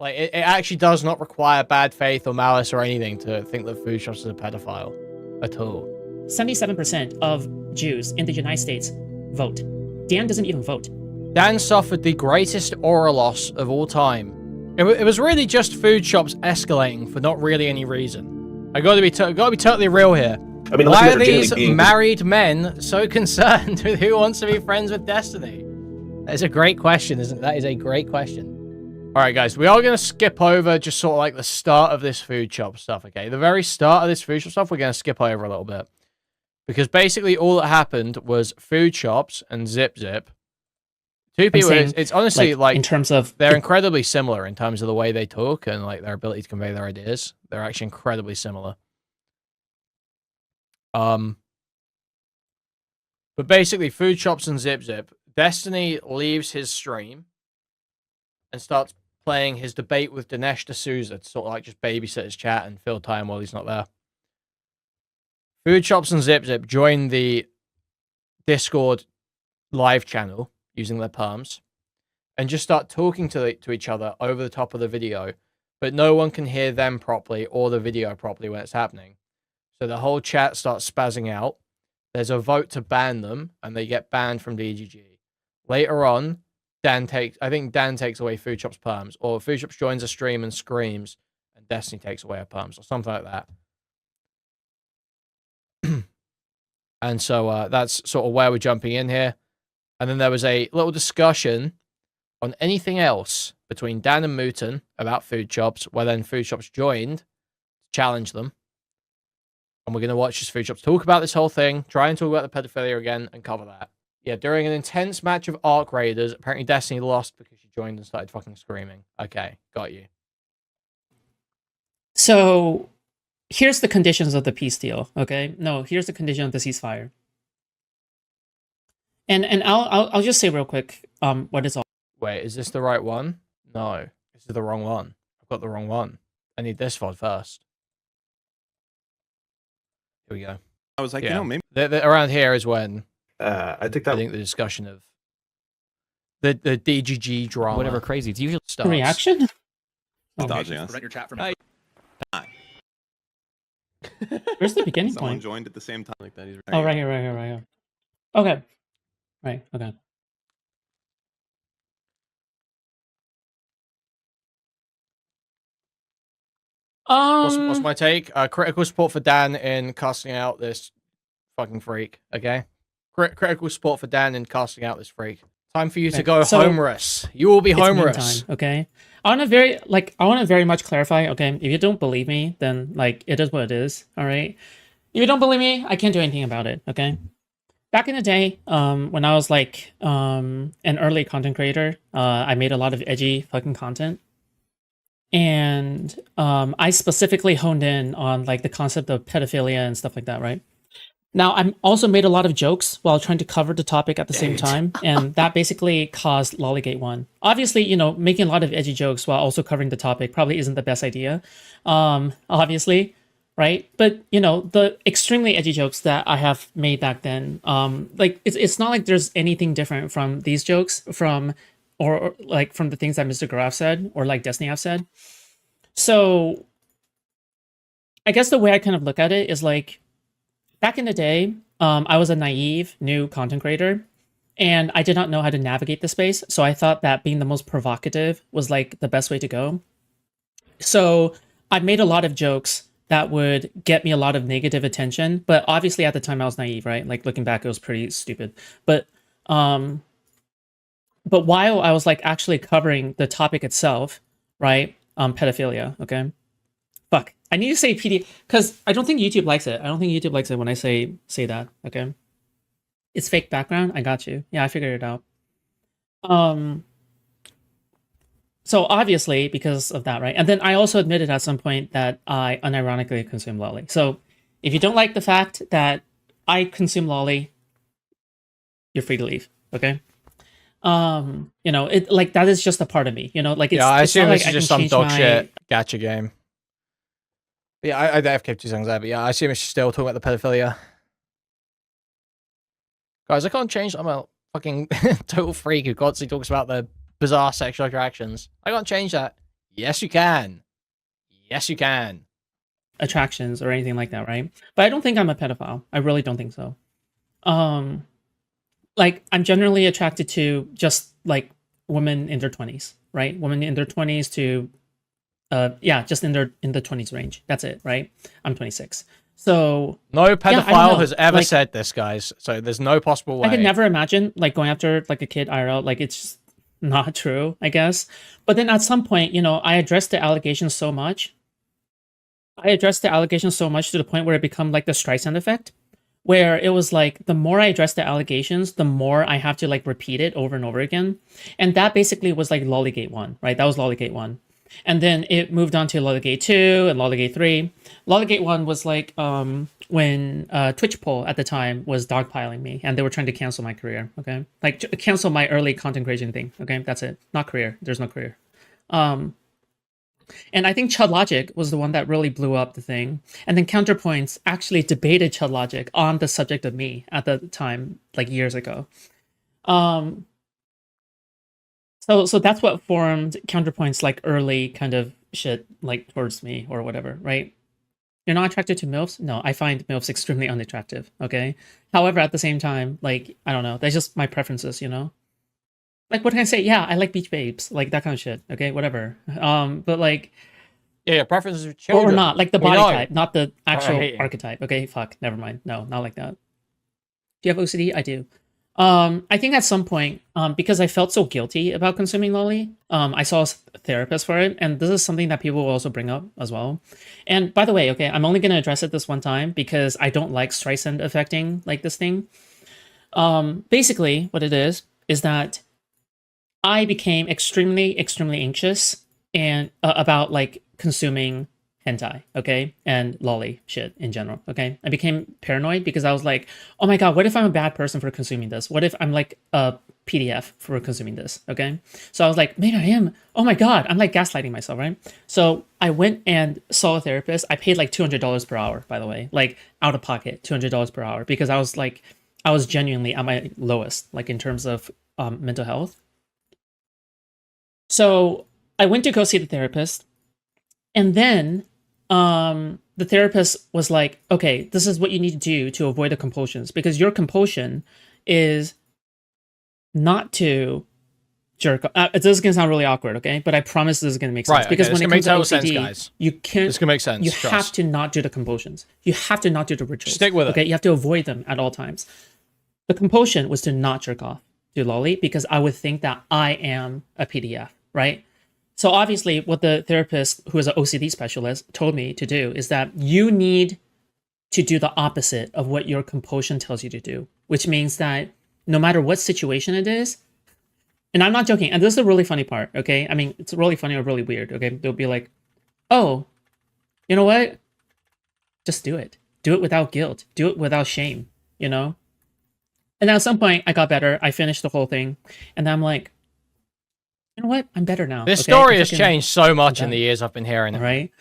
Like, it actually does not require bad faith or malice or anything to think that Foodstamps is a pedophile at all. 77% of Jews in the United States vote. Dan doesn't even vote. Dan suffered the greatest aura loss of all time. It was really just Foodstamps escalating for not really any reason. I gotta be totally real here. I mean, why are these married men so concerned with who wants to be friends with Destiny? That is a great question, isn't it? That is a great question. Alright guys, we are going to skip over just sort of like the start of this food shop stuff, okay? The very start of this food shop stuff, we're going to skip over a little bit. Because basically all that happened was food shops and Zip Zip. Two people, it's honestly like, in terms of they're incredibly similar in terms of the way they talk and like their ability to convey their ideas. They're actually incredibly similar. But basically food shops and Zip Zip, Destiny leaves his stream and starts playing his debate with Dinesh D'Souza to sort of like just babysit his chat and fill time while he's not there. Food shops and Zip Zip join the Discord live channel using their palms and just start talking to each other over the top of the video, but no one can hear them properly or the video properly when it's happening. So the whole chat starts spazzing out. There's a vote to ban them, and they get banned from DGG. Later on, I think Dan takes away Food Shop's perms, or Food Shop joins a stream and screams, and Destiny takes away her perms, or something like that. And so that's sort of where we're jumping in here. And then there was a little discussion on anything else between Dan and Mooten about food shops, where then food shops joined to challenge them. And we're going to watch this food shops talk about this whole thing, try and talk about the pedophilia again, and cover that. Yeah, during an intense match of Arc Raiders, apparently Destiny lost because she joined and started fucking screaming. Okay, got you. So, here's the conditions of the peace deal, okay? No, here's the condition of the ceasefire. And I'll just say real quick what it's all. Wait, is this the right one? No, this is the wrong one. I've got the wrong one. I need this VOD first. Here we go. I was like, you know, maybe around here is when I think the discussion of the DGG drama, whatever crazy, it's usually starts. Reaction. dodging us. Prevent your chat from. Where's the beginning Someone point? joined at the same time like that. He's Oh, right here. Okay. Right. Okay. What's my take? Critical support for Dan in casting out this fucking freak. Okay, critical support for Dan in casting out this freak. Time for you to go homeless. You will be homeless. Okay. I want to very much clarify. Okay, if you don't believe me, then like it is what it is. All right. If you don't believe me, I can't do anything about it. Okay. Back in the day, when I was like an early content creator, I made a lot of edgy fucking content. And I specifically honed in on like the concept of pedophilia and stuff like that, right? Now, I also made a lot of jokes while trying to cover the topic at the same time, and that basically caused Lollygate 1. Obviously, you know, making a lot of edgy jokes while also covering the topic probably isn't the best idea, obviously, right? But, you know, the extremely edgy jokes that I have made back then, like, it's not like there's anything different from these jokes or like from the things that Mr. Graf said, or like Destiny have said. So I guess the way I kind of look at it is like, back in the day, I was a naive new content creator, and I did not know how to navigate the space. So I thought that being the most provocative was like the best way to go. So I made a lot of jokes that would get me a lot of negative attention. But obviously at the time I was naive, right? Like looking back, it was pretty stupid. But while I was like actually covering the topic itself, right? Pedophilia, okay? Fuck. I need to say PD because I don't think YouTube likes it. I don't think YouTube likes it when I say that, okay? It's fake background. I got you. Yeah, I figured it out. So obviously because of that, right? And then I also admitted at some point that I unironically consume lolly. So if you don't like the fact that I consume lolly, you're free to leave, okay? You know, it like that is just a part of me, you know, like it's, yeah, I assume it's this is just some dog shit gacha game. But yeah, I have kept 2 seconds there, but yeah, I assume it's still talking about the pedophilia. Guys, I can't change. I'm a fucking total freak who constantly talks about the bizarre sexual attractions. I can't change that. Yes, you can. Yes, you can. Attractions or anything like that, right? But I don't think I'm a pedophile. I really don't think so. Like I'm generally attracted to just like women in their 20s, right? Women in their 20s to just in the 20s range. That's it, right? I'm 26. So no pedophile has ever like, said this, guys. So there's no possible way. I could never imagine like going after like a kid IRL. Like it's just not true, I guess. But then at some point, I addressed the allegations so much. To the point where it become like the Streisand effect, where it was like the more I address the allegations, the more I have to like repeat it over and over again. And that basically was like Lollygate 1, right? That was Lollygate 1. And then it moved on to Lollygate 2 and Lollygate 3. Lollygate 1 was like when Twitch poll at the time was dogpiling me and they were trying to cancel my career, okay? Like cancel my early content creation thing, okay? That's it. Not career. There's no career. And I think Chud Logic was the one that really blew up the thing. And then Counterpoints actually debated Chud Logic on the subject of me at the time, like years ago. So that's what formed Counterpoints like early kind of shit like towards me or whatever, right? You're not attracted to MILFs? No, I find MILFs extremely unattractive, okay? However, at the same time, like, I don't know, that's just my preferences, Like, what can I say? Yeah, I like beach babes, like that kind of shit, okay? Whatever. But like... Yeah, preferences of children. Or not, like the body type, not the actual archetype. Okay, fuck, never mind. No, not like that. Do you have OCD? I do. I think at some point, because I felt so guilty about consuming lolly, I saw a therapist for it, and this is something that people will also bring up as well. And by the way, okay, I'm only going to address it this one time because I don't like Streisand affecting like this thing. Basically, what it is that I became extremely, extremely anxious and about like consuming hentai, okay, and lolly shit in general, okay. I became paranoid because I was like, oh my god, what if I'm a bad person for consuming this? What if I'm like a PDF for consuming this, okay? So I was like, maybe I am. Oh my god, I'm like gaslighting myself, right? So I went and saw a therapist. I paid like $200 per hour, by the way, like out of pocket, $200 per hour, because I was genuinely at my lowest, like in terms of mental health. So I went to go see the therapist, and then the therapist was like, okay, this is what you need to do to avoid the compulsions, because your compulsion is not to jerk off. This is going to sound really awkward, okay? But I promise this is going to make sense. Right, because okay, when it comes to OCD, sense, guys. You can't... This can make sense. You trust. have to not do the compulsions. You have to not do the rituals. Stick with it. Okay, you have to avoid them at all times. The compulsion was to not jerk off to lolly because I would think that I am a PDF, right? So obviously what the therapist, who is an OCD specialist, told me to do is that you need to do the opposite of what your compulsion tells you to do, which means that no matter what situation it is, and I'm not joking, and this is the really funny part, okay? I mean, it's really funny or really weird, okay? They'll be like, oh, you know what? Just do it. Do it without guilt. Do it without shame, And at some point, I got better. I finished the whole thing, and I'm like, you know what? I'm better now. This story has changed so much in the years I've been hearing it. Right?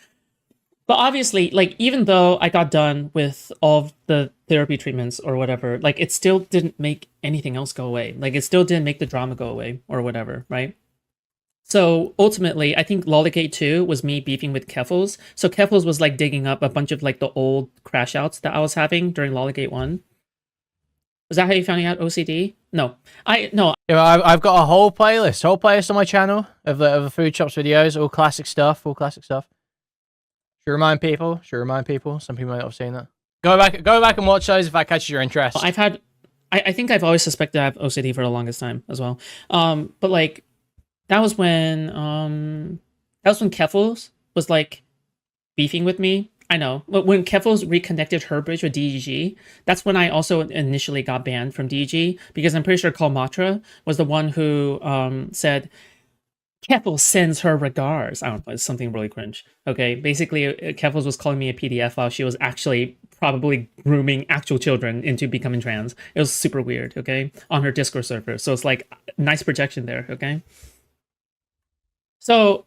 But obviously, like, even though I got done with all of the therapy treatments or whatever, like, it still didn't make anything else go away. Like, it still didn't make the drama go away or whatever, right? So ultimately, I think Lollygate 2 was me beefing with Keffels. So Keffels was like digging up a bunch of like the old crash outs that I was having during Lollygate 1. Was that how you found out OCD? No. Yeah, I've got a whole playlist on my channel of the food shops videos, all classic stuff. Should remind people. Some people might not have seen that. Go back and watch those if that catches your interest. I think I've always suspected I have OCD for the longest time as well. But like, that was when Keffels was like beefing with me. I know. When Keffels reconnected her bridge with DEG, that's when I also initially got banned from DEG, because I'm pretty sure Kalmatra was the one who said, Keffels sends her regards. I don't know, it's something really cringe. Okay, basically, Keffels was calling me a PDF while she was actually probably grooming actual children into becoming trans. It was super weird, okay, on her Discord server. So it's like, nice projection there, okay? So,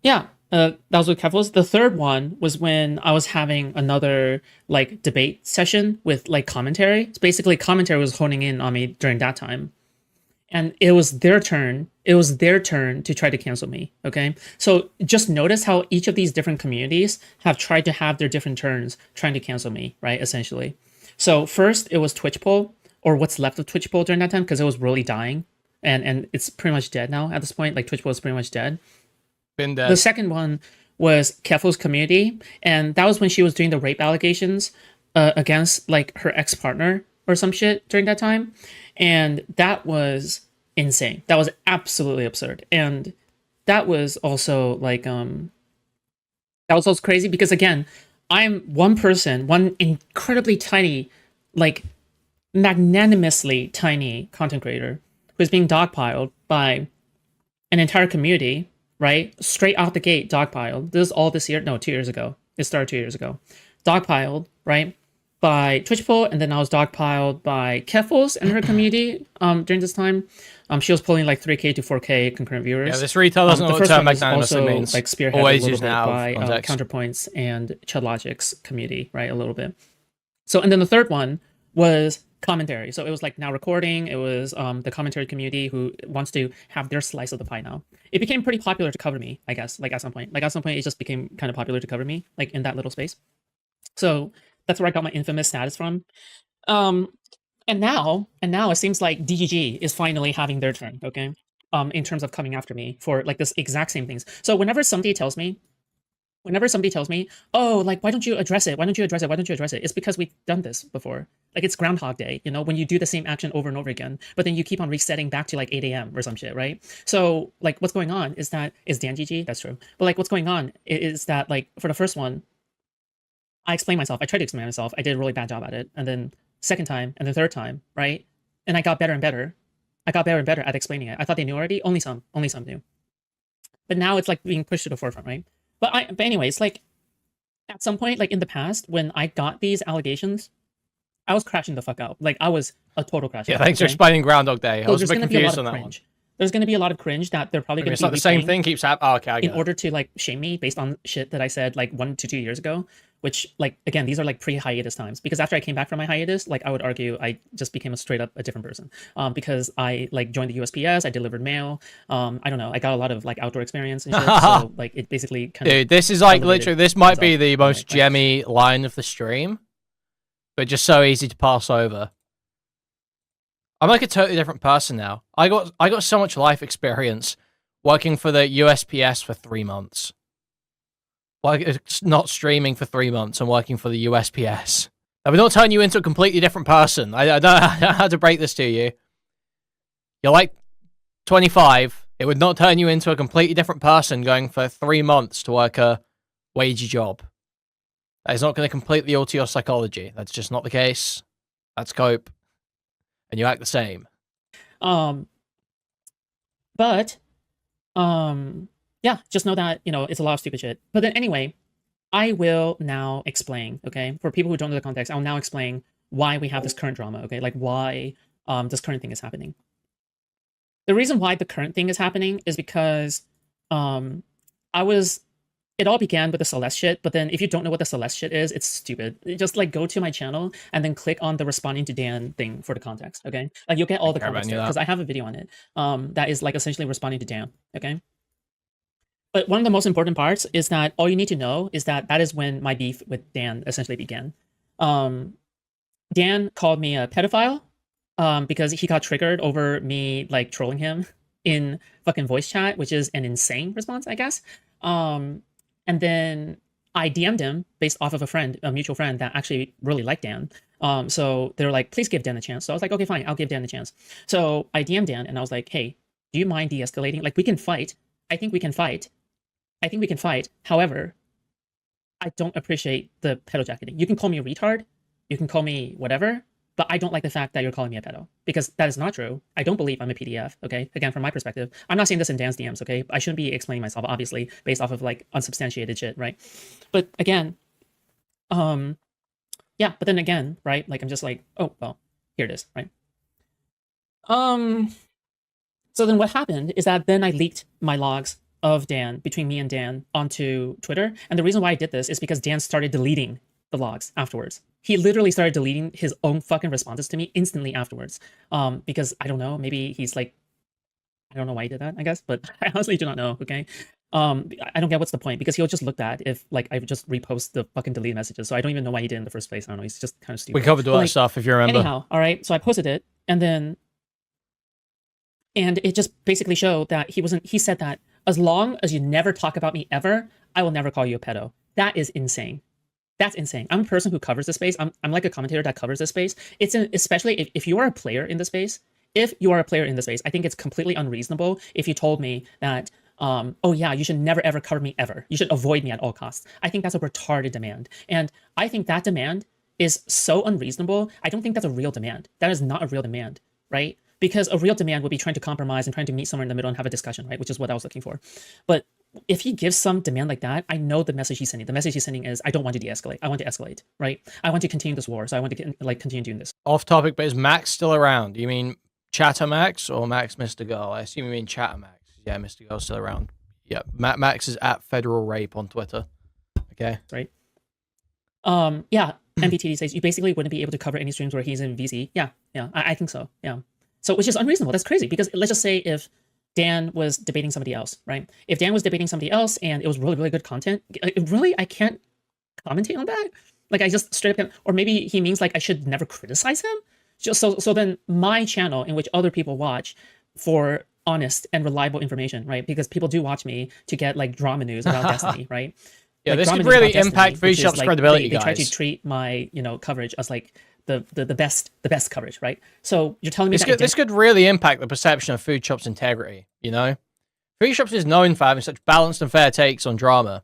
yeah. That was with Keffels. The third one was when I was having another like debate session with like commentary. It's basically commentary was honing in on me during that time. and it was their turn. It was their turn to try to cancel me. Okay, so just notice how each of these different communities have tried to have their different turns trying to cancel me, right? Essentially. So first it was Twitch poll, or what's left of Twitch poll during that time, because it was really dying, and it's pretty much dead now at this point. Like Twitch poll is pretty much dead. Been dead. The second one was Kefo's community, and that was when she was doing the rape allegations against like her ex-partner or some shit during that time, and that was insane. That was absolutely absurd, and that was also like that was also crazy because again, I'm one person, one incredibly tiny, like magnanimously tiny content creator who's being dogpiled by an entire community, right? Straight out the gate, dogpiled. This is all this year. No, 2 years ago. It started 2 years ago. Dogpiled, right? By Twitch poll, and then I was dogpiled by Keffels and her community during this time. She was pulling like 3K to 4K concurrent viewers. Yeah, this retail doesn't know what term magnanimously also means. Like spearheaded Always a little using bit it out by of context. Counterpoints and Chudlogic's community, right? A little bit. So, and then the third one was commentary. So it was like now recording. It was the commentary community who wants to have their slice of the pie now. It became pretty popular to cover me, I guess. Like at some point, it just became kind of popular to cover me, like in that little space. So that's where I got my infamous status from. And now it seems like DGG is finally having their turn. Okay, in terms of coming after me for like this exact same things. So whenever somebody tells me, oh, like, why don't you address it? Why don't you address it? Why don't you address it? It's because we've done this before. Like, it's Groundhog Day, you know, when you do the same action over and over again, but then you keep on resetting back to like 8 a.m. or some shit, right? So, like, what's going on is Dan GG? That's true. But, like, what's going on is that, like, for the first one, I explained myself. I tried to explain myself. I did a really bad job at it. And then second time, and the third time, right? And I got better and better. At explaining it. I thought they knew already. Only some knew. But now it's like being pushed to the forefront, right? But anyways, like at some point, like in the past, when I got these allegations, I was crashing the fuck out. Like I was a total crash. Yeah, thanks for explaining Groundhog Day. I was a bit confused on that one. There's going to be a lot of cringe that they're probably going to be like the same thing keeps happening. Oh, okay, I get in order to like shame me based on shit that I said like 1 to 2 years ago, which like, again, these are like pre-hiatus times, because after I came back from my hiatus, like I would argue I just became a different person, because I like joined the USPS, I delivered mail. I don't know, I got a lot of like outdoor experience and shit. So like it basically kind of, dude, this is like literally, this might be the most gemmy line of the stream, but just so easy to pass over. I'm like a totally different person now. I got so much life experience working for the USPS for 3 months. Like, not streaming for 3 months and working for the USPS. That would not turn you into a completely different person. I don't know how to break this to you. You're like 25. It would not turn you into a completely different person going for 3 months to work a wagey job. That is not going to completely alter your psychology. That's just not the case. That's cope. And you act the same. Yeah, just know that, you know, it's a lot of stupid shit. But then anyway, I will now explain, okay? For people who don't know the context, I'll now explain why we have this current drama, okay? Like why this current thing is happening. The reason why the current thing is happening is because it all began with the Celeste shit, but then if you don't know what the Celeste shit is, it's stupid. Just like go to my channel and then click on the responding to Dan thing for the context, okay? Like you'll get all the context there, because I have a video on it that is like essentially responding to Dan, okay? But one of the most important parts is that all you need to know is that that is when my beef with Dan essentially began. Dan called me a pedophile because he got triggered over me like trolling him in fucking voice chat, which is an insane response, I guess. And then I DM'd him based off of a mutual friend that actually really liked Dan. So they're like, please give Dan a chance. So I was like, okay, fine, I'll give Dan a chance. So I DM'd Dan and I was like, hey, do you mind de-escalating? Like we can fight. I think we can fight. However, I don't appreciate the pedo jacketing. You can call me a retard. You can call me whatever. But I don't like the fact that you're calling me a pedo, because that is not true. I don't believe I'm a PDF, okay? Again, from my perspective, I'm not saying this in Dan's DMs, okay? I shouldn't be explaining myself, obviously, based off of, like, unsubstantiated shit, right? But again, yeah, but then again, right? Like, I'm just like, oh, well, here it is, right? So then what happened is that then I leaked my logs of Dan, between me and Dan, onto Twitter. And the reason why I did this is because Dan started deleting the logs afterwards. He literally started deleting his own fucking responses to me instantly afterwards. Because I don't know, maybe he's like I don't know why he did that, I guess, but I honestly do not know, okay? I don't get what's the point, because he'll just look at if, like, I just repost the fucking delete messages, so I don't even know why he did it in the first place. I don't know, he's just kind of stupid. We covered all that stuff, if you remember. Anyhow, all right, so I posted it, and it just basically showed that he said that, as long as you never talk about me ever, I will never call you a pedo. That is insane. That's insane. I'm a person who covers the space. I'm like a commentator that covers the space. Especially if you are a player in the space. If you are a player in the space, I think it's completely unreasonable if you told me that, oh yeah, you should never ever cover me ever. You should avoid me at all costs. I think that's a retarded demand. And I think that demand is so unreasonable. I don't think that's a real demand. That is not a real demand, right? Because a real demand would be trying to compromise and trying to meet somewhere in the middle and have a discussion, right? Which is what I was looking for. But if he gives some demand like that, I know the message he's sending. The message he's sending is, I don't want to de-escalate. I want to escalate, right? I want to continue this war. So I want to continue doing this. Off topic, but is Max still around? You mean Chatter Max or Max Mr. Girl? I assume you mean Chatter Max. Yeah, Mr. Girl's still around. Yeah, Max is at Federal Rape on Twitter. Okay. Right. Yeah, MPTD says, you basically wouldn't be able to cover any streams where he's in VC. Yeah, I think so. Yeah. So, which is unreasonable. That's crazy, because let's just say if Dan was debating somebody else, right? If Dan was debating somebody else and it was really, really good content, really, I can't commentate on that? Like, I just straight up can't, or maybe he means like I should never criticize him? Just so then my channel, in which other people watch for honest and reliable information, right? Because people do watch me to get like drama news about Destiny, right? Yeah, like, this could really impact Food Shop's like, credibility, they guys. try to treat my, coverage as like the best coverage, right? So you're telling me this could really impact the perception of Food Shop's integrity, you know? Food Shops is known for having such balanced and fair takes on drama.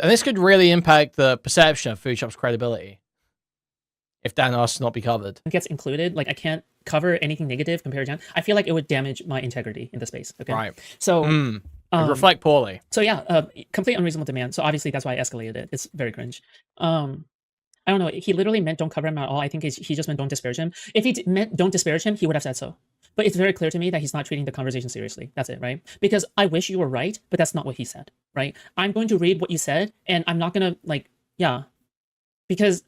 And this could really impact the perception of Food Shop's credibility if Dan asks to not be covered. Gets included, like I can't cover anything negative compared to Dan. I feel like it would damage my integrity in the space, okay? Right. So... reflect poorly. So yeah, complete unreasonable demand. So obviously that's why I escalated it. It's very cringe. I don't know. He literally meant don't cover him at all. I think he just meant don't disparage him. If he meant don't disparage him, he would have said so. But it's very clear to me that he's not treating the conversation seriously. That's it, right? Because I wish you were right, but that's not what he said, right? I'm going to read what you said, and I'm not going to, because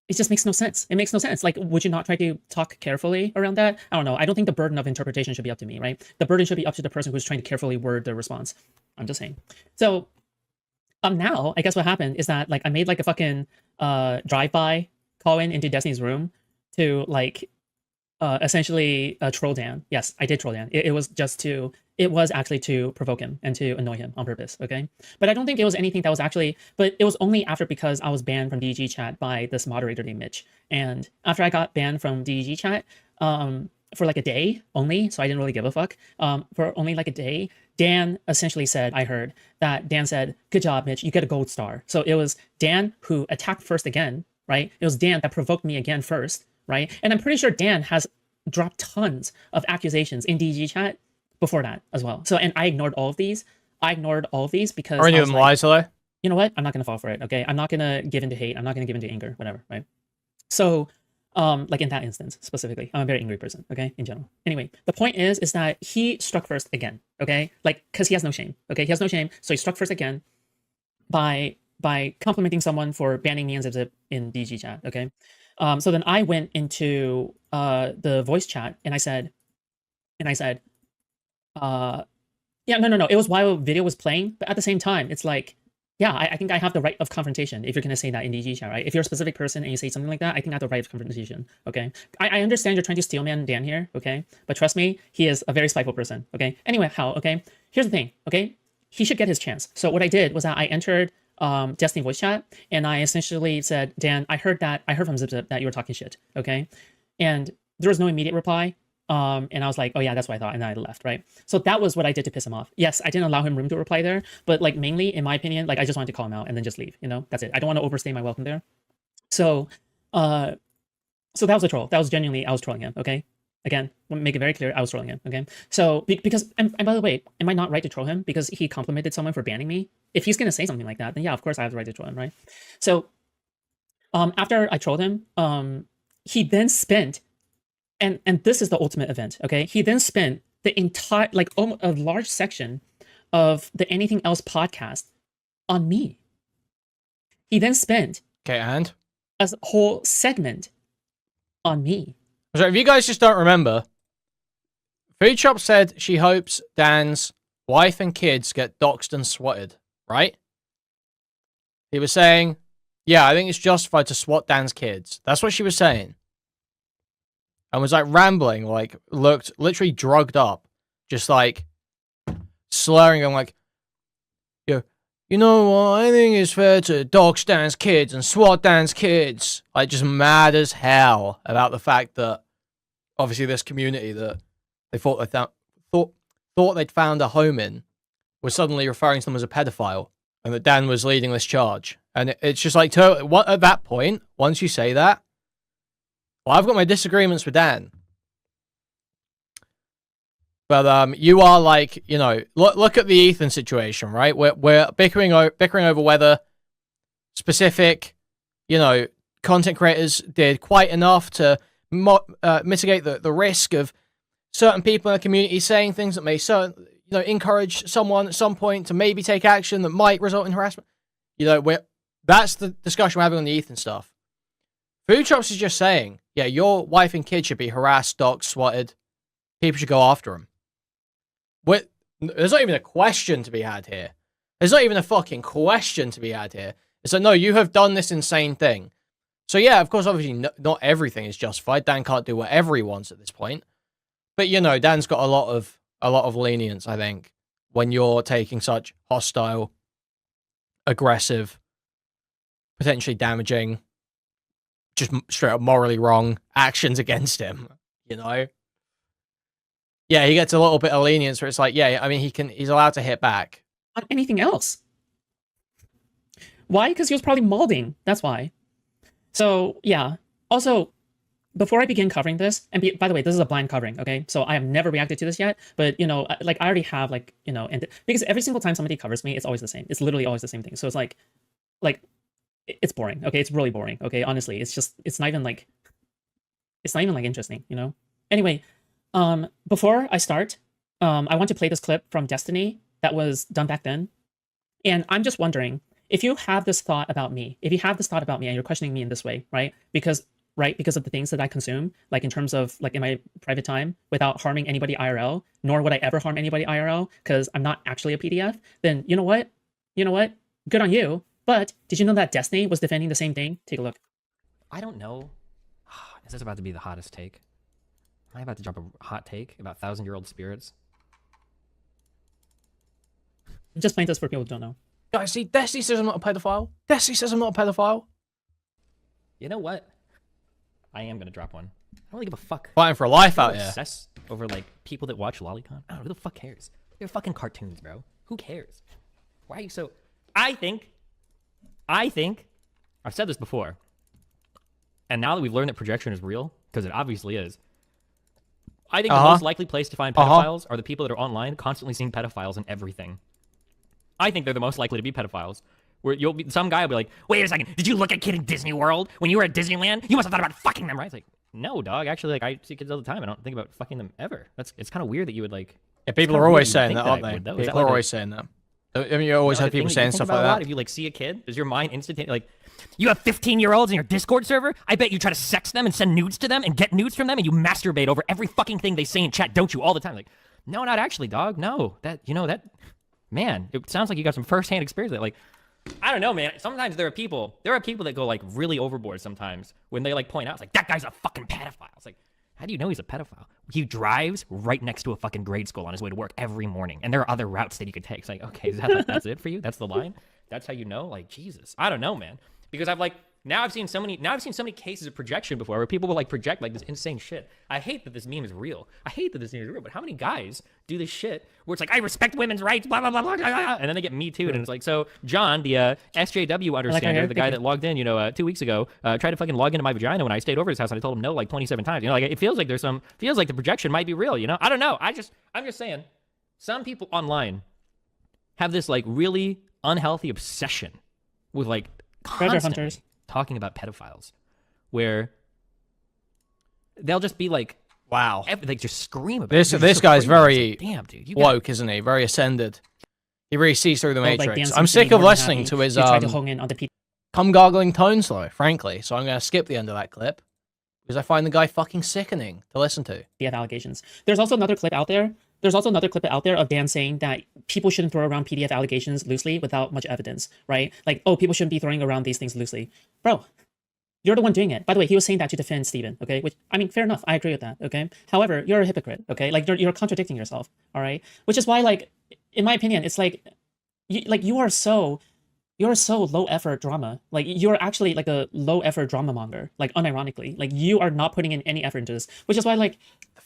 it just makes no sense. It makes no sense. Like, would you not try to talk carefully around that? I don't know. I don't think the burden of interpretation should be up to me, right? The burden should be up to the person who's trying to carefully word their response. I'm just saying. So, now, I guess what happened is that, like, I made, like, a fucking drive-by call-in into Destiny's room to, like, essentially troll Dan. Yes, I did troll Dan. It was actually to provoke him and to annoy him on purpose, okay? But I don't think it was anything that was actually, but it was only after, because I was banned from DEG chat by this moderator named Mitch. And after I got banned from DEG chat, for like a day only, so I didn't really give a fuck, for only like a day, Dan essentially said, I heard that Dan said, good job, Mitch, you get a gold star. So it was Dan who attacked first again, right? It was Dan that provoked me again first, right? And I'm pretty sure Dan has dropped tons of accusations in DG chat before that as well. So, and I ignored all of these. Because are any of them lies, hello? You know what? I'm not going to fall for it, okay? I'm not going to give into hate. I'm not going to give into anger, whatever, right? So, like in that instance, specifically, I'm a very angry person, okay? In general. Anyway, the point is that he struck first again, okay? Like, because he has no shame, okay? He has no shame, so he struck first again by complimenting someone for banning me and Zip in DG chat, okay? So then I went into the voice chat and I said, yeah, no, it was while a video was playing, but at the same time, it's like, yeah, I think I have the right of confrontation if you're going to say that in DG chat, right? If you're a specific person and you say something like that, I think I have the right of confrontation, okay? I understand you're trying to steelman Dan here, okay? But trust me, he is a very spiteful person, okay? Anyway, okay? Here's the thing, okay? He should get his chance. So what I did was that I entered Destiny voice chat, and I essentially said, Dan, I heard from Zip that you were talking shit, okay? And there was no immediate reply. And I was like, oh yeah, that's what I thought, and then I left, right? So that was what I did to piss him off. Yes, I didn't allow him room to reply there, but like mainly, in my opinion, like I just wanted to call him out and then just leave, that's it. I don't want to overstay my welcome there. So that was a troll. That was genuinely, I was trolling him, okay? Again, want to make it very clear, I was trolling him, okay? So, because, and by the way, am I not right to troll him because he complimented someone for banning me? If he's going to say something like that, then yeah, of course I have the right to troll him, right? So, after I trolled him, he then spent, and this is the ultimate event, okay? He then spent the entire, like a large section of the Anything Else podcast on me. He then spent and a whole segment on me. So if you guys just don't remember, Food Shop said she hopes Dan's wife and kids get doxxed and swatted, right? He was saying, yeah, I think it's justified to swat Dan's kids. That's what she was saying. And was like rambling, like looked literally drugged up, just like slurring and like, you know what, I think it's fair to dox Dan's kids and swat Dan's kids. Like just mad as hell about the fact that obviously this community that they thought they'd found a home in was suddenly referring to them as a pedophile, and that Dan was leading this charge. And it's just like, at that point, once you say that, well, I've got my disagreements with Dan. But you are like, you know, look at the Ethan situation, right? We're bickering over whether specific, you know, content creators did quite enough to mitigate the risk of certain people in the community saying things that may encourage someone at some point to maybe take action that might result in harassment. You know, that's the discussion we're having on the Ethan stuff. Food Shops is just saying, yeah, your wife and kids should be harassed, doxxed, swatted. People should go after them. There's not even a question to be had here. There's not even a fucking question to be had here. It's like, no, you have done this insane thing. So yeah, of course, obviously, not everything is justified. Dan can't do whatever he wants at this point. But you know, Dan's got a lot of lenience, I think, when you're taking such hostile, aggressive, potentially damaging, just straight up morally wrong actions against him. You know. Yeah, he gets a little bit of lenience where it's like, yeah, I mean, he's allowed to hit back. On anything else. Why? Because he was probably molding. That's why. So, yeah. Also, before I begin covering this, and by the way, this is a blind covering, okay? So I have never reacted to this yet, but, you know, like, I already have, like, you know, and because every single time somebody covers me, it's always the same. It's literally always the same thing. So it's like, it's boring, okay? It's really boring, okay? Honestly, it's not even, like, interesting, you know? Anyway, before I start, I want to play this clip from Destiny that was done back then. And I'm just wondering, if you have this thought about me, and you're questioning me in this way, right? Because of the things that I consume, like in terms of like in my private time, without harming anybody IRL, nor would I ever harm anybody IRL, because I'm not actually a PDF, then you know what? Good on you. But did you know that Destiny was defending the same thing? Take a look. I don't know. Is this about to be the hottest take? Am I about to drop a hot take about 1,000-year-old spirits? I'm just playing this for people who don't know. Guys, see, Destiny says I'm not a pedophile. You know what? I am going to drop one. I don't really give a fuck. Fighting for life out here. Obsessed over, like, people that watch Lolicon? I don't know. Who the fuck cares? They're fucking cartoons, bro. Who cares? Why are you so... I think... I've said this before. And now that we've learned that projection is real, because it obviously is, I think the most likely place to find pedophiles are the people that are online constantly seeing pedophiles in everything. I think they're the most likely to be pedophiles. Where some guy will be like, wait a second, did you look at a kid in Disney World when you were at Disneyland? You must have thought about fucking them, right? It's like, no, dog. Actually, like, I see kids all the time. I don't think about fucking them ever. It's kind of weird that you would like. Yeah, people are always saying that, aren't they? People are always saying that. I mean, you always have people saying stuff like that. If you like see a kid, does your mind instantaneously like, you have 15-year-olds in your Discord server? I bet you try to sex them and send nudes to them and get nudes from them, and you masturbate over every fucking thing they say in chat, don't you? All the time. Like, no, not actually, dog. No, man, it sounds like you got some firsthand experience with it. Like, I don't know, man. Sometimes there are people that go like really overboard sometimes when they like point out, it's like, that guy's a fucking pedophile. It's like, how do you know he's a pedophile? He drives right next to a fucking grade school on his way to work every morning, and there are other routes that he could take. It's like, okay, that's it for you? That's the line? That's how you know? Like, Jesus. I don't know, man. Because I've seen so many cases of projection before where people will like project like this insane shit. I hate that this meme is real. But how many guys do this shit where it's like, I respect women's rights, blah, blah, blah, blah, blah, blah, and then they get me too, and it's like, so John, the SJW understander, the guy that logged in, 2 weeks ago, tried to fucking log into my vagina when I stayed over his house, and I told him no like 27 times. Like, it feels like the projection might be real, I don't know. I'm just saying, some people online have this like really unhealthy obsession with like constantly talking about pedophiles, where they'll just be like, wow, they just scream about this. This guy's very woke, isn't he? Very ascended. He really sees through the matrix. I'm sick of listening to his cum gargling tones, though, frankly. So I'm going to skip the end of that clip. because I find the guy fucking sickening to listen to. PDF allegations. There's also another clip out there. There's also another clip out there of Dan saying that people shouldn't throw around PDF allegations loosely without much evidence, right? Like, oh, people shouldn't be throwing around these things loosely. Bro, you're the one doing it. By the way, he was saying that to defend Steven, okay? Which, I mean, fair enough. I agree with that, okay? However, you're a hypocrite, okay? Like, you're contradicting yourself, all right? Which is why, like, in my opinion, it's like, you are so low effort drama. Like, you're actually like a low effort drama monger, like, unironically. Like, you are not putting in any effort into this, which is why, like,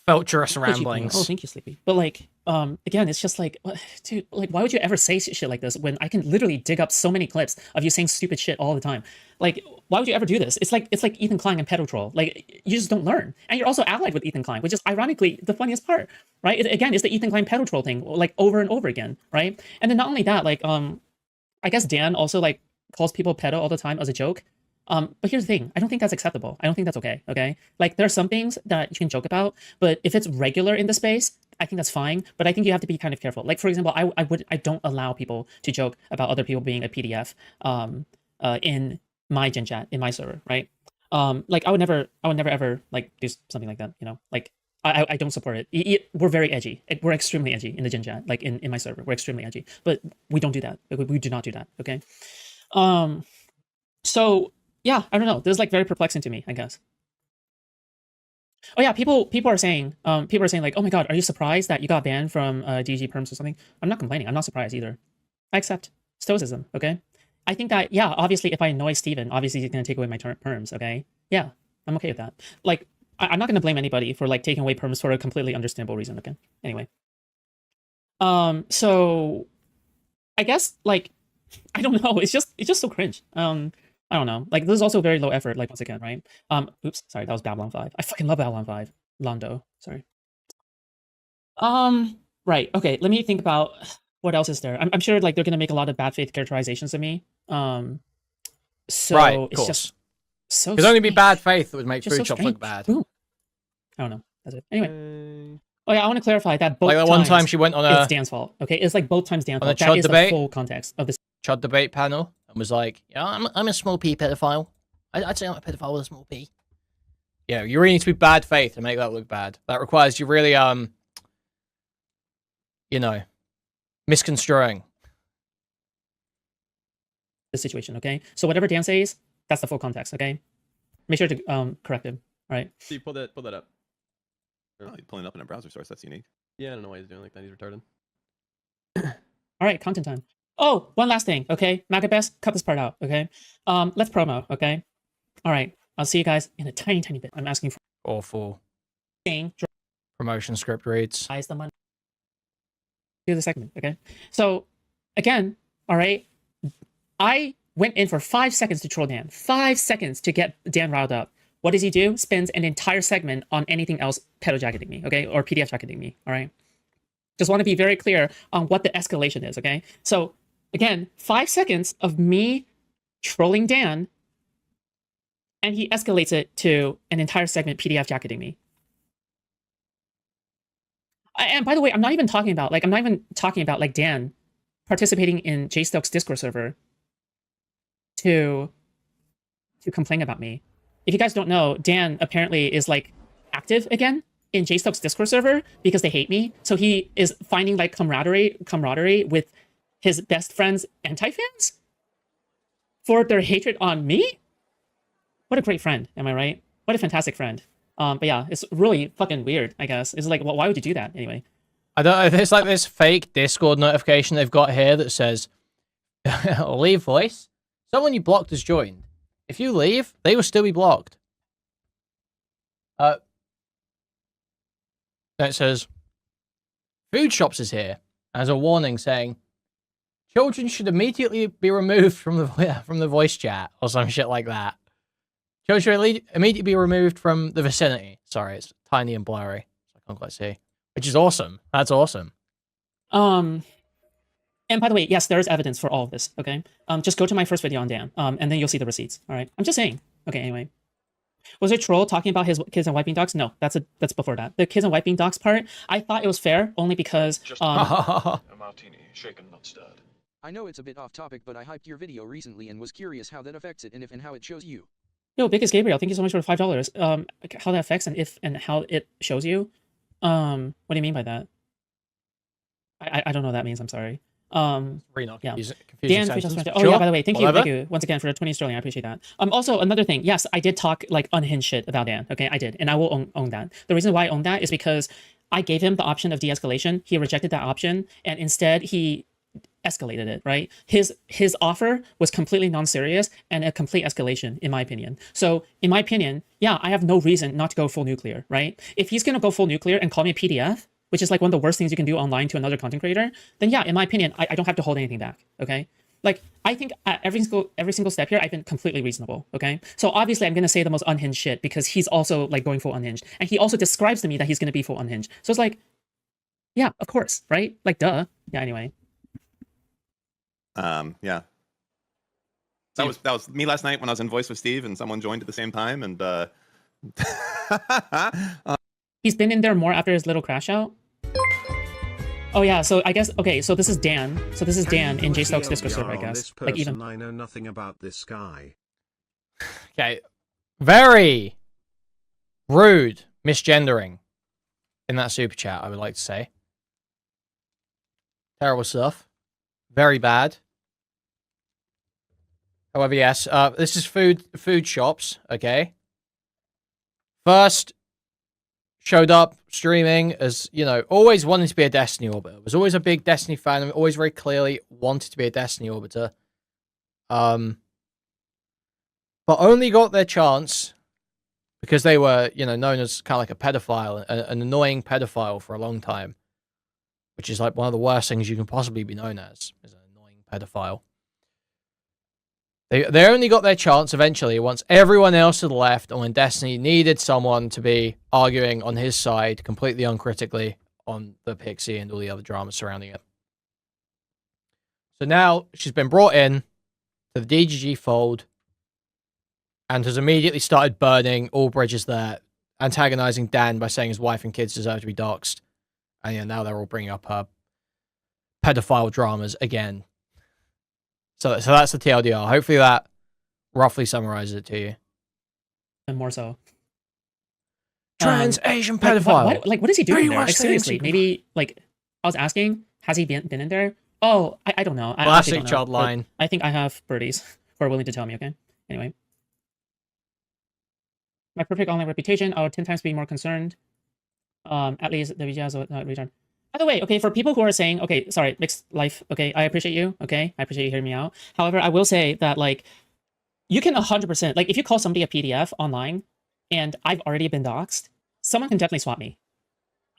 Felcherous ramblings. Oh, thank you, Sleepy. But like, again, it's just like, dude, like, why would you ever say shit like this when I can literally dig up so many clips of you saying stupid shit all the time? Like, why would you ever do this? It's like Ethan Klein and Pedotroll. Like, you just don't learn, and you're also allied with Ethan Klein, which is ironically the funniest part, right? Again, it's the Ethan Klein Pedotroll thing, like over and over again, right? And then not only that, like, I guess Dan also like calls people pedo all the time as a joke. But here's the thing. I don't think that's acceptable. I don't think that's okay. Okay. Like, there are some things that you can joke about, but if it's regular in the space, I think that's fine. But I think you have to be kind of careful. Like, for example, I don't allow people to joke about other people being a PDF, in my gen chat, in my server. Right. Like, I would never ever like do something like that. You know, like, I don't support it. We're very edgy. We're extremely edgy in the gen chat, like in my server. We're extremely edgy, but we don't do that. We do not do that. Okay. So yeah, I don't know. This is like very perplexing to me, I guess. Oh yeah, people are saying like, oh my god, are you surprised that you got banned from DG perms or something? I'm not complaining. I'm not surprised either. I accept stoicism. Okay. I think that, yeah, obviously if I annoy Steven, obviously he's gonna take away my perms. Okay. Yeah, I'm okay with that. Like, I'm not gonna blame anybody for like taking away perms for a completely understandable reason. Okay. Anyway. So I guess, like, I don't know. It's just so cringe. I don't know. Like, this is also very low effort, like, once again, right? Oops, sorry, that was Babylon 5. I fucking love Babylon 5. Londo, sorry. Right, okay, let me think about what else is there. I'm sure, like, they're gonna make a lot of bad faith characterizations of me. So right, of it's course. just so It'd only be strange. bad faith that would make Just food so shops look strange. bad. Ooh. I don't know. That's it. Anyway. Oh yeah, I want to clarify that both Like that one time she went on it's a Dan's fault. Okay, it's like both times Dan's on a fault. That chud is debate? the full context of this. chud debate panel and was like, yeah, I'm a small p pedophile. I'd say I'm a pedophile with a small p. Yeah, you really need to be bad faith to make that look bad. That requires you really, you know, misconstruing. The situation, okay? So whatever Dan says, that's the full context, okay? Make sure to correct him, all right? See, pull that up. Oh, he's pulling it up in a browser source. That's unique. Yeah, I don't know why he's doing like that. He's retarded. All right, content time. Oh, one last thing, okay? Magabest, cut this part out, okay? Let's promo, okay? All right, I'll see you guys in a tiny, tiny bit. I'm asking for Awful. saying, Promotion script reads. the money. Do the segment, okay? So, again, all right, I went in for 5 seconds to troll Dan. 5 seconds to get Dan riled up. What does he do? Spends an entire segment on anything else pedo jacketing me, okay? Or PDF jacketing me, all right? Just want to be very clear on what the escalation is, okay? So, again, 5 seconds of me trolling Dan, and he escalates it to an entire segment PDF jacketing me. And by the way, I'm not even talking about like Dan participating in JStokes Discord server to complain about me. If you guys don't know, Dan apparently is like active again in JStokes Discord server because they hate me. So he is finding like camaraderie with his best friends anti-fans for their hatred on me. What a great friend, am I right? What a fantastic friend. But yeah, it's really fucking weird, I guess. It's like, well, why would you do that anyway? I don't know. It's like this fake Discord notification they've got here that says, leave voice. Someone you blocked has joined. If you leave, they will still be blocked. Then it says, Food Shops is here. As a warning saying, children should immediately be removed from the voice chat or some shit like that. Children should immediately be removed from the vicinity. Sorry, it's tiny and blurry, so I can't quite see. Which is awesome. That's awesome. And by the way, yes, there is evidence for all of this, okay? Just go to my first video on Dan, and then you'll see the receipts, all right? I'm just saying. Okay, anyway. Was it Troll talking about his kids and wiping dogs? No, that's before that. The kids and wiping dogs part, I thought it was fair only because... Just a martini, shaken, not stirred. I know it's a bit off topic, but I hyped your video recently and was curious how that affects it and if and how it shows you. Yo, Biggest Gabriel, thank you so much for the $5. How that affects and how it shows you. What do you mean by that? I don't know what that means. I'm sorry. Really not yeah. confusing Dan, sentence. oh Sure, yeah, by the way, thank whatever. you once again for the 20 sterling. I appreciate that. Also another thing, yes, I did talk like unhinged shit about Dan. Okay, I did, and I will own that. The reason why I own that is because I gave him the option of de-escalation. He rejected that option, and instead he escalated it, right? His offer was completely non-serious and a complete escalation, in my opinion. So, in my opinion, yeah, I have no reason not to go full nuclear, right? If he's gonna go full nuclear and call me a PDF, which is like one of the worst things you can do online to another content creator, then yeah, in my opinion, I don't have to hold anything back, okay? Like, I think at every single step here, I've been completely reasonable, okay? So obviously I'm gonna say the most unhinged shit because he's also like going full unhinged. And he also describes to me that he's gonna be full unhinged. So it's like, yeah, of course, right? Like, duh. Yeah, anyway. Yeah. That was me last night when I was in Voice with Steve and someone joined at the same time and He's been in there more after his little crash out. Oh yeah, so I guess okay, so this is Dan. So this is Dan in J Stokes Discord server, I guess. Like even I know nothing about this guy. Okay. Very rude misgendering in that super chat, I would like to say. Terrible stuff. Very bad. However, yes, this is food shops, okay? First showed up streaming as, you know, always wanted to be a Destiny Orbiter. Was always a big Destiny fan and always very clearly wanted to be a Destiny Orbiter. But only got their chance because they were, you know, known as kind of like a pedophile, an annoying pedophile for a long time. Which is like one of the worst things you can possibly be known as an annoying pedophile. They only got their chance eventually once everyone else had left and when Destiny needed someone to be arguing on his side completely uncritically on the Pixie and all the other drama surrounding it. So now she's been brought in to the DGG fold and has immediately started burning all bridges there, antagonizing Dan by saying his wife and kids deserve to be doxxed. And yeah, now they're all bringing up her pedophile dramas again. So that's the TLDR. Hopefully that roughly summarizes it to you. and more so. Trans Asian Like, pedophile. what is he doing Very there? much Like, seriously, things. maybe like I was asking, has he been in there? Oh, I don't know. I honestly Classic don't know, child but line. I think I have birdies who are willing to tell me. Okay. Anyway, my perfect online reputation. I would 10 times be more concerned. At least the return. By the way, okay, for people who are saying, okay, sorry, mixed life, okay, I appreciate you, okay, I appreciate you hearing me out. However, I will say that, like, you can 100%, like, if you call somebody a PDF online, and I've already been doxxed, someone can definitely swap me.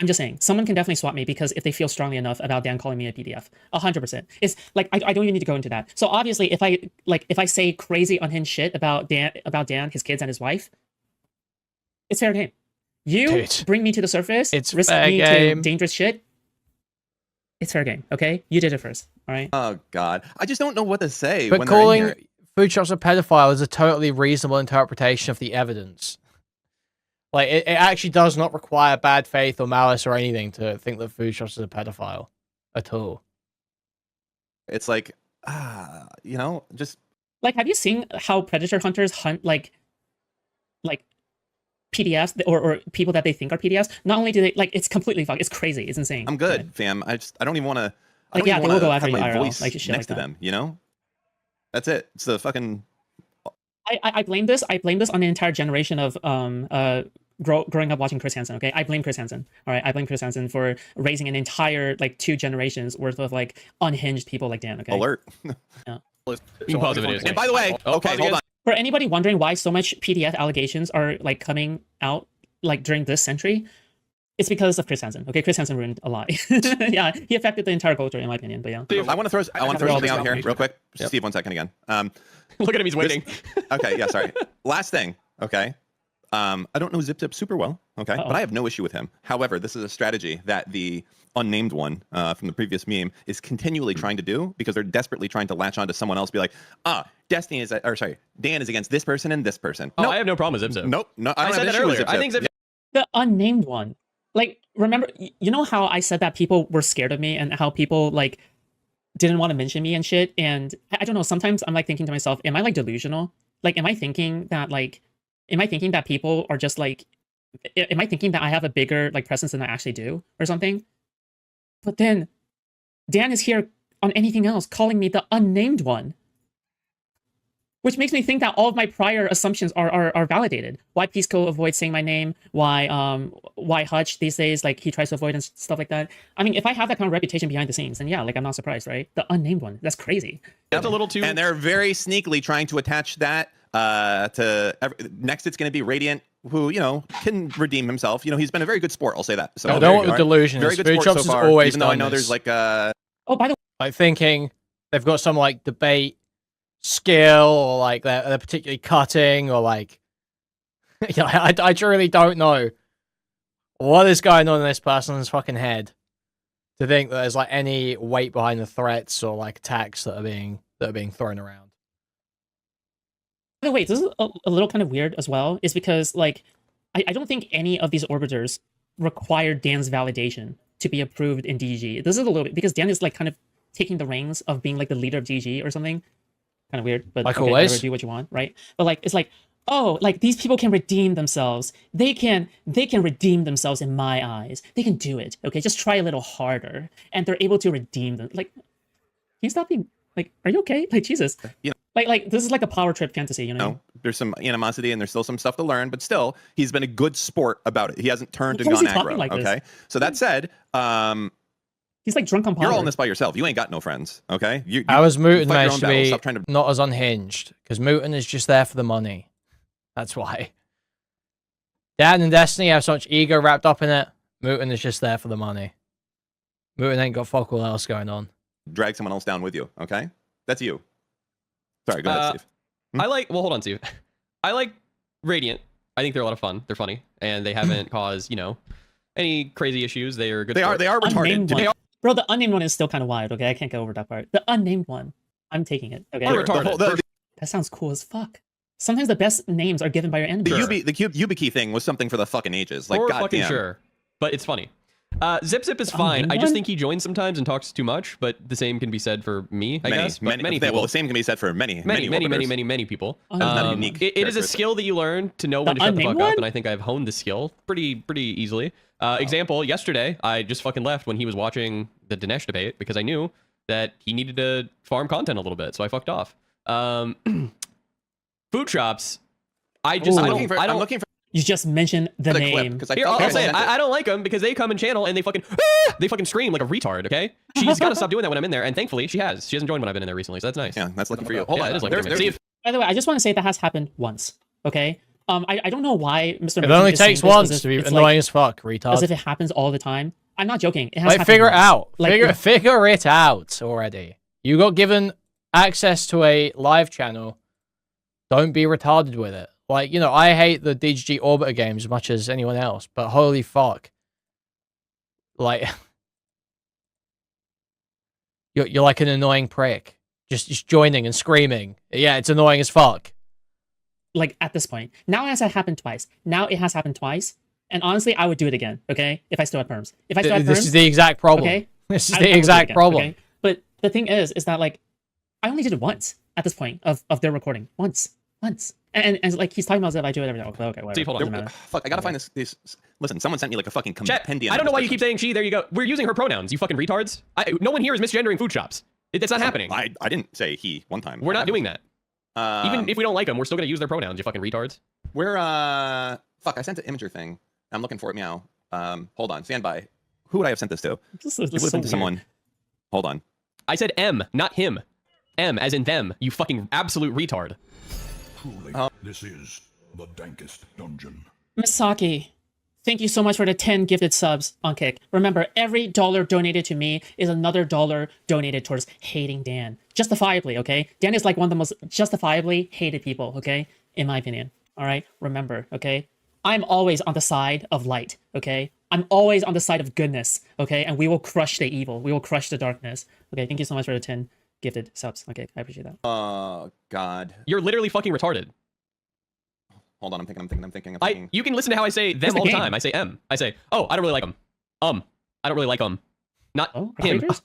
I'm just saying, someone can definitely swap me because if they feel strongly enough about Dan calling me a PDF, 100%. It's like I don't even need to go into that. So obviously, if I say crazy unhinged shit about Dan, his kids, and his wife, it's fair game. You Dude, bring me to the surface, it's risk fair me game. to dangerous shit. It's fair game, okay? You did it first, all right? Oh God, I just don't know what to say. But when calling they're in here. food shops a pedophile is a totally reasonable interpretation of the evidence. Like, it actually does not require bad faith or malice or anything to think that food shops is a pedophile at all. It's like, you know, just Like, have you seen how predator hunters hunt like PDFs or people that they think are PDFs? Not only do they it's completely fucked. It's crazy. It's insane. I'm good, fam. I don't even want to. Like, yeah, they will go after have you my IRL, voice like, shit next like to that. them. You know, that's it. It's the fucking. I blame this. I blame this on the entire generation of growing up watching Chris Hansen. Okay, I blame Chris Hansen. All right, I blame Chris Hansen for raising an entire 2 generations worth of unhinged people like Dan. Okay. Alert. Yeah. You can pause the video. And by the way, okay, hold on. For anybody wondering why so much PDF allegations are coming out during this century, it's because of Chris Hansen. Okay, Chris Hansen ruined a lot. Yeah, he affected the entire culture, in my opinion. But yeah. I want to throw something out here real quick. Steve, 1 second again. Look at him, he's waiting. Okay, yeah, sorry. Last thing, okay. I don't know Zip Zip super well, okay, but I have no issue with him. However, this is a strategy that the unnamed one from the previous meme is continually trying to do because they're desperately trying to latch onto someone else, be like, Dan is against this person and this person. Oh, I have no problem with Zip Zip. Nope, no, I I don't said have that issue with earlier. Zip I Zip. think Zip The unnamed one. Remember, you know how I said that people were scared of me and how people didn't want to mention me and shit? And I don't know, sometimes I'm thinking to myself, am I delusional? Am I thinking that am I thinking that people are just like, am I thinking that I have a bigger like presence than I actually do or something? But then Dan is here on anything else calling me the unnamed one, which makes me think that all of my prior assumptions are validated. Why Pisco avoids saying my name? Why Hutch these days, like he tries to avoid and stuff like that. I mean, if I have that kind of reputation behind the scenes, then yeah, like I'm not surprised, right? The unnamed one, that's crazy. It's a little too. And they're very sneakily trying to attach that next. It's going to be Radiant, who can redeem himself. He's been a very good sport. I'll say that. So I don't want the delusion. Very good Food sport Shops so has far. always Even though I done know this. there's like Oh, by the way, like thinking they've got some like debate skill, or like they're particularly cutting, or like I truly don't know what is going on in this person's fucking head to think that there's like any weight behind the threats or like attacks that are being thrown around. by the way, this is a little kind of weird as well, is because like I don't think any of these orbiters require Dan's validation to be approved in DG. This is a little bit because Dan is like kind of taking the reins of being like the leader of DG or something. Kind of weird, but like okay, always, whatever, do what you want, right? But like it's like, oh, like these people can redeem themselves. They can redeem themselves in my eyes. They can do it. Okay, just try a little harder, and they're able to redeem them. Like, can you stop being like? Are you okay? Like Jesus. Like this is like a power trip fantasy, No, there's some animosity and there's still some stuff to learn, but still, he's been a good sport about it. He hasn't turned and How is gone he talking aggro. like this? Okay, so that said, he's like drunk on power. you're all in this by yourself. You ain't got no friends. Okay, you how is Mutin fight your managed own to battles. be Stop trying to. not as unhinged? Because Mutin is just there for the money. That's why. Dan and Destiny have so much ego wrapped up in it. Mutin is just there for the money. Mutin ain't got fuck all else going on. Drag someone else down with you. Okay, that's you. Sorry, go ahead, Steve. Well, hold on, Steve. I like Radiant. I think they're a lot of fun. They're funny, and they haven't caused any crazy issues. They are good. They are retarded. Unnamed one. Bro, the unnamed one is still kind of wild. Okay, I can't get over that part. The unnamed one, I'm taking it. Okay, They're retarded. that sounds cool as fuck. Sometimes the best names are given by your enemies. The YubiKey thing was something for the fucking ages. Like, For goddamn. fucking sure, but it's funny. Zip is The fine. unnamed I just one? think he joins sometimes and talks too much. But the same can be said for me. I guess. But many well, people. the same can be said for many people. Oh, not a unique It is a characteristic. skill that you learn to know when The to shut the fuck unnamed up, one? and I think I've honed the skill pretty easily. Example: yesterday, I just fucking left when he was watching the Dinesh debate because I knew that he needed to farm content a little bit, so I fucked off. Food shops. I just Ooh. I I'm don't looking for You just mentioned the the clip name. because I Here, felt I'll like say it. sent it. I don't like them because they come in channel and they fucking scream like a retard. Okay, she's got to stop doing that when I'm in there, and thankfully she has. She hasn't joined when I've been in there recently, so that's nice. Yeah, that's lucky for you. Hold on, it is lucky for me. See, By the way, I just want to say that has happened once. Okay. I don't know why Mr. It Merchant only is saying takes this once as if to be it's annoying like, as fuck, as retard. if it happens all the time. I'm not joking. It has Like, happened figure it once. out. Like, Figure it out already. You got given access to a live channel. Don't be retarded with it. Like, I hate the DGG Orbiter games as much as anyone else, but holy fuck. Like, you're like an annoying prick. Just joining and screaming. Yeah, it's annoying as fuck. Like at this point. Now it has happened twice. And honestly, I would do it again, okay? If I still had perms. If I still had perms, This is the exact problem. okay? This is I would the do it exact again, problem. okay? But the thing is that like I only did it once at this point of their recording. Once. And like he's talking about if I do it every day. Okay, whatever. Steve, hold on. Doesn't matter. Fuck, I gotta find this. Listen, someone sent me like a fucking Chat, compendium. I don't know of why you keep descriptions. saying she. There you go. We're using her pronouns. You fucking retards. No one here is misgendering food shops. That's not happening. I didn't say he one time. We're not doing that. Even Even if we don't like them, we're still gonna use their pronouns. You fucking retards. we're fuck. I sent an imager thing. I'm looking for it meow. Hold on, stand by. Who would I have sent this to? This It would have so been to weird. someone. Hold on. I said M, not him. M as in them. You fucking absolute retard. Truly, this is the dankest dungeon. Misaki, thank you so much for the 10 gifted subs on Kick. Remember, every dollar donated to me is another dollar donated towards hating Dan. Justifiably, okay? Dan is like one of the most justifiably hated people, okay? In my opinion. All right? Remember, okay? I'm always on the side of light, okay? I'm always on the side of goodness, okay? And we will crush the evil. We will crush the darkness. Okay, thank you so much for the 10 gifted subs. Okay, I appreciate that. Oh God. You're literally fucking retarded. Hold on. I'm thinking. You can listen to how I say them the all the game. time. I say M. I say, oh, I don't really like them. I don't really like them. Not Oh, him. haters?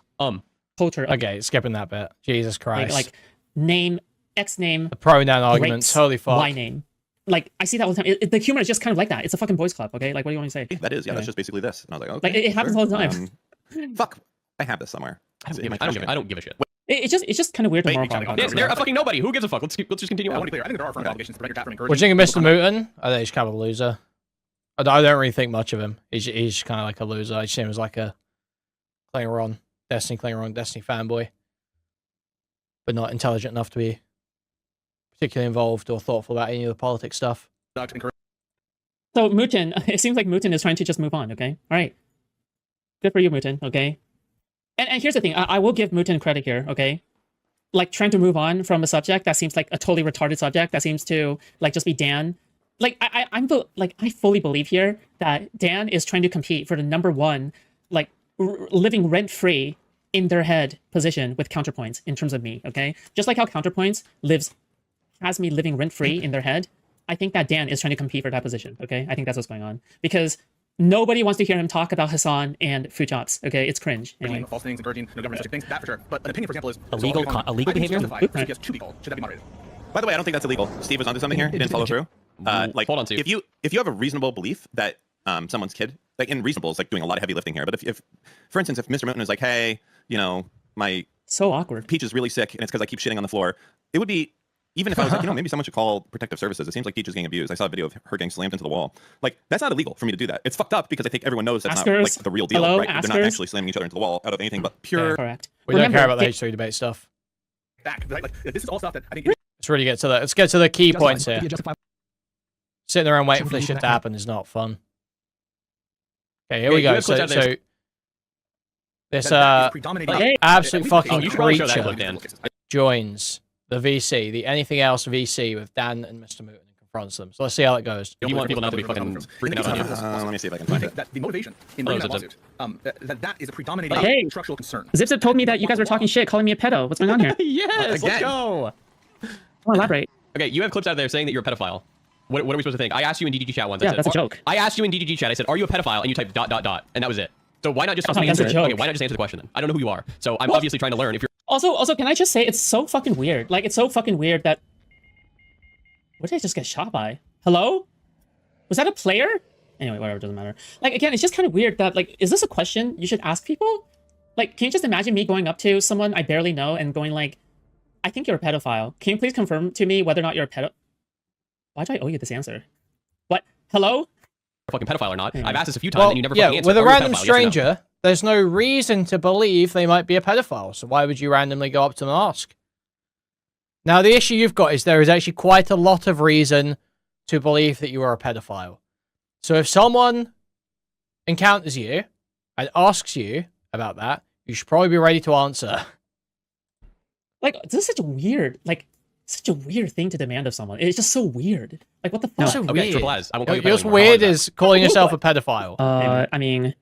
Culture. Okay, skipping that bit. Jesus Christ. Like name, X name, the pronoun arguments. great Holy fuck. Y name. like I see that all the time. The humor is just kind of like that. It's a fucking boys club, okay? Like, what do you want me to say? That is, yeah, that's Okay. just basically this. And I was like, okay, Like, it happens all the time. Fuck, I have this somewhere. I don't give a shit. It's just kind of weird. The moral check quality. Yeah, they're a fucking nobody. Who gives a fuck? Let's just continue I on. want to be clear. I think there are firm obligations to prevent your chat from What do encouraging. you think of Mr. Mooten? I think he's kind of a loser. I don't really think much of him. He's kind of like a loser. I just see him as like a Destiny fanboy, but not intelligent enough to be particularly involved or thoughtful about any of the politics stuff. So Mooten, it seems like Mooten is trying to just move on. Okay, all right, good for you, Mooten. Okay, and here's the thing, I will give Mooten credit here. Okay, like trying to move on from a subject that seems like a totally retarded subject that seems to like just be Dan. Like I fully believe here that Dan is trying to compete for the #1, like living rent free in their head position with counterpoints in terms of me. Okay, just like how counterpoints has me living rent free in their head. I think that Dan is trying to compete for that position. Okay, I think that's what's going on because nobody wants to hear him talk about Hassan and food shops. Okay, it's cringe. Anyway. False things, encouraging, no government such things, that for sure. But an opinion, for example, is Illegal behavior? If has 2 people, should that be moderated? By the way, I don't think that's illegal. Steve was onto something here. He didn't follow through. Like, Hold on, Steve. if you have a reasonable belief that someone's kid, like, in reasonable is like doing a lot of heavy lifting here. But if for instance, if Mr. Mooten is like, hey, you know, my So awkward. Peach is really sick and it's because I keep shitting on the floor, it would be, even if I was like, you know, maybe someone should call protective services. It seems like Peach is getting abused. I saw a video of her getting slammed into the wall. Like, that's not illegal for me to do that. It's fucked up because I think everyone knows that's not like the real deal, Hello, right? They're not Askers? actually slamming each other into the wall out of anything but pure. Correct. We don't care about the Remember, H3 debate stuff. Back. Like, this is all stuff that I think Let's get to the key points here. justified. Sitting around waiting for this shit to happen is not fun. Okay, here we you go. have clips out there. This That is predominating- Hey. absolute fucking You should probably show that creature clip, Dan. joins the VC, the anything else VC with Dan and Mr. Mooten and confronts them. So let's see how it goes. You want people not to be fucking freaking out on you. Let me see if I can I find think it. that the motivation in bringing that lawsuit, that is a predominating Hey. structural concern. Zipzip told me that you guys were talking shit, calling me a pedo. What's going on here? Yes, let's Again. go. I want to elaborate. Okay, you have clips out there saying that you're a pedophile. What are we supposed to think? I asked you in DDG chat once. I Yeah, said, that's a joke. I asked you in DDG chat. I said, "Are you a pedophile?" And you typed ... and that was it. So why not just That's a joke. Okay, why not just answer the question then? I don't know who you are. So I'm obviously trying to learn. If you're Also, can I just say it's so fucking weird? Like, it's so fucking weird that. What did I just get shot by? Hello? Was that a player? Anyway, whatever, doesn't matter. Like, again, it's just kind of weird that, like, is this a question you should ask people? Like, can you just imagine me going up to someone I barely know and going like, I think you're a pedophile. Can you please confirm to me whether or not you're a pedo? Why do I owe you this answer? What? Hello? a fucking pedophile or not. Yeah. I've asked this a few times and you never fucking answered. with a Are you random pedophile? Yes or no? stranger, there's no reason to believe they might be a pedophile. So why would you randomly go up to them and ask? Now, the issue you've got is there is actually quite a lot of reason to believe that you are a pedophile. So if someone encounters you and asks you about that, you should probably be ready to answer. Like, this is such a weird, thing to demand of someone. It's just so weird. Like, what the fuck? So Okay, weird. triple S. I won't call you a pedo What's anymore. How weird about is calling yourself a pedophile. I mean,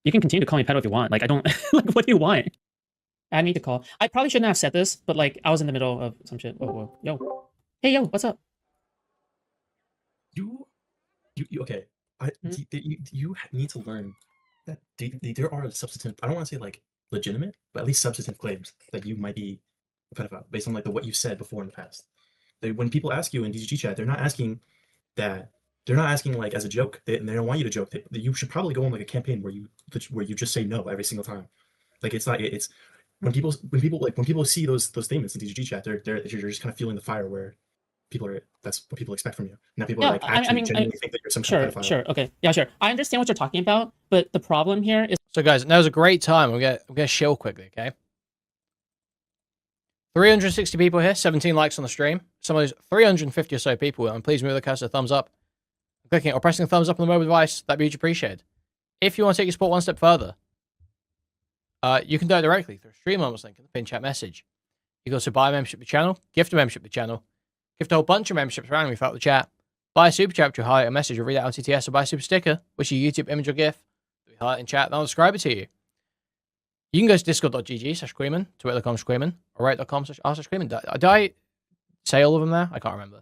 you can continue to call me pedo if you want. Like, I don't, like, what do you want? I need to call. I probably shouldn't have said this, but, like, I was in the middle of some shit. Whoa. Yo. Hey, yo, what's up? You okay? You need to learn that there are substantive. I don't want to say like legitimate, but at least substantive claims that you might be a pedophile based on like what you've said before in the past. When people ask you in DGG chat, they're not asking that. They're not asking like as a joke. They don't want you to joke. You should probably go on like a campaign where you just say no every single time. Like it's not. It's when people see those statements in DGG chat, you're just kind of feeling the fire where that's what people expect from you. Now people Yeah, are like actually I genuinely think that you're some kind of pedophile. Sure. Okay. Yeah, sure. I understand what you're talking about, but the problem here is So, guys, now's a great time. We're gonna chill quickly, okay? 360 people here, 17 likes on the stream. Some of those 350 or so people, and please move the cursor thumbs up. Clicking or pressing the thumbs up on the mobile device, that'd be huge appreciated. If you want to take your support one step further, you can do it directly through stream moments link in the pin chat message. You can also buy a membership to the channel, gift a membership to the channel, gift a whole bunch of memberships randomly throughout the chat, buy a super chat which will highlight a message or read out on TTS, or buy a super sticker, which is a YouTube image or GIF that we highlight in chat, and I'll describe it to you. You can go to discord.gg/Kuihman, twitter.com/Kuihman, or reddit.com/r/Kuihman. Did I say all of them there? I can't remember.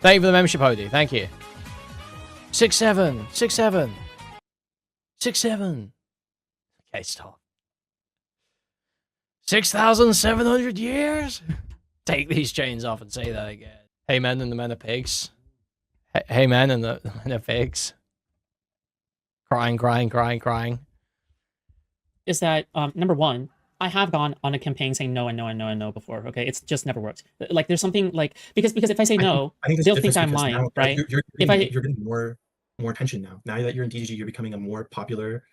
Thank you for the membership, Hody. Thank you. 6-7. Okay, stop. 6,700 years? Take these chains off and say that again. Hey, men and the men are pigs. Hey man, and the figs. Crying. Is that number one? I have gone on a campaign saying no and no and no and no before. Okay, it's just never worked. Like there's something like because if I say no, I think they'll it's think I'm because lying, now right? you're getting more attention now. Now that you're in DGG, you're becoming a more popular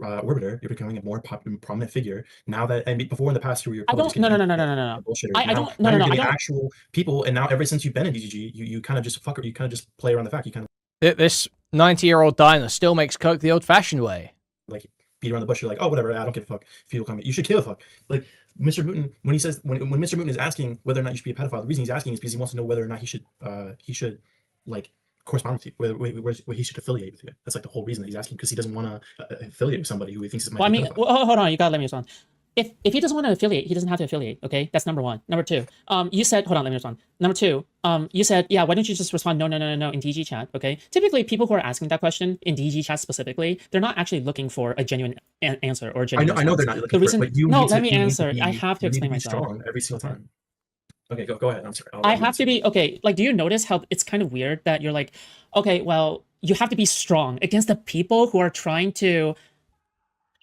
orbiter. You're becoming a more prominent figure. Now that before in the past, you were I probably don't. just No. bullshitters. I Now don't. No. you're I getting don't. actual people, and now ever since you've been in DGG, you kind of just you kind of just play around the fact. You kind of This 90-year-old diner still makes coke the old-fashioned way. like beat around the bush. You're like, oh, whatever. I don't give a fuck. If people come, you should give a fuck. Like Mr. Mutin, when he says when Mr. Mutin is asking whether or not you should be a pedophile, the reason he's asking is because he wants to know whether or not he should like correspond with you, where he should affiliate with you. That's like the whole reason that he's asking, because he doesn't want to affiliate with somebody who he thinks is Well, I mean, hold on. You gotta let me respond. If he doesn't want to affiliate, he doesn't have to affiliate. Okay, that's number one. Number two, you said, hold on, let me respond. Number two, you said, yeah, why don't you just respond no in DG chat? Okay, typically people who are asking that question in DG chat specifically, they're not actually looking for a genuine answer or a genuine. I know they're not looking the reason. for it, but you no, need let to, me you answer. need to be, I have to you need explain be myself strong every single time. Okay, go ahead. I'm sorry. I have to be okay. Like, do you notice how it's kind of weird that you're like, okay, well, you have to be strong against the people who are trying to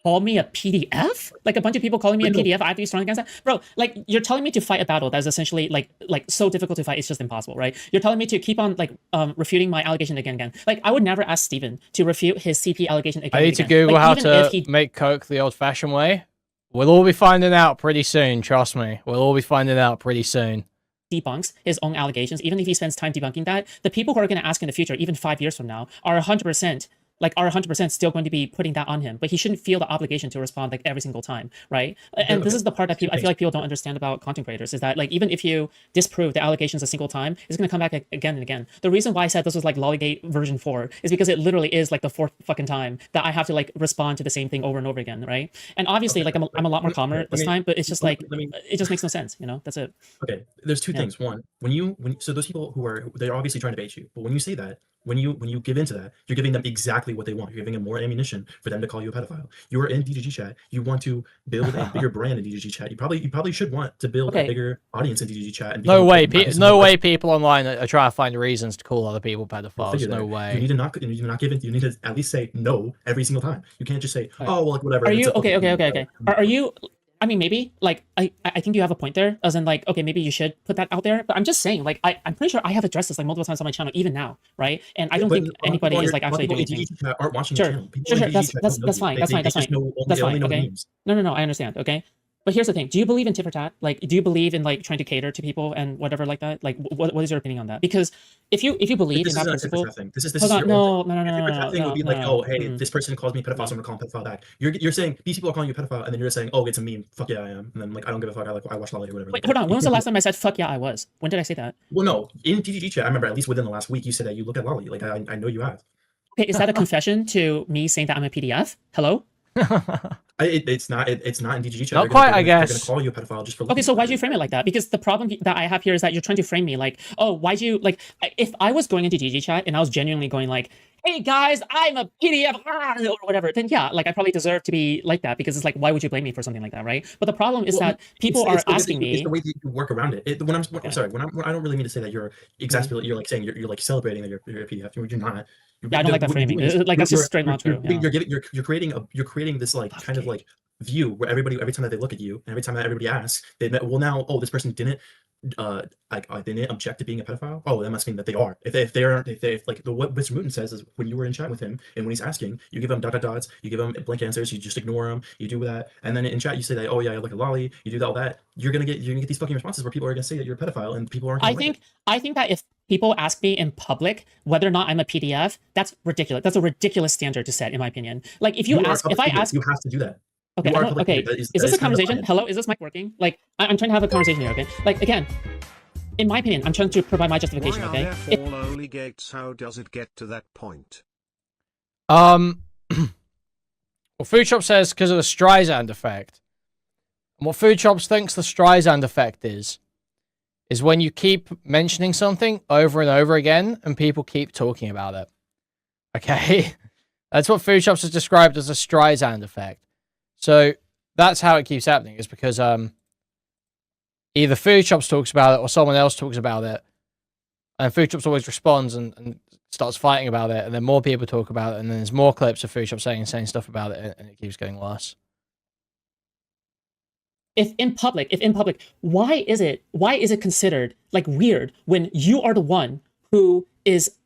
call me a PDF? Like a bunch of people calling me a PDF, I have to be strong against that? Bro, like you're telling me to fight a battle that's essentially like so difficult to fight, it's just impossible, right? You're telling me to keep on like refuting my allegation again. Like I would never ask Steven to refute his CP allegation again. I need to Google like, how to make coke the old-fashioned way. We'll all be finding out pretty soon, trust me. We'll all be finding out pretty soon. Debunks his own allegations, even if he spends time debunking that, the people who are going to ask in the future, even 5 years from now, are 100% still going to be putting that on him, but he shouldn't feel the obligation to respond like every single time, right? And this is the part that I feel like people don't understand about content creators, is that like even if you disprove the allegations a single time, it's going to come back again and again. The reason why I said this was like Lollygate version 4 is because it literally is like the 4th fucking time that I have to like respond to the same thing over and over again, right? And obviously like I'm a lot more calmer this time, but it's just like it just makes no sense, you know? That's it. Okay, there's two things. One, so those people they're obviously trying to bait you, but when you say that, when you give into that, you're giving them exactly what they want. You're giving them more ammunition for them to call you a pedophile. You are in DGG chat. You want to build a bigger brand in DGG chat. You probably should want to build a bigger audience in DGG chat. And no way people online are trying to find reasons to call other people pedophiles. No way. You need to not give in. You need to at least say no every single time. You can't just say, oh, well, like whatever. Are you okay? Are you? I mean, maybe like I think you have a point there, as in like, okay, maybe you should put that out there. But I'm just saying, like, I'm pretty sure I have addressed this like multiple times on my channel, even now, right? And I don't think anybody is like actually doing anything. Aren't watching sure, the sure. That's fine. That's fine. Okay. No. I understand. Okay. But here's the thing: do you believe in tit for tat? Like, do you believe in like trying to cater to people and whatever like that? Like, what is your opinion on that? Because if you believe in that principle, this is no. Thing would be like, oh, hey, this person calls me pedophile, so I'm gonna call him pedophile back. You're saying these people are calling you pedophile, and then you're just saying, oh, it's a meme. Fuck yeah, I am. And then like, I don't give a fuck. I watch Lolly or whatever. Wait, hold on. When was the last time I said fuck yeah, I was? When did I say that? Well, no, in DGG chat, I remember at least within the last week, you said that you look at Lolly. Like, I know you have. Okay, is that a confession to me saying that I'm a PDF? Hello? It's not in DGG chat. Not quite, I guess. They're gonna call you a pedophile just for. Okay, so why'd you frame it like that? Because the problem that I have here is that you're trying to frame me like, oh, why'd you like? If I was going into DG chat and I was genuinely going like, hey guys, I'm a PDF or whatever, then yeah, like I probably deserve to be like that, because it's like, why would you blame me for something like that, right? But the problem is that people are asking me. It's the way that you work around it. I'm sorry. When I don't really mean to say that you're exasperating. You're like saying you're like celebrating that you're a PDF. You're not. Yeah, I don't like that framing. Like that's just straight not true. You're creating this like kind of like view where every time that they look at you and every time that everybody asks, they admit, well, now, oh, this person didn't they didn't object to being a pedophile. Oh, that must mean that they are. If like what Mr. Mutin says is, when you were in chat with him and when he's asking, you give him dots, you give him blank answers, you just ignore him, you do that, and then in chat you say that, oh yeah, I look at Lolly, you do all that, you're gonna get these fucking responses where people are gonna say that you're a pedophile and people aren't. I think that if people ask me in public whether or not I'm a PDF, that's ridiculous. That's a ridiculous standard to set, in my opinion. Like if I ask, you have to do that. Okay, okay. Is this a conversation? Hello, is this mic working? Like, I'm trying to have a conversation here, okay? Like, again, in my opinion, I'm trying to provide my justification, okay? How does it get to that point? Well, Food Shop says because of the Streisand effect. And what Food Shops thinks the Streisand effect is when you keep mentioning something over and over again and people keep talking about it. Okay? That's what Food Shops has described as a Streisand effect. So that's how it keeps happening, is because either Food Shops talks about it or someone else talks about it, and Food Shops always responds and starts fighting about it, and then more people talk about it, and then there's more clips of Food Shop saying insane stuff about it, and it keeps getting worse. If in public, why is it considered like weird when you are the one who is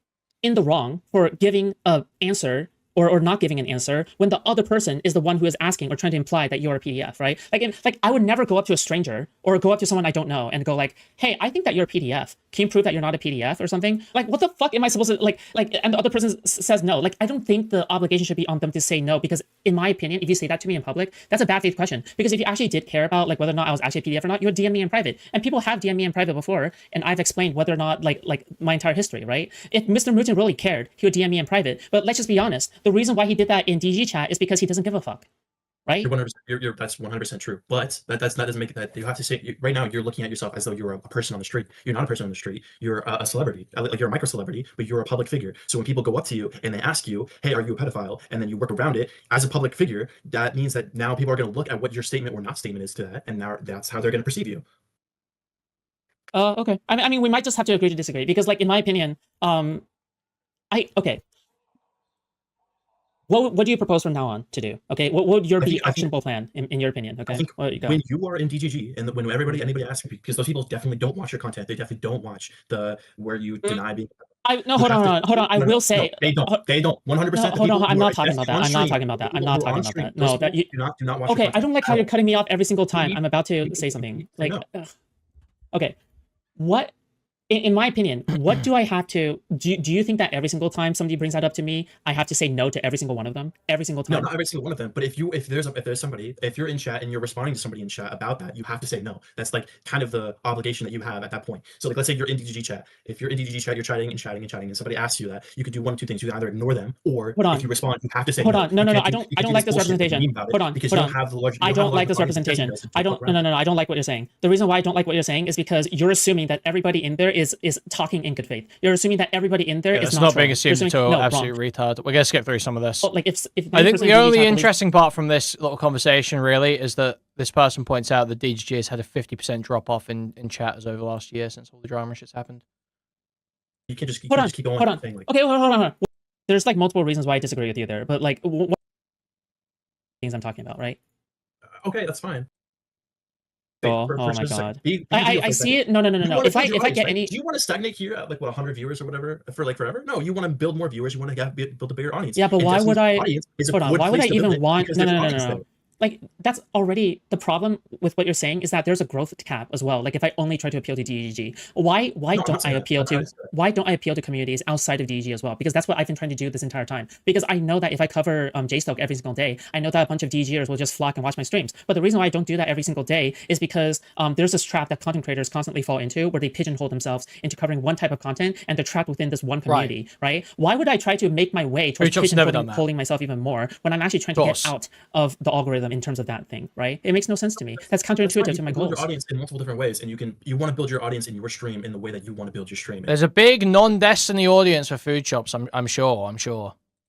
in the wrong for giving an answer or not giving an answer when the other person is the one who is asking or trying to imply that you're a PDF, right? Like I would never go up to a stranger or go up to someone I don't know and go like, hey, I think that you're a PDF. Can you prove that you're not a PDF or something? Like, what the fuck am I supposed to like, and the other person says no. Like, I don't think the obligation should be on them to say no, because in my opinion, if you say that to me in public, that's a bad faith question. Because if you actually did care about like whether or not I was actually a PDF or not, you would DM me in private. And people have DM me in private before, and I've explained whether or not like my entire history, right? If Mr. Mutin really cared, he would DM me in private. But let's just be honest. The reason why he did that in DG chat is because he doesn't give a fuck. Right? You're that's 100% true. But that doesn't make it that you have to say right now you're looking at yourself as though you're a person on the street. You're not a person on the street. You're a celebrity. Like you're a micro celebrity, but you're a public figure. So when people go up to you and they ask you, "Hey, are you a pedophile?" and then you work around it as a public figure, that means that now people are going to look at what your statement or not statement is to that, and now that's how they're going to perceive you. Okay. I mean, we might just have to agree to disagree because, like, in my opinion, okay. What do you propose from now on to do? Okay, what would your be actionable plan in your opinion? Okay, I think when you are in DGG and when anybody asks you, because those people definitely don't watch your content, they definitely don't watch where you deny being. Hold on. I will say they don't 100%. Hold on, I'm not talking about that. I'm not talking about that. No, that you do not watch. Okay, I don't like how you're cutting me off every single time I'm about to say something. Like, okay, what? In my opinion, what do I have to do? Do you think that every single time somebody brings that up to me, I have to say no to every single one of them? Every single time? No, not every single one of them. But if you're in chat and you're responding to somebody in chat about that, you have to say no. That's like kind of the obligation that you have at that point. So like, let's say you're in DGG chat. If you're in DGG chat, you're chatting, and somebody asks you that, you could do one of two things. You can either ignore them, or if you respond, you have to say no. Hold on. No. I don't like this representation. Hold on. I don't like this representation. I don't like what you're saying. The reason why I don't like what you're saying is because you're assuming that everybody in there is talking in good faith. You're assuming that everybody in there is not being assumed to absolute retard. We're gonna skip through some of this. Like if I think the only interesting part from this little conversation really is that this person points out that DGG has had a 50% drop off in chatters over the last year since all the drama shit's happened. You can just keep going. Hold on. Okay, hold on. There's like multiple reasons why I disagree with you there, but like what things I'm talking about, right? Okay, that's fine. Oh my god! I see it. No. If I get any, do you want to stagnate here at like 100 viewers or whatever for like forever? No, you want to build more viewers. You want to build a bigger audience. Yeah, but why would I? Hold on. Why would I even want? No. Like that's already the problem with what you're saying is that there's a growth cap as well. Like if I only try to appeal to DGG, why don't I appeal to communities outside of DGG as well? Because that's what I've been trying to do this entire time. Because I know that if I cover JStoke every single day, I know that a bunch of DGers will just flock and watch my streams. But the reason why I don't do that every single day is because there's this trap that content creators constantly fall into where they pigeonhole themselves into covering one type of content and they're trapped within this one community, right? Why would I try to make my way towards pigeonholing myself even more when I'm actually trying to get out of the algorithm in terms of that thing, right? It makes no sense to me. That's counterintuitive to my goals. Build your audience in multiple different ways, and you want to build your audience in your stream in the way that you want to build your stream. There's a big non-Destiny audience for food shops. I'm sure.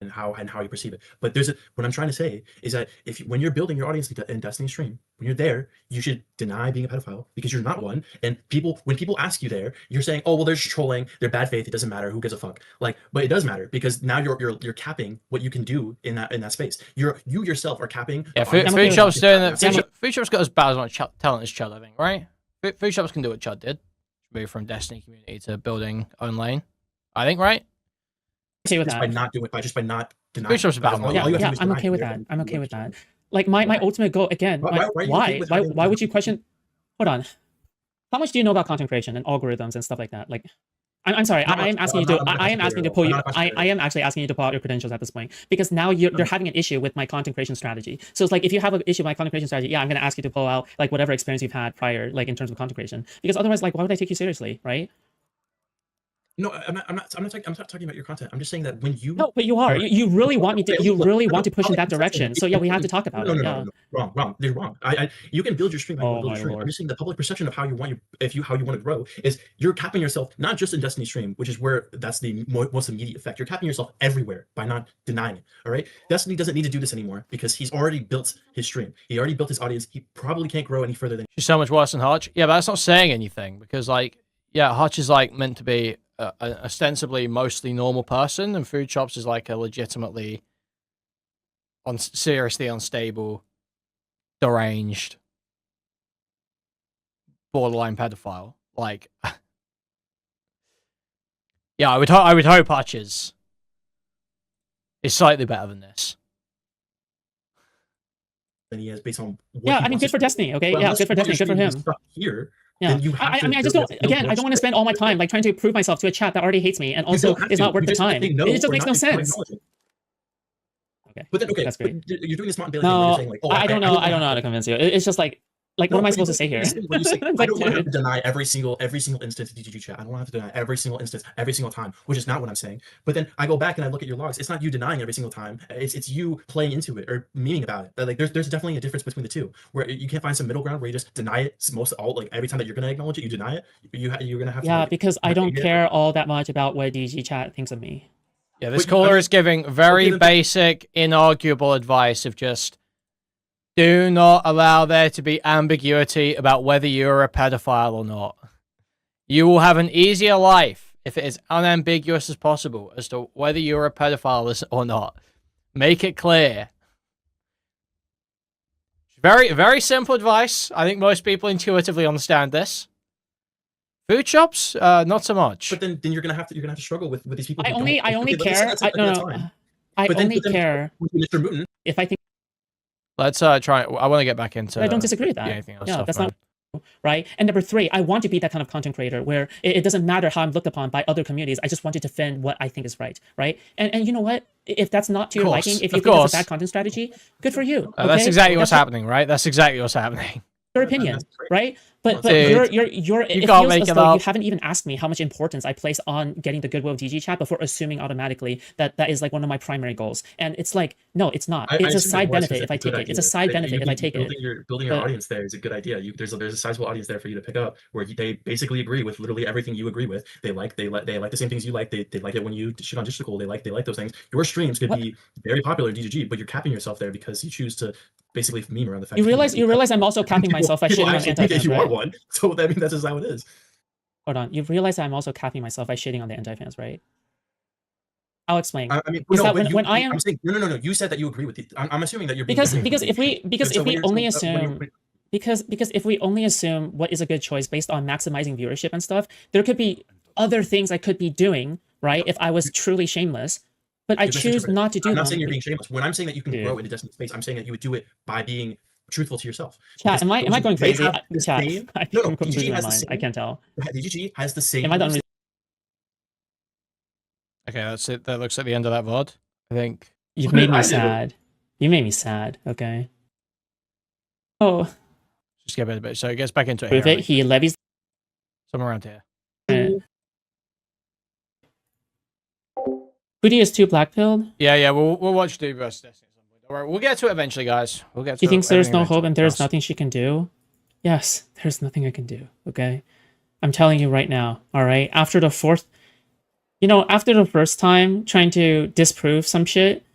And how you perceive it. But what I'm trying to say is that when you're building your audience in Destiny stream, when you're there, you should deny being a pedophile because you're not one. And when people ask you there, you're saying, oh well, they're just trolling, they're bad faith, it doesn't matter, who gives a fuck? Like, but it does matter because now you're capping what you can do in that space. You yourself are capping. Yeah, food shops doing that. Food shops got as bad as much talent as Chud, I think, right? Food shops can do what Chud did, move from Destiny community to building own lane. I think, right? Okay with that. By not denying. I'm okay with that. I'm okay with that. Like my ultimate goal again. Why would you question? Hold on. How much do you know about content creation and algorithms and stuff like that? Like, I'm sorry. I am asking you to pull out your credentials at this point because now you're having an issue with my content creation strategy. So it's like if you have an issue with my content creation strategy, yeah, I'm gonna ask you to pull out like whatever experience you've had prior, like in terms of content creation. Because otherwise, like, why would I take you seriously, right? No, I'm not talking about your content. I'm just saying that when you but you are. You really want me to. You really want to push in that direction. So yeah, we have to talk about it. No, wrong. They're wrong. You can build your stream. I'm just saying the public perception of how you want to grow is you're capping yourself not just in Destiny stream, which is where that's the most immediate effect. You're capping yourself everywhere by not denying it. All right. Destiny doesn't need to do this anymore because he's already built his stream. He already built his audience. He probably can't grow any further than. She's so much worse than Hodge. Yeah, but that's not saying anything because like, yeah, Hodge is like meant to be an ostensibly mostly normal person, and Food Chops is like a legitimately seriously unstable, deranged, borderline pedophile. Like, yeah, I would hope Hutch's is slightly better than this. Than he is based on. Yeah, I mean, good for Destiny. Okay, yeah, good for Destiny. Good for him. Here. Yeah, I mean, I just don't. Again, I don't want to spend all my time like trying to prove myself to a chat that already hates me and also is not worth the time. It just makes no sense. Okay, but then, okay, that's great. You're doing the smart ability. No, You're saying like, oh, I don't know. I don't know how to convince you. It's just like what am I supposed to say here? When you say, I don't want to deny every single instance of DGG chat. I don't want to have to deny every single instance, every single time, which is not what I'm saying. But then I go back and I look at your logs. It's not you denying every single time. It's you playing into it or memeing about it. Like there's definitely a difference between the two, where you can't find some middle ground where you just deny it like every time that you're gonna acknowledge it, you deny it. You're gonna have to. Yeah, because I don't care all that much about what DG chat thinks of me. Yeah, this caller is giving very basic, inarguable advice of just do not allow there to be ambiguity about whether you're a pedophile or not. You will have an easier life if it is unambiguous as possible as to whether you're a pedophile or not. Make it clear. Very, very simple advice. I think most people intuitively understand this. Food Chops, not so much. But then you're gonna have to struggle with these people. I only care. I only care Mr. Mooten. if I think. Let's try. I want to get back into. I don't disagree with that. Anything else Yeah, that's not right. And number 3, I want to be that kind of content creator where it doesn't matter how I'm looked upon by other communities. I just want to defend what I think is right, right? And you know what? If that's not to your liking, if you think it's a bad content strategy, good for you. Okay? That's exactly what's happening, right? That's exactly what's happening. Your opinion, right? But Dude, you're you it can't feels make as it though up. you haven't even asked me how much importance I place on getting the goodwill of DG chat before assuming automatically that is like one of my primary goals. And it's like, no, it's not. It's a side benefit if I take it. It's a side benefit if I take it. Building your audience there is a good idea. There's a sizable audience there for you to pick up where they basically agree with literally everything you agree with. They like the same things you like. They like it when you shit on Digital. They like those things. Your streams could be very popular in DGG, but you're capping yourself there because you choose to basically meme around the fact. You realize I'm also capping myself by shitting on anti-fans, you right? are one. So I mean that's just how it is. Hold on. You realize I'm also capping myself by shitting on the anti-fans, right? I'll explain. I mean, Is no, that when I am I'm saying no. You said that you agree with it. I'm assuming that you're being because if we only assume because if we only assume what is a good choice based on maximizing viewership and stuff, there could be other things I could be doing, right? If I was truly shameless. But I choose not to do I'm them. not saying you're being shameless. When I'm saying that you can grow in a Destiny space, I'm saying that you would do it by being truthful to yourself. Chat, am I going crazy? Chat, I think I'm DGG losing my has the mind. same, I can't tell. DGG has the same. Am I done? Okay, that's it. That looks like the end of that VOD. I think. You've made me sad. You made me sad. Okay. Oh. Just get a bit. So it gets back into it. Prove Here, it. He levies. Somewhere around here. Foodie is too black-pilled? Yeah. We'll watch Dude vs Destiny at some point. Don't worry. We'll get to it eventually, guys. We'll get to She thinks there's no hope and there's nothing. nothing she can do? Yes, there's nothing I can do. Okay. I'm telling you right now. All right. After the first time trying to disprove some shit,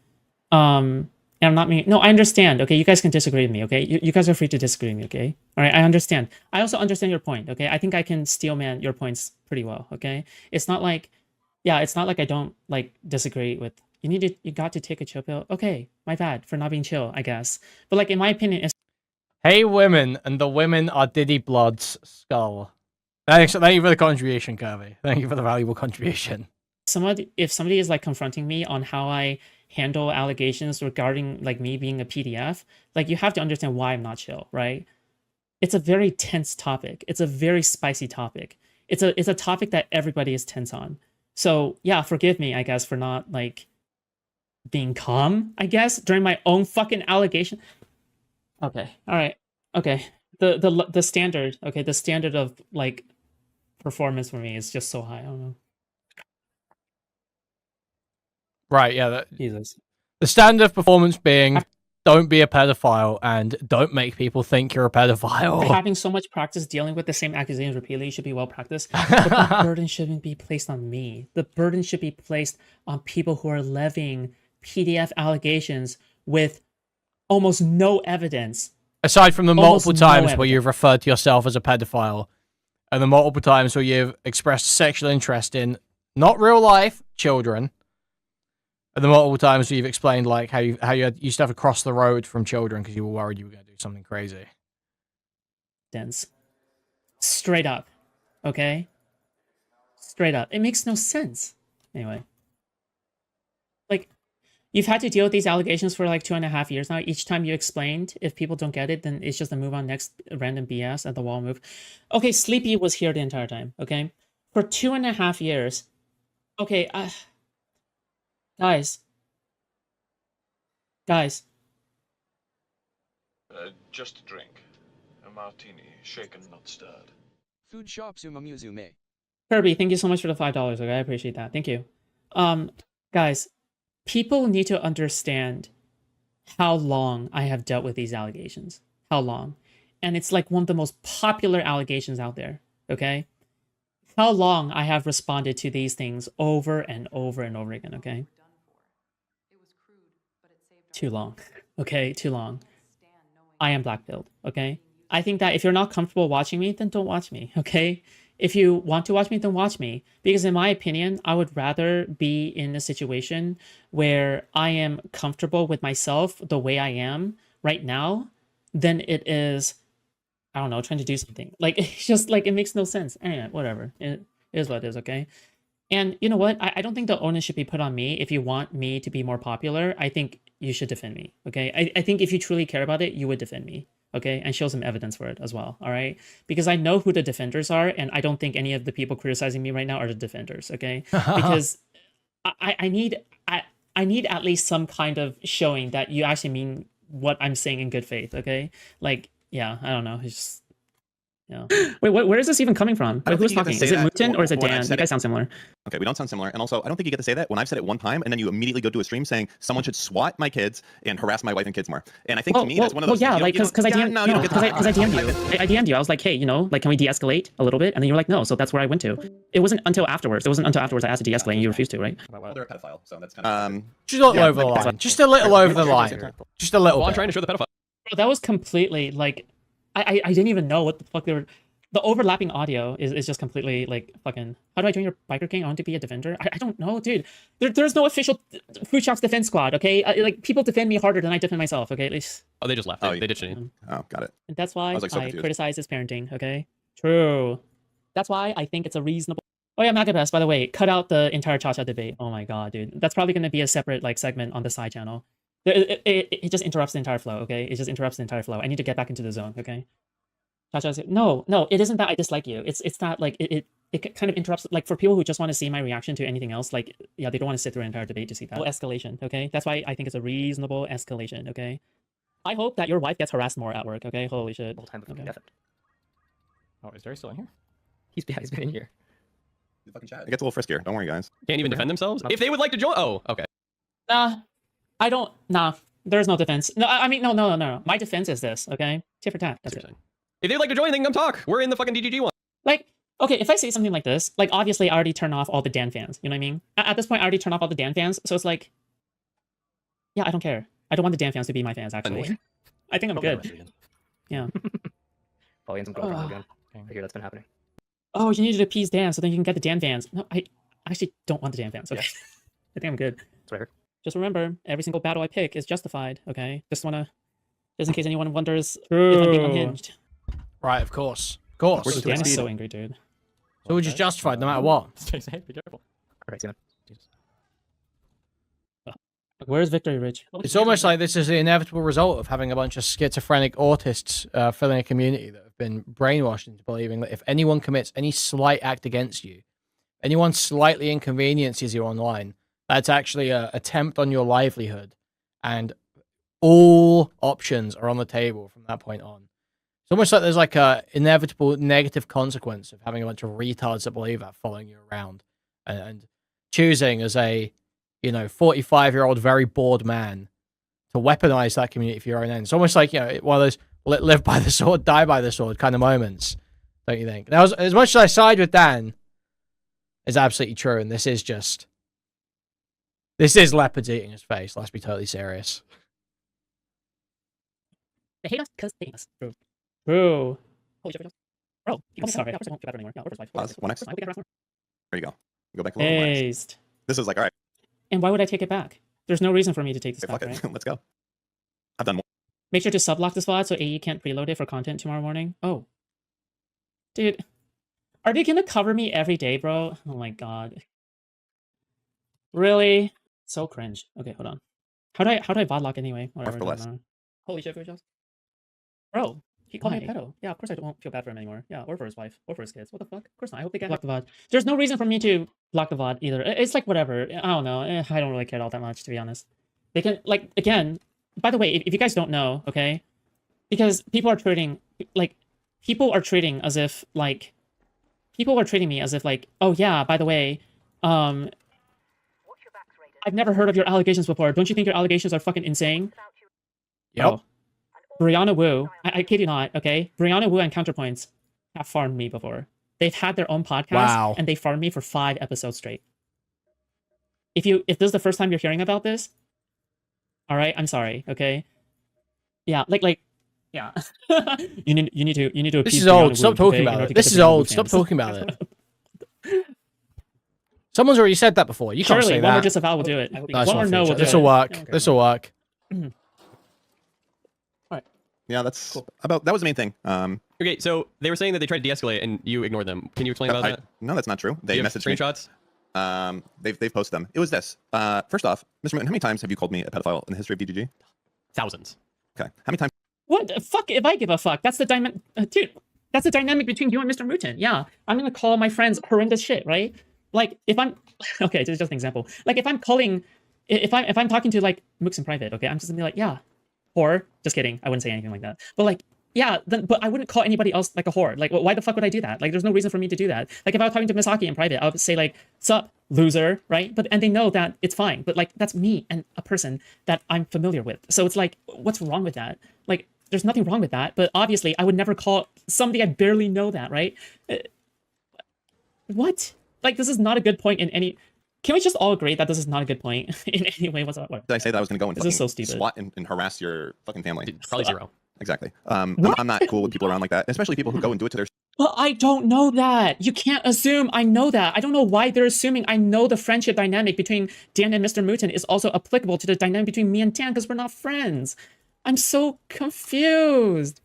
and I'm not me. No, I understand. Okay, you guys can disagree with me. Okay, you guys are free to disagree with me. Okay, all right, I understand. I also understand your point. Okay, I think I can steelman your points pretty well. Okay, it's not like I don't like disagree with. You got to take a chill pill. Okay, my bad for not being chill, I guess. But like in my opinion, it's. Hey, women, and the women are Diddy Blood's skull. Thank you for the contribution, Kirby. Thank you for the valuable contribution. If somebody is like confronting me on how I handle allegations regarding like me being a PDF, like you have to understand why I'm not chill, right? It's a very tense topic. It's a very spicy topic. It's a topic that everybody is tense on. So yeah, forgive me, I guess, for not like being calm, I guess, during my own fucking allegation. Okay. All right. Okay. The standard, okay, the standard of like performance for me is just so high. I don't know. Right, yeah. Jesus. The standard of performance being don't be a pedophile and don't make people think you're a pedophile. Having so much practice dealing with the same accusations repeatedly should be well practiced. But the burden shouldn't be placed on me. The burden should be placed on people who are levying PDF allegations with almost no evidence. Aside from the multiple times where you've referred to yourself as a pedophile and the multiple times where you've expressed sexual interest in not real life children. And the multiple times you've explained like how you used to have to cross the road from children because you were worried you were going to do something crazy. Dense. Straight up. Okay? Straight up. It makes no sense. Anyway. Like, you've had to deal with these allegations for like 2.5 years now. Each time you explained, if people don't get it, then it's just a move on next random BS at the wall move. Okay, Sleepy was here the entire time, okay? For 2.5 years. Okay, guys. Just a drink. A martini, shaken, not stirred. Food shop Sumamuzume. Kirby, thank you so much for the $5, okay? I appreciate that. Thank you. Guys, people need to understand how long I have dealt with these allegations. How long. And it's like one of the most popular allegations out there, okay? How long I have responded to these things over and over and over again, okay? Too long, okay? Too long. I am black-pilled, okay? I think that if you're not comfortable watching me, then don't watch me, okay? If you want to watch me, then watch me. Because in my opinion, I would rather be in a situation where I am comfortable with myself the way I am right now than it is, I don't know, trying to do something. Like, it's just like, it makes no sense. Anyway, whatever. It is what it is, okay? And you know what? I don't think the onus should be put on me. If you want me to be more popular, I think you should defend me, okay? I think if you truly care about it, you would defend me, okay? And show some evidence for it as well, all right? Because I know who the defenders are, and I don't think any of the people criticizing me right now are the defenders, okay? Because I need at least some kind of showing that you actually mean what I'm saying in good faith, okay? Like, yeah, I don't know. It's just, yeah. Wait, where is this even coming from? I don't Who's think you get to talking? say Is it that Mutin or is it when I've Dan? said You guys sound similar. Okay, we don't sound similar. And also, I don't think you get to say that when I've said it one time and then you immediately go to a stream saying someone should swat my kids and harass my wife and kids more. And I think to me, that's one of those yeah, things. like, because I DM'd, no, because I DM'd you. I DM'd you. I was like, hey, you know, like, can we de-escalate a little bit? And then you were like, no. So that's where I went to. It wasn't until afterwards. I asked to de-escale and you refused to, right? Well, they're a pedophile, so that's kind of... Just a little over the line. Just a little over the line. Just a little Well, bit. I'm trying to show the pedophile. Bro, that was completely, like, I didn't even know what the fuck they were... The overlapping audio is just completely, like, fucking... How do I join your biker king? I want to be a defender? I don't know, dude. There's no official Food Shop's defense squad, okay? Like, people defend me harder than I defend myself, okay? At least... Oh, they just left. They ditched it. Oh, got it. And that's why I was, like, so I confused. criticize his parenting, okay? True. That's why I think it's a reasonable... Oh yeah, Magabest, by the way, cut out the entire Cha-Cha debate. Oh my god, dude. That's probably going to be a separate, like, segment on the side channel. It just interrupts the entire flow, okay? It just interrupts the entire flow. I need to get back into the zone, okay? Cha-Cha's... No, it isn't that I dislike you. It's not, like, it kind of interrupts... Like, for people who just want to see my reaction to anything else, like, yeah, they don't want to sit through an entire debate to see that. Escalation, okay? That's why I think it's a reasonable escalation, okay? I hope that your wife gets harassed more at work, okay? Holy shit. The whole time before Okay. death. Oh, is Derry still in here? He's been in here. Fucking chat. It gets a little friskier. Don't worry, guys. Can't even defend themselves? If they would like to join... Oh, okay. Nah, I don't... Nah, there's no defense. No, I mean, no. My defense is this, okay? Tit for tat. That's it. If they'd like to join, they can come talk. We're in the fucking DGG one. Like, okay, if I say something like this, like, obviously I already turned off all the Dan fans, you know what I mean? At this point, I already turned off all the Dan fans, so it's like... Yeah, I don't care. I don't want the Dan fans to be my fans, actually. I think I'm good. Yeah. Probably in some girlfriend again. I hear that's been happening. Oh, you need to appease Dan so then you can get the Dan fans. No, I actually don't want the Dan fans, okay? I think I'm good. That's what I heard. Just remember, every single battle I pick is justified, okay? Just in case anyone wonders if I'm being unhinged. Right, of course. Of course. Oh, Dan is so angry, dude. So we're just justified no matter what. Stay safe. Be careful. All right, see you then. Where's Victory Ridge? It's almost like this is the inevitable result of having a bunch of schizophrenic autists filling a community that have been brainwashed into believing that if anyone commits any slight act against you, anyone slightly inconveniences you online, that's actually an attempt on your livelihood. And all options are on the table from that point on. It's almost like there's like a inevitable negative consequence of having a bunch of retards that believe that following you around and choosing as a 45-year-old very bored man to weaponize that community for your own ends. It's almost like, one of those live by the sword, die by the sword kind of moments, don't you think? Now, as much as I side with Dan, is absolutely true, and this is leopards eating his face. Let's be totally serious. They hate us because they hate us. True. Holy shit, bro. I'm sorry. I won't feel better anymore. Pause. 1x. There you go. Go back a little more. Based. This is like, all right, And why would I take it back? There's no reason for me to take this okay, back, fuck it. right? Let's go. I've done more. Make sure to subblock this VOD so AE can't preload it for content tomorrow morning. Oh. Dude. Are they gonna cover me every day, bro? Oh my god. Really? So cringe. Okay, hold on. How do I VOD lock anyway? Whatever, for doesn't less. matter. Holy shit, Josh. Bro, he called me a pedo. Yeah, of course I won't feel bad for him anymore. Yeah, or for his wife, or for his kids. What the fuck? Of course not. I hope they get block the VOD. There's no reason for me to block the VOD either. It's like whatever. I don't know. I don't really care all that much, to be honest. They can, like, again, by the way, if you guys don't know, okay, because people are treating, like, people are treating as if, like, people are treating me as if, like, oh yeah, by the way, I've never heard of your allegations before. Don't you think your allegations are fucking insane? Yep. Oh. Brianna Wu, I kid you not, okay? Brianna Wu and Counterpoints have farmed me before. They've had their own podcast, Wow. and they farmed me for 5 episodes straight. If this is the first time you're hearing about this, all right, I'm sorry, okay? Yeah, yeah. you need to This appease is Brianna old. Wu, Stop talking okay, in about order it. to get This the is Brianna Wu old. Stop fans. talking about it. Someone's already said that before. You can't Surely, say one more that. disavow will do it. Nice One more one, no will Future. do This it. will work. Okay. This will work. Yeah, that's about. That was the main thing. Okay, so they were saying that they tried to de-escalate and you ignored them. Can you explain about that? No, that's not true. Do They you have messaged me. screenshots? They've posted them. It was this. First off, Mr. Moon, how many times have you called me a pedophile in the history of DGG? Thousands. Okay. How many times? What the fuck if I give a fuck? That's the dynamic, dude. That's the dynamic between you and Mr. Mutin. Yeah, I'm gonna call my friends horrendous shit, right? Like if I'm okay, this is just an example. Like if I'm calling, if I'm talking to like Mooks in private, okay, I'm just gonna be like, yeah, whore. Just kidding. I wouldn't say anything like that. But like, yeah, then but I wouldn't call anybody else like a whore. Like, why the fuck would I do that? Like, there's no reason for me to do that. Like if I was talking to Misaki in private, I would say like, sup, loser, right? And they know that it's fine. But like that's me and a person that I'm familiar with. So it's like, what's wrong with that? Like, there's nothing wrong with that. But obviously, I would never call somebody I barely know that, right? What? Like, this is not a good point in any. Can we just all agree that this is not a good point in any way whatsoever? Did I say that I was going to go and This is so fucking stupid. swat and harass your fucking family? Probably 0. Exactly. I'm not cool with people around like that, especially people who go and do it to their. Well, I don't know that. You can't assume I know that. I don't know why they're assuming I know the friendship dynamic between Dan and Mr. Mutin is also applicable to the dynamic between me and Dan because we're not friends. I'm so confused.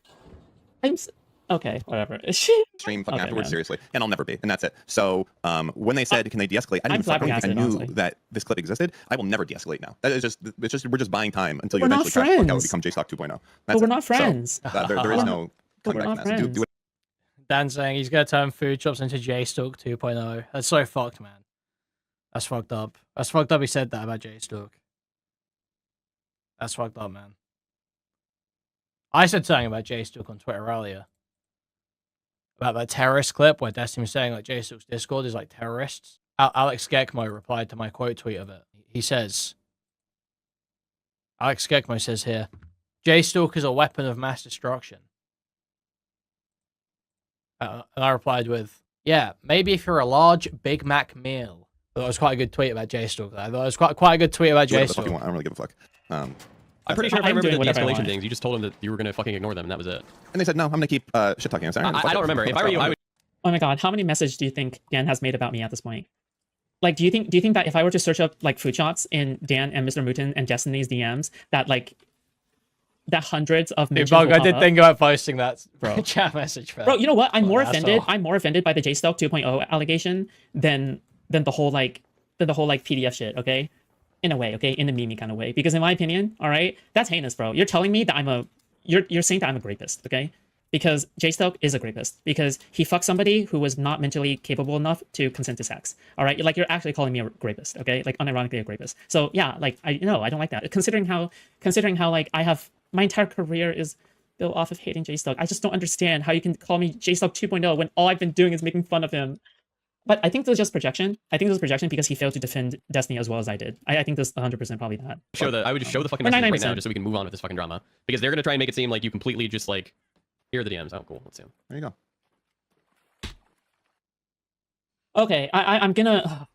Okay, whatever. Stream fucking Okay, afterwards, man. seriously, and I'll never be, and that's it. So when they said, "Can they de-escalate?" I I'm didn't fucking think I flabbergasted, knew honestly. that this clip existed. I will never de-escalate now. That is just, it's just we're just buying time until you We're not eventually crash the fuck out and friends. become JSOC 2.0. But That's we're it. not So, friends. there is no But we're coming back not from that. So do friends. Dan saying he's gonna turn food shops into J-Stoke 2.0. That's so fucked, man. That's fucked up. That's fucked up. He said that about J-Stoke. That's fucked up, man. I said something about J-Stoke on Twitter earlier. About that terrorist clip where Destiny was saying like J-Stoke's Discord is like terrorists. Alex Gekmo replied to my quote tweet of it. He says, Alex Gekmo says here, J-Stoke is a weapon of mass destruction. And I replied with, yeah, maybe if you're a large Big Mac meal. That was quite a good tweet about J-Stoke. I thought it was quite a good tweet about Do whatever the fuck J-Stoke. you want. I don't really give a fuck. I'm pretty sure if I I'm remember doing the whatever I de-escalation want. things, you just told them that you were going to fucking ignore them, and that was it. And they said, no, I'm gonna keep shit talking. I'm sorry. I don't remember. If I were you, I would. Oh my god, how many messages do you think Dan has made about me at this point? Like, do you think that if I were to search up like food shops in Dan and Mr. Mutin and Destiny's DMs, that like that hundreds of Dude, mentions Bug, will I pop did up? think about posting that Bro. chat message. For Bro, you know what? I'm What more an offended. asshole. I'm more offended by the JStock 2.0 allegation than the whole like PDF shit. Okay, in a way, okay, in a meme kind of way. Because in my opinion, all right, that's heinous, bro. You're telling me that you're saying that I'm a rapist, okay? Because J-Stoke is a rapist because he fucked somebody who was not mentally capable enough to consent to sex. All right, like you're actually calling me a rapist, okay? Like unironically a rapist. So yeah, like I don't like that. Considering how like I have my entire career is built off of hating J-Stoke. I just don't understand how you can call me J-Stoke 2.0 when all I've been doing is making fun of him. But I think this was just projection. I think this was projection because he failed to defend Destiny as well as I did. I think this 100% probably that. I would just show the fucking Or messages right now 99%. just so we can move on with this fucking drama. Because they're going to try and make it seem like you completely just like, here are the DMs. Oh, cool. Let's see them. There you go. Okay, I'm gonna.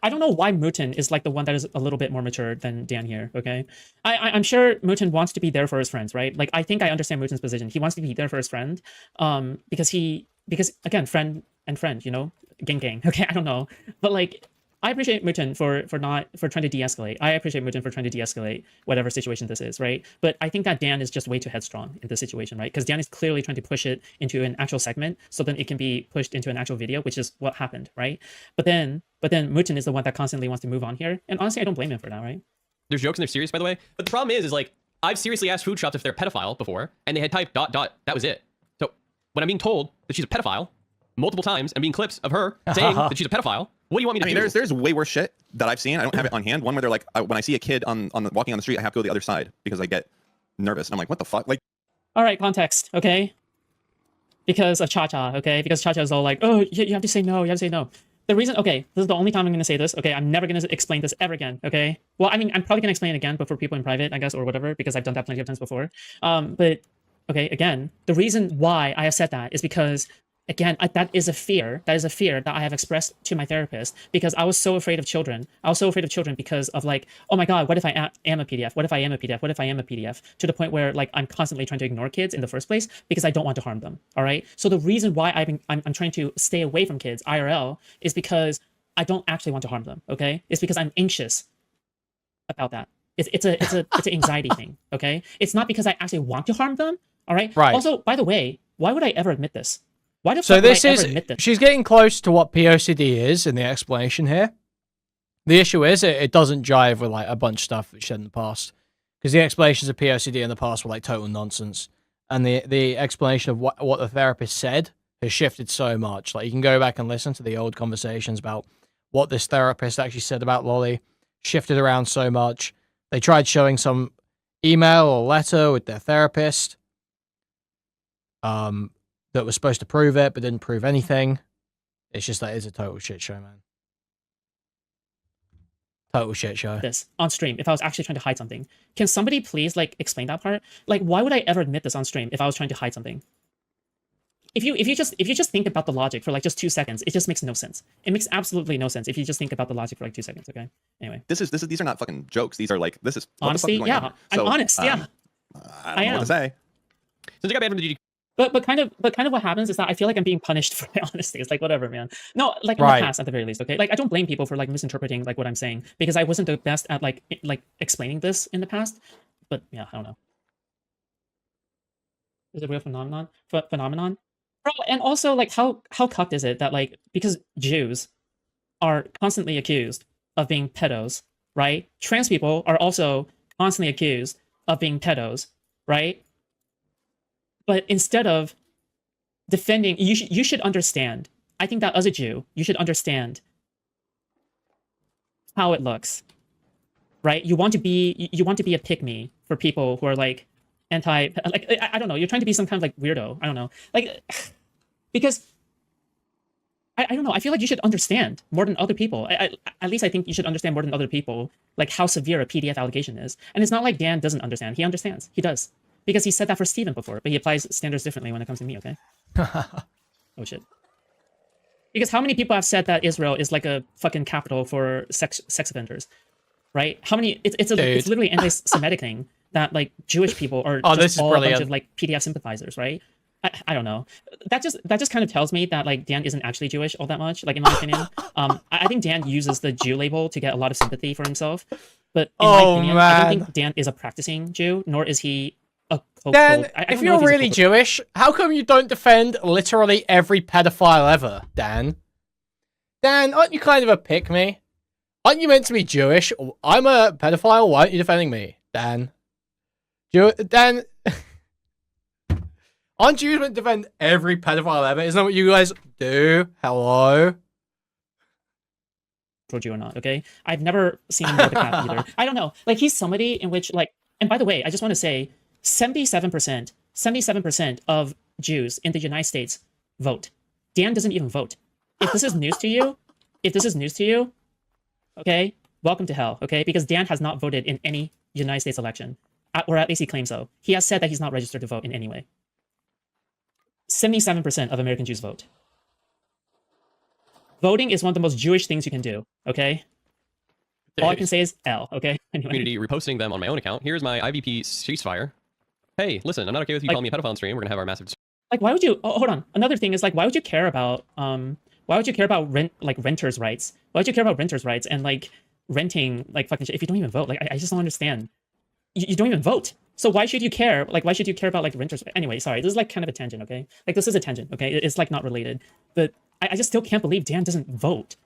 I don't know why Mutin is like the one that is a little bit more mature than Dan here. Okay, I'm sure Mutin wants to be there for his friends, right? Like I think I understand Mutin's position. He wants to be there for his friend, because again, friend and friend, you know, gang. Okay, I don't know, but like I appreciate Mutin for trying to de-escalate. I appreciate Mutin for trying to de-escalate whatever situation this is, right? But I think that Dan is just way too headstrong in this situation, right? Because Dan is clearly trying to push it into an actual segment so then it can be pushed into an actual video, which is what happened, right? But then Mutin is the one that constantly wants to move on here, and honestly, I don't blame him for that, right? There's jokes and they're serious, by the way. But the problem is like I've seriously asked food shops if they're a pedophile before, and they had typed ... That was it. So when I'm being told that she's a pedophile multiple times and being clips of her saying that she's a pedophile, what do you want me to do? There's way worse shit that I've seen. I don't have it on hand. One where they're like, when I see a kid walking on the street, I have to go to the other side because I get nervous. And I'm like, what the fuck? Like, all right, context, okay? Because of Cha-Cha, okay? Because Cha-Cha is all like, oh, you have to say no, you have to say no. The reason, okay, this is the only time I'm going to say this, okay? I'm never going to explain this ever again, okay? Well, I mean, I'm probably going to explain it again, but for people in private, I guess, or whatever, because I've done that plenty of times before. But, okay, again, the reason why I have said that is because, again, that is a fear. That is a fear that I have expressed to my therapist because I was so afraid of children. I was so afraid of children because of like, oh my God, what if I am a PDF? What if I am a PDF? What if I am a PDF? To the point where like I'm constantly trying to ignore kids in the first place because I don't want to harm them. All right. So the reason why I'm trying to stay away from kids IRL is because I don't actually want to harm them. Okay. It's because I'm anxious about that. It's an anxiety thing. Okay. It's not because I actually want to harm them. All right. Right. Also, by the way, why would I ever admit this? Why the So fuck would this I is ever admit this? she's getting close to what POCD is in the explanation here. The issue is it doesn't jive with like a bunch of stuff that she said in the past, because the explanations of POCD in the past were like total nonsense, and the explanation of what the therapist said has shifted so much. Like you can go back and listen to the old conversations about what this therapist actually said about Lolly, shifted around so much. They tried showing some email or letter with their therapist. That was supposed to prove it, but didn't prove anything. It's just that it's a total shit show, man. Total shit show. This on stream if I was actually trying to hide something. Can somebody please like explain that part? Like, why would I ever admit this on stream if I was trying to hide something? If you just think about the logic for like just 2 seconds, it just makes no sense. It makes absolutely no sense if you just think about the logic for like 2 seconds. Okay. Anyway. these are not fucking jokes. These are like, this is honesty. Yeah, I'm honest. Yeah, I don't know what to say. Since I got banned from the GG. But kind of what happens is that I feel like I'm being punished for my honesty. It's like whatever, man. No, like in the past at the very least, okay? Like I don't blame people for like misinterpreting like what I'm saying because I wasn't the best at like explaining this in the past. But yeah, I don't know. Is it a real phenomenon? Bro, and also like how cucked is it that like because Jews are constantly accused of being pedos, right? Trans people are also constantly accused of being pedos, right? But instead of defending, you should understand. I think that as a Jew, you should understand how it looks, right? You want to be a pick-me for people who are like I don't know. You're trying to be some kind of like weirdo. I don't know, like because I don't know. I feel like you should understand more than other people. At least I think you should understand more than other people, like how severe a PDF allegation is. And it's not like Dan doesn't understand. He understands. He does. Because he said that for Steven before, but he applies standards differently when it comes to me, okay? Oh, shit. Because how many people have said that Israel is like a fucking capital for sex just right? How many... It's literally an anti-Semitic thing that, like, Jewish people are just all a bunch of, like, PDF sympathizers, right? I don't know. That just kind of tells me that, like, Dan isn't actually Jewish all that much, like, in my opinion. I think Dan uses the Jew label to get a lot of sympathy for himself. But in my opinion, I don't think Dan is a practicing Jew, nor is he... Dan, if you're really Jewish, how come you don't defend literally every pedophile ever, Dan? Dan, aren't you kind of a pick-me? Aren't you meant to be Jewish? I'm a pedophile, why aren't you defending me, Dan? Dan... Aren't you meant to defend every pedophile ever? Isn't that what you guys do? Hello? Jew or not, okay? I've never seen him with a cat either. I don't know. Like, he's somebody in which, like... And by the way, I just want to say... 77% of Jews in the United States vote. Dan doesn't even vote. If this is news to you, okay, welcome to hell, okay? Because Dan has not voted in any United States election, or at least he claims so. He has said that he's not registered to vote in any way. 77% of American Jews vote. Voting is one of the most Jewish things you can do, okay? All I can say is L, okay? Anyway. Community reposting them on my own account. Here's my IVP ceasefire. Hey, listen, I'm not okay with you calling me a pedophile on stream. We're gonna have our massive like, why would you? Oh, hold on. Another thing is like, why would you care about renters' rights? Why would you care about renters' rights and like renting like fucking shit if you don't even vote? Like, I just don't understand. You don't even vote. So why should you care? Like, why should you care about like renters? Anyway, sorry, this is like kind of a tangent, okay? Like, this is a tangent, okay? It's like not related, but I just still can't believe Dan doesn't vote.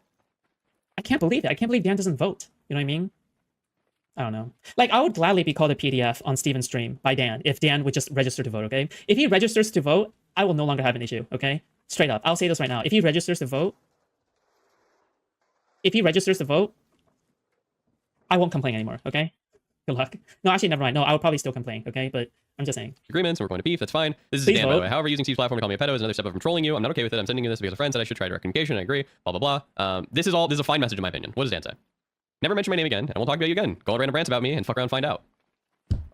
I can't believe it. I can't believe Dan doesn't vote. You know what I mean? I don't know. Like, I would gladly be called a PDF on Steven's stream by Dan if Dan would just register to vote, okay? If he registers to vote, I will no longer have an issue, okay? Straight up. I'll say this right now. If he registers to vote, I won't complain anymore, okay? Good luck. No, actually, never mind. No, I would probably still complain, okay? But I'm just saying. Agreements, and we're going to beef. That's fine. This is Please Dan, by the vote. way. However, using Steve's platform to call me a pedo is another step up from trolling you. I'm not okay with it. I'm sending you this because a friend said I should try direct communication. I agree. Blah, blah, blah. This is a fine message in my opinion. What does Dan say? Never mention my name again, and I won't talk about you again. Go on random rants about me and fuck around and find out.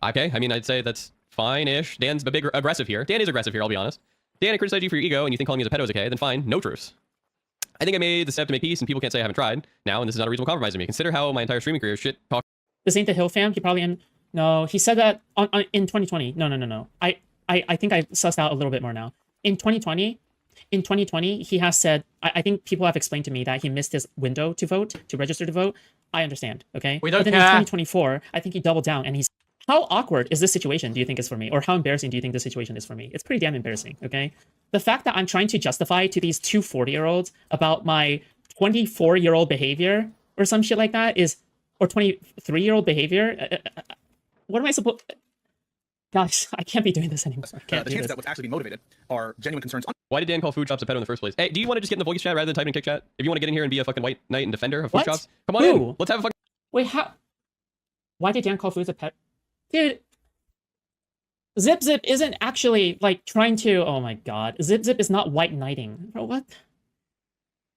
Okay, I mean, I'd say that's fine-ish. Dan's a big aggressive here. Dan is aggressive here, I'll be honest. Dan, I criticize you for your ego, and you think calling me as a pedo is okay, then fine, no truce. I think I made the step to make peace, and people can't say I haven't tried. Now, and this is not a reasonable compromise to me. Consider how my entire streaming career is shit talk. This ain't the Hill fam. He probably no. He said that in 2020. No. I think I sussed out a little bit more now. In 2020, he has said. I think people have explained to me that he missed his window to vote, to register to vote. I understand. Okay. We don't but then care. in 2024, I think he doubled down and he's. How awkward is this situation, do you think is for me? Or how embarrassing do you think this situation is for me? It's pretty damn embarrassing, okay? The fact that I'm trying to justify to these two 40-year-olds about my 24-year-old behavior or some shit like that is, or 23-year-old behavior, what am I supposed... Guys, I can't be doing this anymore. I can't The do chances this. that what's actually being motivated are genuine concerns. Why did Dan call food shops a pedo in the first place? Hey, do you want to just get in the voice chat rather than typing in kick chat? If you want to get in here and be a fucking white knight and defender of food What? shops, come on Who? in. Let's have a fucking... Wait, how... Why did Dan call foods a pet? Dude... Zip Zip isn't actually, like, trying to... Oh my god. Zip Zip is not white knighting. Bro, what?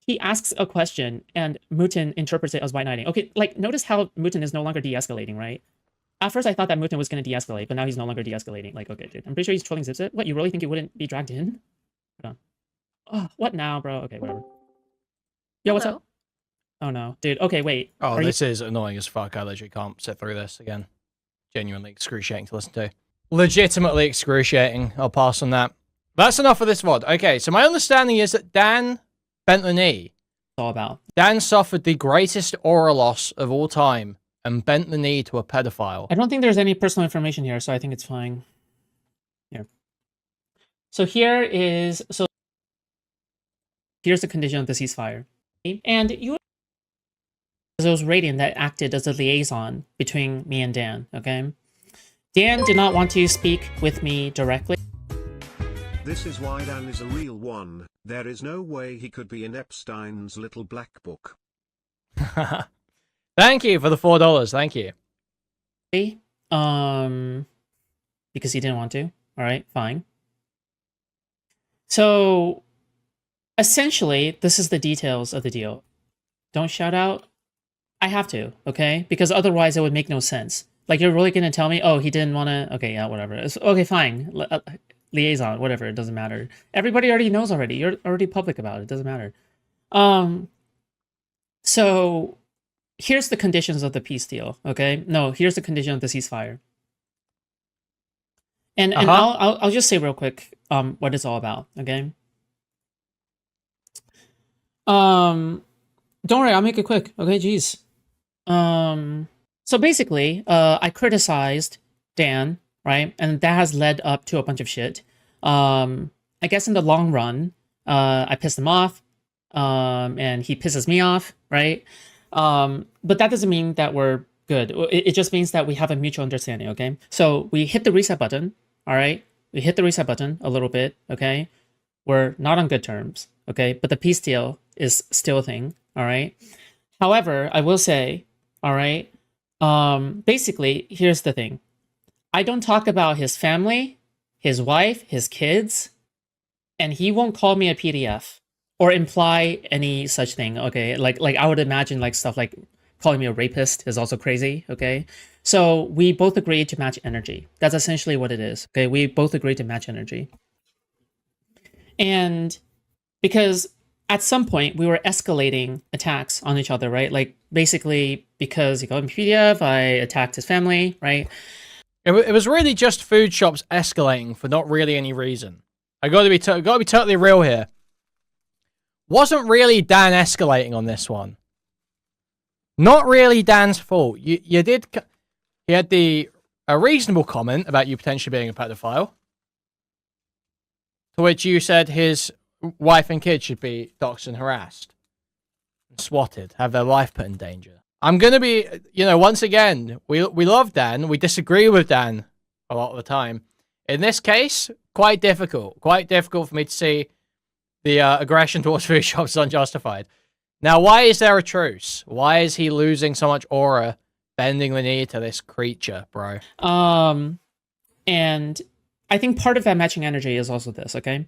He asks a question, and Mutin interprets it as white knighting. Okay, like, notice how Mutin is no longer de-escalating, right? At first, I thought that Mutin was going to de-escalate, but now he's no longer de-escalating. Like, okay, dude. I'm pretty sure he's trolling Zip Zip. What, you really think he wouldn't be dragged in? Hold on. Oh, what now, bro? Okay, whatever. Yo, what's up? Oh, no. Dude, okay, wait. Oh, Are this is annoying as fuck. I literally can't sit through this again. Genuinely excruciating to listen to. Legitimately excruciating. I'll pass on that. That's enough for this VOD. Okay, so my understanding is that Dan bent the knee. All about? Dan suffered the greatest aura loss of all time and bent the knee to a pedophile. I don't think there's any personal information here, so I think it's fine. Here. So here's the condition of the ceasefire. And it was Radiant that acted as a liaison between me and Dan, okay? Dan did not want to speak with me directly. This is why Dan is a real one. There is no way he could be in Epstein's little black book. Thank you for the $4. Thank you. Because he didn't want to. All right, fine. So, essentially, this is the details of the deal. Don't shout out. I have to, okay? Because otherwise it would make no sense. Like, you're really going to tell me, oh, he didn't want to... Okay, yeah, whatever. Okay, fine. Liaison, whatever. It doesn't matter. Everybody already knows already. You're already public about it. It doesn't matter. So, here's the conditions of the peace deal, okay? No, here's the condition of the ceasefire. And I'll just say real quick what it's all about, okay? Don't worry, I'll make it quick. Okay, jeez. So basically, I criticized Dan, right? And that has led up to a bunch of shit. I guess in the long run, I pissed him off, and he pisses me off, right? But that doesn't mean that we're good. It just means that we have a mutual understanding, okay? So we hit the reset button, all right? We hit the reset button a little bit, okay? We're not on good terms, okay? But the peace deal is still a thing, all right? However, I will say, all right, basically, here's the thing. I don't talk about his family, his wife, his kids, and he won't call me a PDF or imply any such thing, okay? Like I would imagine like stuff like calling me a rapist is also crazy, okay? So we both agreed to match energy. That's essentially what it is, okay? We both agreed to match energy. And because at some point we were escalating attacks on each other, right? Like basically because he called me PDF, I attacked his family, right? It was really just food shops escalating for not really any reason. I got to be totally real here. Wasn't really Dan escalating on this one. Not really Dan's fault. You did. He had a reasonable comment about you potentially being a pedophile, to which you said his wife and kids should be doxxed and harassed, and swatted, have their life put in danger. I'm gonna be, once again, we love Dan. We disagree with Dan a lot of the time. In this case, quite difficult for me to see the aggression towards food shops is unjustified. Now, why is there a truce? Why is he losing so much aura, bending the knee to this creature, bro? And I think part of that matching energy is also this, okay?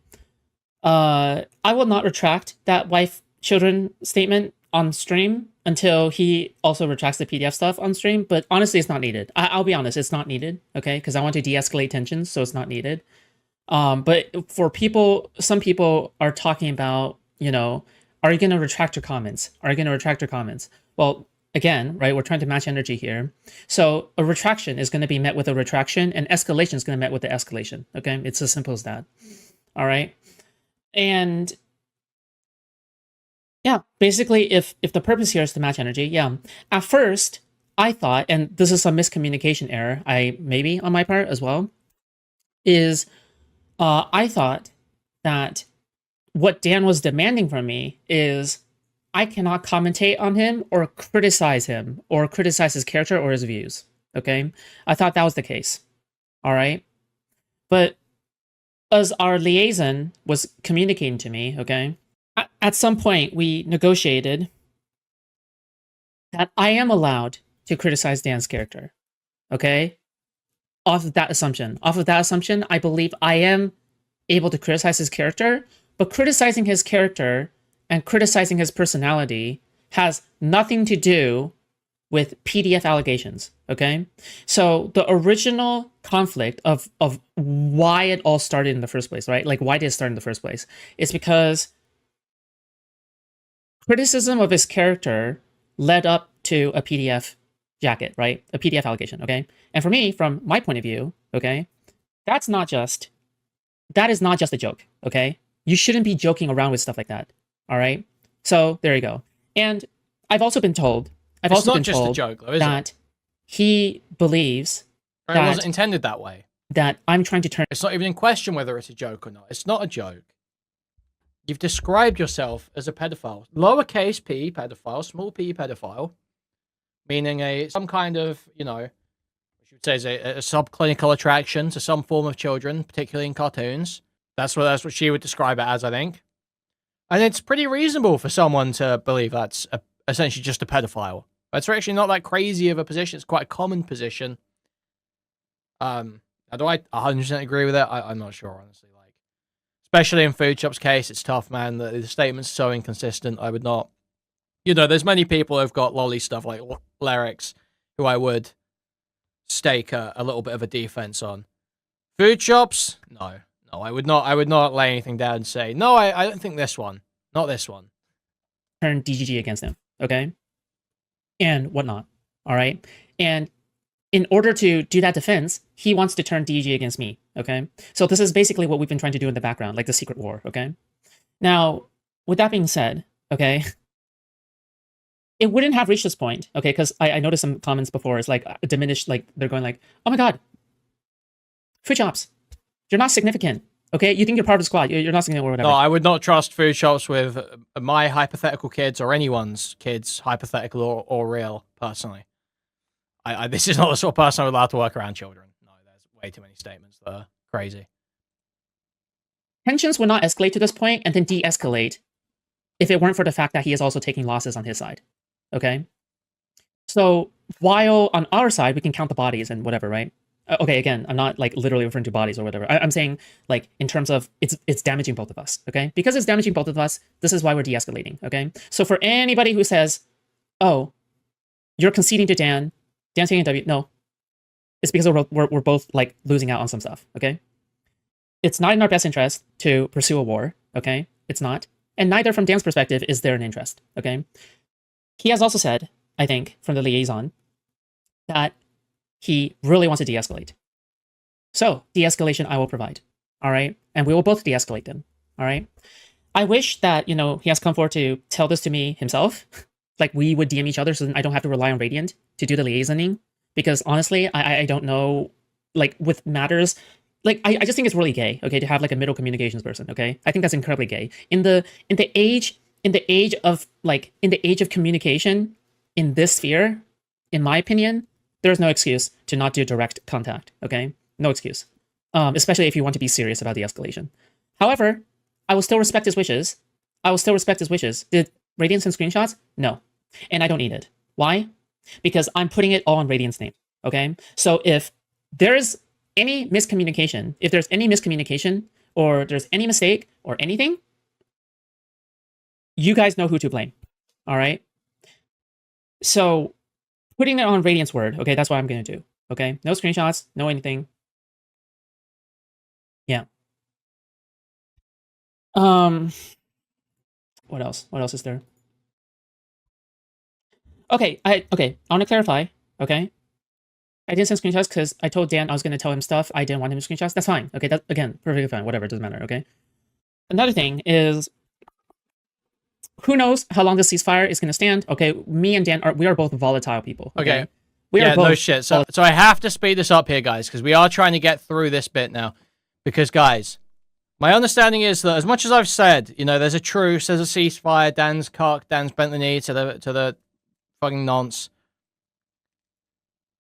I will not retract that wife-children statement on stream until he also retracts the PDF stuff on stream, but honestly, it's not needed. I'll be honest, it's not needed, okay? Because I want to de-escalate tensions, so it's not needed. But for people, some people are talking about, are you going to retract your comments? Are you going to retract your comments? Well, again, right, we're trying to match energy here. So a retraction is going to be met with a retraction, and escalation is going to be met with the escalation, okay? It's as simple as that, all right? And yeah, basically, if the purpose here is to match energy, yeah. At first, I thought, and this is some miscommunication error, maybe on my part as well, is I thought that what Dan was demanding from me is I cannot commentate on him or criticize his character or his views, okay? I thought that was the case, all right? But as our liaison was communicating to me, okay, at some point we negotiated that I am allowed to criticize Dan's character, okay? Off of that assumption, I believe I am able to criticize his character, but criticizing his character and criticizing his personality has nothing to do with PDF allegations, okay? So the original conflict of why it all started in the first place, right? Like, why did it start in the first place? It's because criticism of his character led up to a PDF jacket, right? A PDF allegation, okay? And for me, from my point of view, okay, that is not just a joke, okay? You shouldn't be joking around with stuff like that, all right? So there you go. And I've also been told, It's not just a joke, though, is that it? he believes It wasn't intended that way. That I'm trying to turn. It's not even in question whether it's a joke or not. It's not a joke. You've described yourself as a pedophile. Lowercase p pedophile, small p pedophile, meaning some kind of, what you would say is a subclinical attraction to some form of children, particularly in cartoons. That's what she would describe it as, I think. And it's pretty reasonable for someone to believe that's essentially just a pedophile. It's actually not that crazy of a position. It's quite a common position. Do I 100% agree with it? I'm not sure, honestly. Especially in Food Shop's case, it's tough, man. The statement's so inconsistent. I would not... there's many people who've got lolly stuff like lyrics who I would stake a little bit of a defense on. Food Shops? No, I would not lay anything down and say, no, I don't think this one. Not this one. Turn DGG against him, okay? And whatnot, all right? And in order to do that defense, he wants to turn DGG against me, okay? So this is basically what we've been trying to do in the background, like the secret war, okay? Now, with that being said, okay, it wouldn't have reached this point, okay? Because I noticed some comments before, it's like diminished, like they're going like, oh my god, Food Shops, you're not significant, okay? You think you're part of the squad, you're not significant or whatever. No, I would not trust Food Shops with my hypothetical kids or anyone's kids, hypothetical or real, personally. This is not the sort of person I would allow to work around children. No, there's way too many statements that are crazy. Tensions would not escalate to this point and then de-escalate if it weren't for the fact that he is also taking losses on his side, okay? So while on our side, we can count the bodies and whatever, right? Okay, again, I'm not like literally referring to bodies or whatever. I'm saying like in terms of it's damaging both of us, okay? Because it's damaging both of us, this is why we're de-escalating, okay? So for anybody who says, oh, you're conceding to Dan taking a W, no. It's because we're both like losing out on some stuff, okay? It's not in our best interest to pursue a war, okay? It's not. And neither from Dan's perspective is there an interest, okay? He has also said, I think, from the liaison, that he really wants to de-escalate. So, de-escalation I will provide, all right? And we will both de-escalate them, all right? I wish that, you know, he has come forward to tell this to me himself. Like, we would DM each other so then I don't have to rely on Radiant to do the liaisoning. Because honestly, I don't know, like, with matters, like, I just think it's really gay, okay, to have like a middle communications person, okay? I think that's incredibly gay. In the age of communication in this sphere, in my opinion, there's no excuse to not do direct contact, okay? No excuse. Especially if you want to be serious about the escalation. However, I will still respect his wishes. Did Radiant send screenshots? No. And I don't need it. Why? Because I'm putting it all in Radiant's name, okay? So if there's any miscommunication, or there's any mistake or anything, you guys know who to blame, all right? So putting it on Radiant's word, okay, that's what I'm going to do, okay? No screenshots, no anything. Yeah. What else? What else is there? Okay, I want to clarify, okay? I didn't send screenshots because I told Dan I was going to tell him stuff. I didn't want him to screenshots. That's fine. Okay, that's, again, perfectly fine. Whatever, it doesn't matter, okay? Another thing is, who knows how long this ceasefire is going to stand? Okay, me and Dan, we are both volatile people. Okay. We are Yeah, both no shit. So I have to speed this up here, guys, because we are trying to get through this bit now. Because, guys, my understanding is that as much as I've said, you know, there's a truce, there's a ceasefire, Dan's cocked, Dan's bent the knee to the fucking nonce.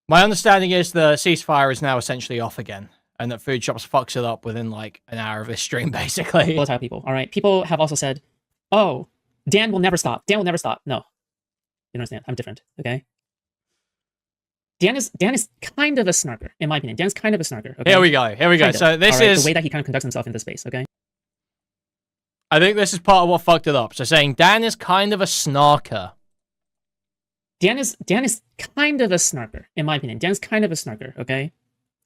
My understanding is the ceasefire is now essentially off again, and that Food Shops fucks it up within like an hour of this stream, basically. Volatile people, all right? People have also said, oh, Dan will never stop. Dan will never stop. No. You understand? I'm different, okay? Dan is kind of a snarker, in my opinion. Dan's kind of a snarker, okay? Here we go. Here we go. Kind of, So this all right? is the way that he kind of conducts himself in this space, okay? I think this is part of what fucked it up. So saying Dan is kind of a snarker. Dan is kind of a snarker, in my opinion. Dan's kind of a snarker, okay?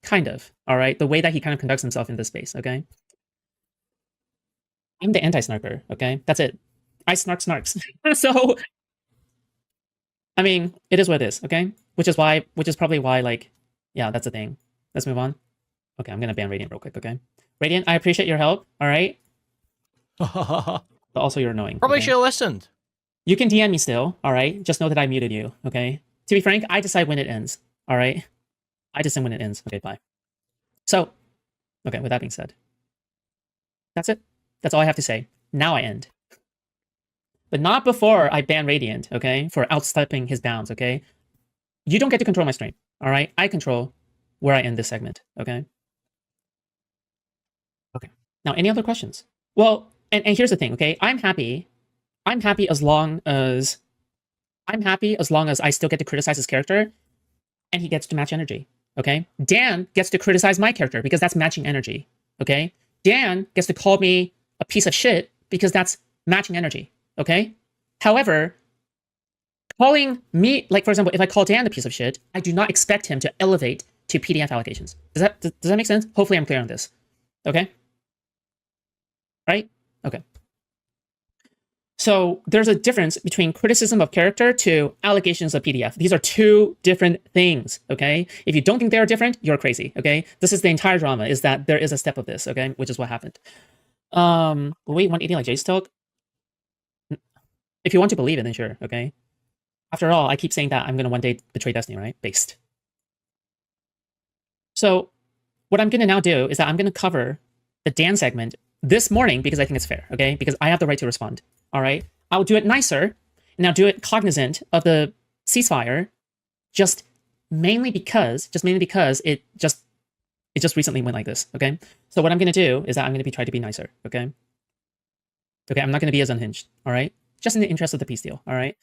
Kind of, all right? The way that he kind of conducts himself in this space, okay? I'm the anti-snarker, okay? That's it. I snarks. So, I mean, it is what it is, okay? Which is probably why, like, yeah, that's the thing. Let's move on. Okay, I'm gonna ban Radiant real quick, okay? Radiant, I appreciate your help, all right? But also you're annoying. Probably okay? should have listened. You can DM me still, all right? Just know that I muted you, okay? To be frank, I decide when it ends, all right? I decide when it ends. Okay, bye. So, okay, with that being said, that's it. That's all I have to say. Now I end. But not before I ban Radiant, okay? For outstepping his bounds, okay? You don't get to control my stream, all right? I control where I end this segment, okay? Okay. Now, any other questions? Well, and here's the thing, okay? I'm happy as long as I still get to criticize his character and he gets to match energy, okay? Dan gets to criticize my character because that's matching energy, okay? Dan gets to call me a piece of shit because that's matching energy, okay? However, calling me, like, for example, if I call Dan a piece of shit, I do not expect him to elevate to PDF allocations. Does that make sense? Hopefully I'm clear on this, okay? Right? Okay. So there's a difference between criticism of character to allegations of PDF. These are two different things, okay? If you don't think they are different, you're crazy, okay? This is the entire drama, is that there is a step of this, okay? Which is what happened. Wait, 180 like Jay's talk? If you want to believe it, then sure, okay? After all, I keep saying that I'm going to one day betray Destiny, right? Based. So what I'm going to now do is that I'm going to cover the Dan segment this morning because I think it's fair, okay? Because I have the right to respond. All right, I will do it nicer, and I'll do it cognizant of the ceasefire, just mainly because it just recently went like this. Okay, so what I'm gonna do is that I'm gonna try to be nicer. Okay, I'm not gonna be as unhinged. All right, just in the interest of the peace deal. All right,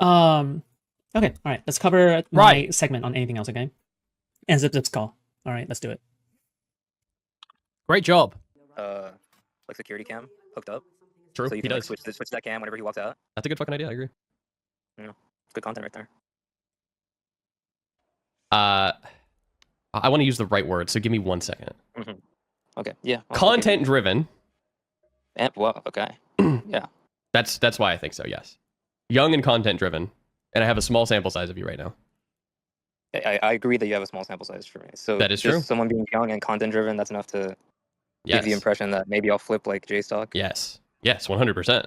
okay, all right. Let's cover my segment on anything else. Okay, and Zip's call. All right, let's do it. Great job. Like security cam hooked up. True, so you he can does. Like, switch that cam whenever he walks out. That's a good fucking idea. I agree. Yeah, it's good content right there. I want to use the right word, so give me 1 second. Mm-hmm. Okay. Yeah. Content driven. Well, okay. Yeah. That's why I think so. Yes. Young and content driven, and I have a small sample size of you right now. I agree that you have a small sample size for me. So that is just true. Someone being young and content driven, that's enough to give the Yes. impression that maybe I'll flip like JStock, Yes. Yes. 100%.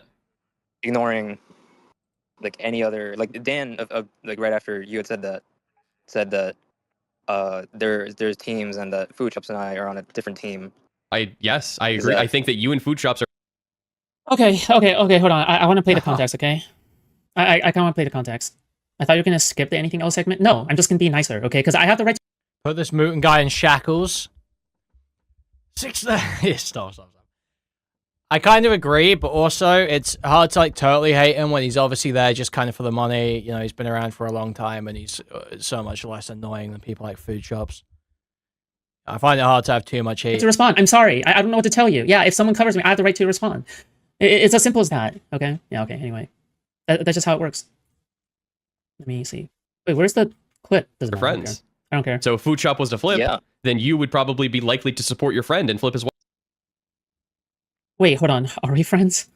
ignoring like any other like Dan like right after you had said that there's teams and that Food Shops and I are on a different team. Yes, I Is agree. that- I think that you and Food Shops are. Okay, hold on. I want to play the context, okay? I kind of want to play the context. I thought you were going to skip the anything else segment. No, I'm just going to be nicer, okay? Because I have the right to... Put this mutant guy in shackles. Stop. I kind of agree, but also it's hard to like totally hate him when he's obviously there just kind of for the money. You know, he's been around for a long time and he's so much less annoying than people like Food Shops. I find it hard to have too much hate. to respond. I'm sorry. I don't know what to tell you. Yeah, if someone covers me, I have the right to respond. It's as simple as that, okay? Yeah, okay, anyway. That's just how it works. Let me see. Wait, where's the clip? Doesn't Your matter. friends. I don't care. So if Food Shop was to flip, Yeah. then you would probably be likely to support your friend and flip as well. Wait, hold on. Are we friends?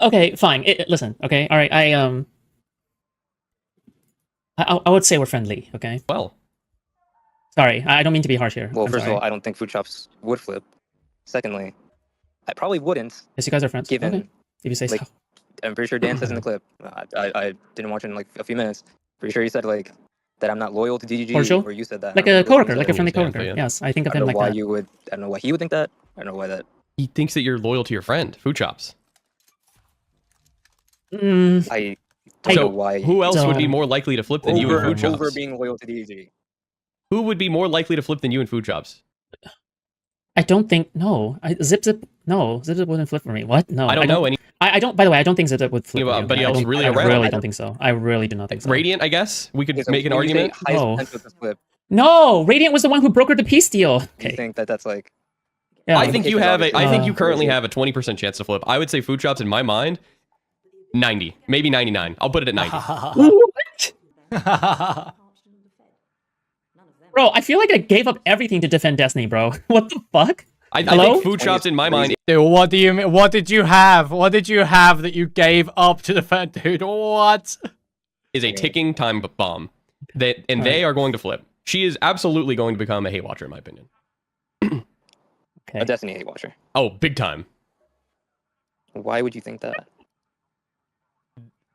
Okay, fine. Listen, okay? All right, I would say we're friendly, okay? Well, Sorry, I don't mean to be harsh here. Well, I'm first sorry. of all, I don't think Food Shops would flip. Secondly, I probably wouldn't. Yes, you guys are friends. Given, Okay. If you say like, so. I'm pretty sure Dan says in the clip. I didn't watch it in like a few minutes. Pretty sure he said like that I'm not loyal to DGG, Cordial? or you said that. Like I don't a remember which one coworker, you like a said. friendly understand, coworker. but yeah. Yes, I think I of don't him know like why that. you would. I don't know why he would think that. I don't know why that. he thinks that you're loyal to your friend, Food Shops. Mm, I don't know why. Who else would be So- more likely to flip than you and Food Shops? over being loyal to DGG. Who would be more likely to flip than you and Food Shops? I don't think no. Zip wouldn't flip for me. What? No. I don't know any. I don't. By the way, I don't think Zip would flip. Think about for you, anybody okay? else I don't- really I around. really don't think so. I really do not think so. Radiant, I guess we could Okay, so make an when you say argument. highest No. potential to flip. No, Radiant was the one who brokered the peace deal. You Okay. think that that's like Yeah. I think you have a. I think you Uh, currently have a 20% chance to flip. I would say Food Shops in my mind, 90, maybe 99. I'll put it at 90. What? Bro, I feel like I gave up everything to defend Destiny, bro. What the fuck? I Hello? think Food Shops in my mind Dude, what do you mean? What did you have? What did you have that you gave up to defend? Dude, what? is a ticking time bomb. They are going to flip. She is absolutely going to become a hate watcher, in my opinion. Okay. a Destiny hate watcher. Oh, big time. Why would you think that?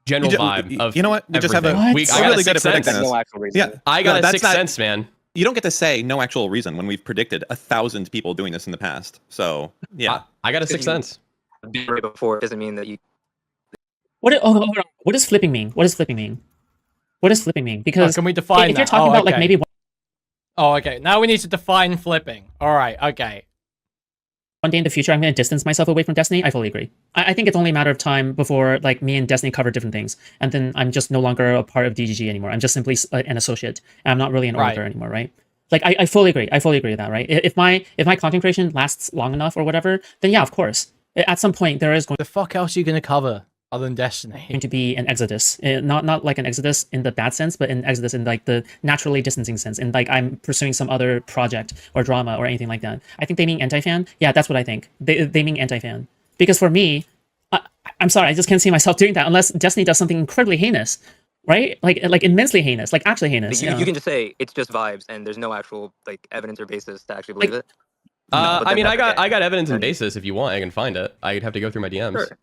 General You ju- vibe of you know what? You just have a- everything. What? I got really a good at sixth sense. predicting There's this. no actual reason. Yeah, I got No, a that's sixth not- sense, man. You don't get to say no actual reason when we've predicted 1,000 people doing this in the past. So yeah, I got a sixth sense. Right before doesn't mean that you. Hold on. What does flipping mean? What does flipping mean? What does flipping mean? Because can we define if you're that? talking Oh, about like okay. maybe one Oh, okay. Now we need to define flipping. All right. Okay. day in the future I'm going to distance myself away from Destiny, I fully agree. I think it's only a matter of time before like me and Destiny cover different things, and then I'm just no longer a part of DGG anymore. I'm just simply an associate, and I'm not really an Right. auditor anymore, right? Like I fully agree. I fully agree with that, right? If my content creation lasts long enough or whatever, then yeah, of course. At some point there is going The fuck else are you gonna cover other than Destiny? to be an exodus. Not like an exodus in the bad sense, but an exodus in like the naturally distancing sense. And like I'm pursuing some other project or drama or anything like that. I think they mean anti-fan. Yeah, that's what I think. They mean anti-fan. Because for me, I'm sorry, I just can't see myself doing that unless Destiny does something incredibly heinous, right? Like immensely heinous, like actually heinous. You, Yeah. you can just say it's just vibes, and there's no actual like evidence or basis to actually believe Like- it. but I then mean, that's okay. I got evidence and basis. If you want, I can find it. I'd have to go through my DMs. Sure.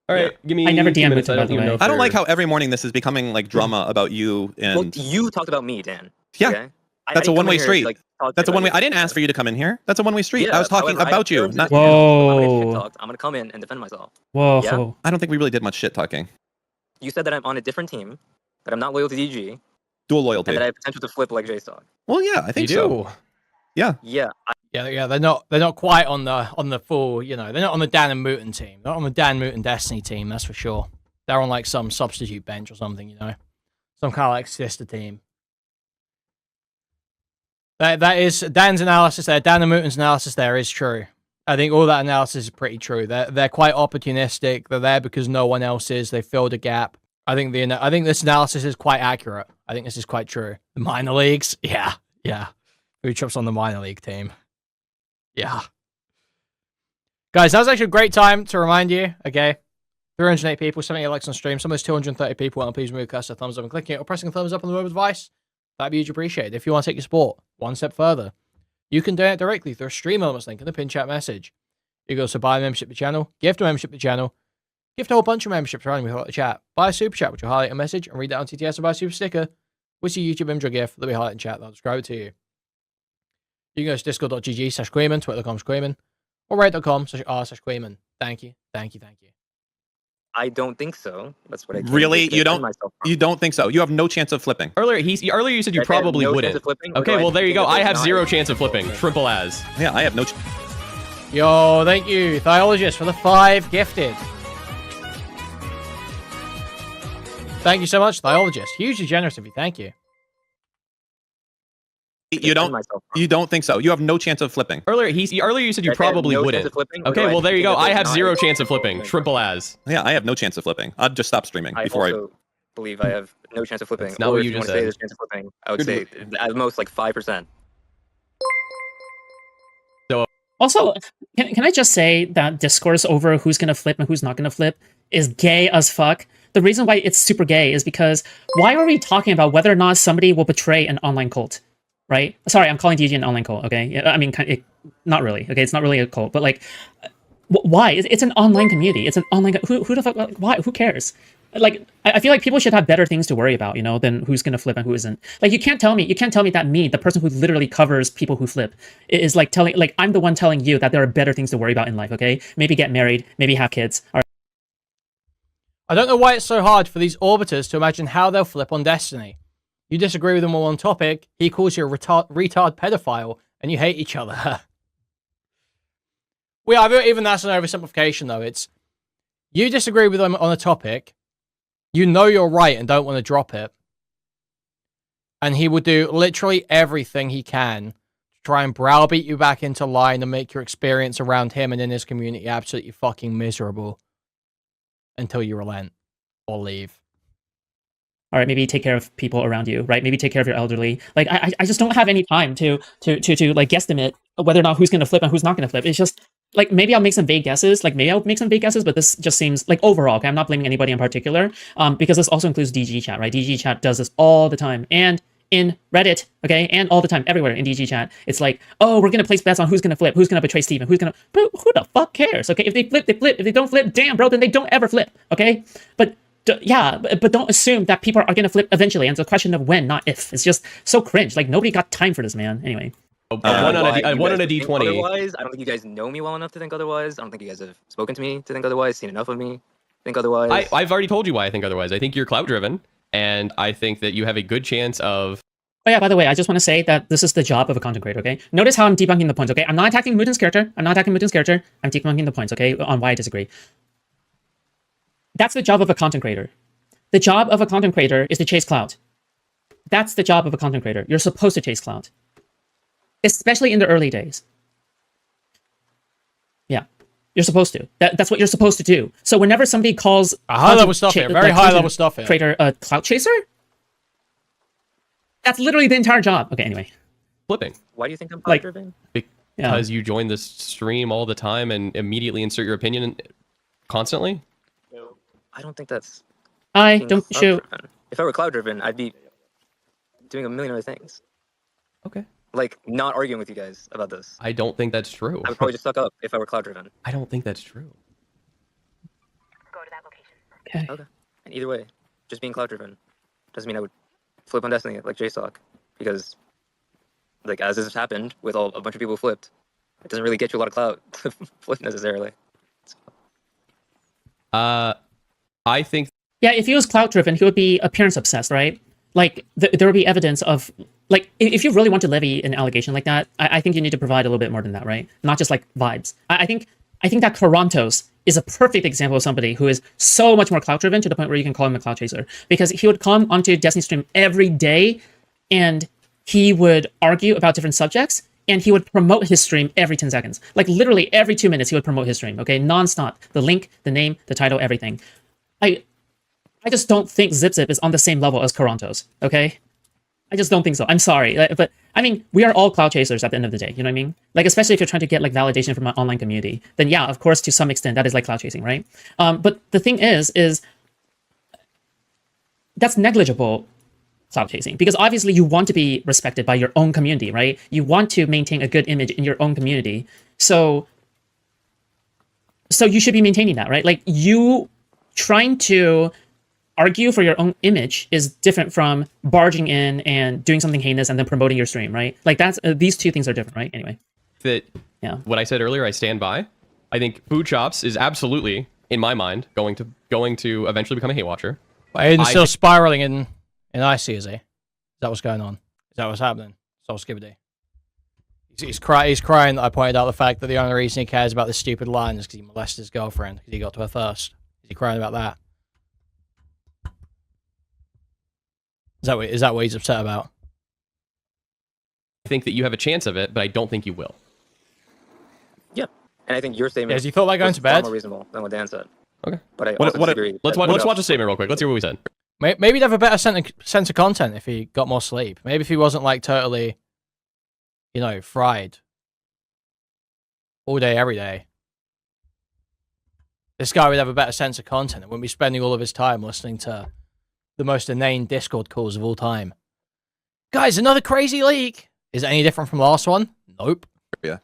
All right, give me. I never 2 DM minutes. with I it, don't by the even way. know if I don't like they're- how every morning this is becoming like drama about you Well, and you talked about me, Dan. Yeah, okay? I that's a didn't come in one-way here, street. like, talk that's a about one way. you. I didn't ask for you to come in here. That's a one way street. Yeah, I was talking however, about you. terms Not. of the game, I'm gonna Whoa. shit talk. I'm gonna come in and defend myself. Whoa. Yeah? I don't think we really did much shit talking. You said that I'm on a different team, that I'm not loyal to DG, Dual loyalty. and that I have potential to flip like J-Stock. Well, yeah, I You think do. so. Yeah. Yeah, Yeah. They're not quite on the full. You know, they're not on the Dan and Mooten team. They're not on the Dan Mooten Destiny team. That's for sure. They're on like some substitute bench or something. You know, some kind of like sister team. That is Dan's analysis there. Dan and Mooten's analysis there is true. I think all that analysis is pretty true. They're quite opportunistic. They're there because no one else is. They filled a gap. I think this analysis is quite accurate. I think this is quite true. The minor leagues, yeah. Food Shops on the minor league team, yeah. Guys, that was actually a great time to remind you. Okay, 308 people, 78 likes on stream. Some of those 230 people. And please move us a thumbs up and clicking it or pressing a thumbs up on the mobile device. That'd be huge appreciated. If you want to take your sport one step further, You can donate directly through a Stream Elements link in the pin chat message. You can also buy a membership to the channel, gift a membership to the channel, gift a whole bunch of memberships randomly throughout the chat, buy a super chat which will highlight a message and read that on TTS, or buy a super sticker, which is a YouTube image or gift that we highlight in chat that I'll describe it to you. You can go to discord.gg/Kuihman, twitter.com/Kuihman, or reddit.com/r/Kuihman. Thank you, thank you, thank you. I don't think so. That's what I Really? You don't? You don't think so? You have no chance of flipping. Earlier you said you I have probably no chance wouldn't. of flipping, or Okay, do I well there you go. think I have not? 0 chance of flipping. Triple as. Yeah, I have no. Yo, thank you, Thiologist, for the 5 gifted. Thank you so much, Thiologist. Hugely generous of you. Thank you. You don't think so? You have no chance of flipping. Earlier you said you I have probably no chance wouldn't. of flipping, or Okay, do I well there you think go. I that have not? 0 chance of flipping. Triple as. Yeah, I have no chance of flipping. I'd just stop streaming I before also believe I have no chance of flipping. That's not or what if you you want just to say said. there's a chance of flipping, I would say at most like 5%. Also, can I just say that discourse over who's gonna flip and who's not gonna flip is gay as fuck? The reason why it's super gay is because why are we talking about whether or not somebody will betray an online cult, right? Sorry, I'm calling DG an online cult, okay? I mean, not really, okay? It's not really a cult, but like, why? It's an online community. It's an online. Who the fuck? Why? Who cares? Like, I feel like people should have better things to worry about, you know, than who's gonna flip and who isn't. Like, you can't tell me that me, the person who literally covers people who flip, is like telling, like, I'm the one telling you that there are better things to worry about in life. Okay, maybe get married, maybe have kids. All right. I don't know why it's so hard for these orbiters to imagine how they'll flip on Destiny. You disagree with him on one topic, he calls you a retard pedophile, and you hate each other. Well, yeah, even that's an oversimplification, though. It's, you disagree with him on a topic, you know you're right and don't want to drop it, and he will do literally everything he can to try and browbeat you back into line and make your experience around him and in his community absolutely fucking miserable until you relent or leave. All right, maybe take care of people around you, right? Maybe take care of your elderly. Like, I just don't have any time to like guesstimate whether or not who's gonna flip and who's not gonna flip. It's just like, maybe I'll make some vague guesses. Like, maybe I'll make some vague guesses, but this just seems like overall. Okay, I'm not blaming anybody in particular, because this also includes DG chat, right? DG chat does this all the time, and in Reddit, okay, and all the time, everywhere in DG chat, it's like, oh, we're gonna place bets on who's gonna flip, who's gonna betray Steven, who's gonna. But who the fuck cares? Okay, if they flip, they flip. If they don't flip, damn, bro, then they don't ever flip. Okay, but. Yeah, but don't assume that people are going to flip eventually. And it's a question of when, not if. It's just so cringe. Like, nobody got time for this, man. Anyway. One on a D20. Otherwise, I don't think you guys know me well enough to think otherwise. I don't think you guys have spoken to me to think otherwise, seen enough of me to think otherwise. I've already told you why I think otherwise. I think you're clout driven, and I think that you have a good chance of... Oh yeah, by the way, I just want to say that this is the job of a content creator, okay? Notice how I'm debunking the points, okay? I'm not attacking Mutin's character. I'm debunking the points, okay? On why I disagree. That's the job of a content creator. The job of a content creator is to chase clout. That's the job of a content creator. You're supposed to chase clout. Especially in the early days. Yeah. You're supposed to. That's what you're supposed to do. So whenever somebody calls... high level stuff here. Very high level stuff here. Creator a clout chaser? That's literally the entire job. Okay, anyway. Flipping. Why do you think I'm clout driven? Because you join this stream all the time and immediately insert your opinion constantly? I don't think that's... I don't shoot. If I were cloud driven, I'd be doing a million other things. Okay. Like, not arguing with you guys about this. I don't think that's true. I would probably just suck up if I were cloud driven. I don't think that's true. Go to that location. Okay. And either way, just being cloud driven doesn't mean I would flip on Destiny like JSOC, because, like, as this has happened with a bunch of people who flipped, it doesn't really get you a lot of clout to flip necessarily. I think... Yeah, if he was clout-driven, he would be appearance-obsessed, right? Like, there would be evidence of... Like, if you really want to levy an allegation like that, I think you need to provide a little bit more than that, right? Not just, like, vibes. I think that Karantos is a perfect example of somebody who is so much more clout-driven to the point where you can call him a clout chaser. Because he would come onto Destiny stream every day, and he would argue about different subjects, and he would promote his stream every 10 seconds. Like, literally every 2 minutes, he would promote his stream, okay? Non-stop. The link, the name, the title, everything. I just don't think ZipZip is on the same level as Karantos, okay? I just don't think so. I'm sorry. But, I mean, we are all cloud chasers at the end of the day, you know what I mean? Like, especially if you're trying to get, like, validation from an online community, then yeah, of course, to some extent, that is like cloud chasing, right? But the thing is that's negligible clout chasing, because obviously you want to be respected by your own community, right? You want to maintain a good image in your own community. So you should be maintaining that, right? Like, you trying to argue for your own image is different from barging in and doing something heinous and then promoting your stream, right? Like, that's these two things are different, right? Anyway. That yeah. What I said earlier, I stand by. I think Food Shops is absolutely, in my mind, going to eventually become a hate watcher. Aiden's still spiraling in icy, is he? Is that what's going on? Is that what's happening? So Skibbity. He's crying that I pointed out the fact that the only reason he cares about this stupid line is because he molested his girlfriend because he got to her first. Is he crying about that? Is that what he's upset about? I think that you have a chance of it, but I don't think you will. Yeah, and I think your statement. Has he thought about going to bed? Far more reasonable than what Dan said. Okay. But I also disagree. Let's watch the statement real quick. Let's hear what we said. Maybe he'd have a better sense of content if he got more sleep. Maybe if he wasn't like totally, fried all day, every day. This guy would have a better sense of content and wouldn't be spending all of his time listening to the most inane Discord calls of all time. Guys, another crazy leak. Is it any different from the last one? Nope. Yeah.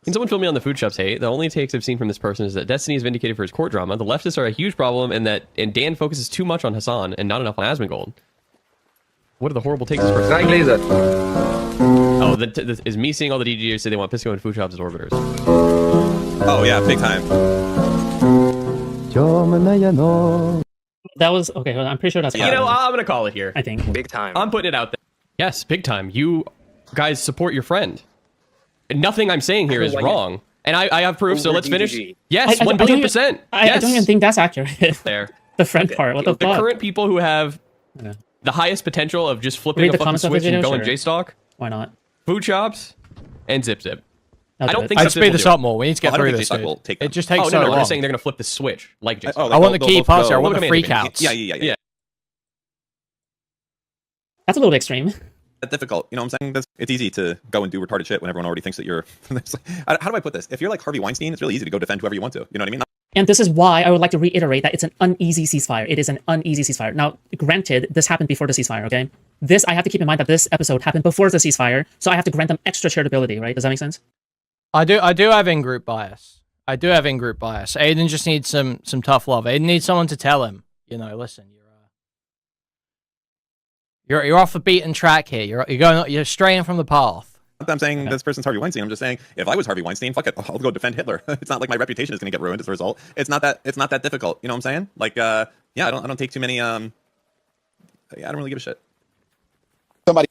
Can someone fill me on the Food Shops hate? The only takes I've seen from this person is that Destiny is vindicated for his court drama. The leftists are a huge problem, and Dan focuses too much on Hassan and not enough on Asmongold. What are the horrible takes this person? Oh, is me seeing all the DGs say they want Pisco and Food Shops as orbiters. Oh yeah, big time. That was okay. I'm pretty sure that's. I'm gonna call it here. I think big time. I'm putting it out there. Yes, big time. You guys support your friend. Nothing I'm saying here is wrong, and I have proof. So let's finish. Yes, 1,000,000,000%. I don't even think that's accurate. There. The friend part. What the fuck? The current people who have the highest potential of just flipping a fucking switch and going J-Stock. Why not? Food Shops and Zip. I don't think I'd speed this up more. We need to get through this. It just takes so long. I'm just saying they're gonna flip the switch like J-Stock. I want the key pass here. I want the freakouts. Yeah. That's a little bit extreme. That's difficult. You know what I'm saying? It's easy to go and do retarded shit when everyone already thinks that you're... How do I put this? If you're like Harvey Weinstein, it's really easy to go defend whoever you want to. You know what I mean? And this is why I would like to reiterate that it's an uneasy ceasefire. It is an uneasy ceasefire. Now, granted, this happened before the ceasefire, okay? I have to keep in mind that this episode happened before the ceasefire, so I have to grant them extra charitability, right? Does that make sense? I do have in-group bias. Aiden just needs some tough love. Aiden needs someone to tell him, listen, you're off the beaten track here. You're straying from the path. I'm saying this person's Harvey Weinstein. I'm just saying if I was Harvey Weinstein, fuck it, I'll go defend Hitler. It's not like my reputation is going to get ruined as a result. It's not that difficult. You know what I'm saying? Like, I don't take too many. I don't really give a shit. There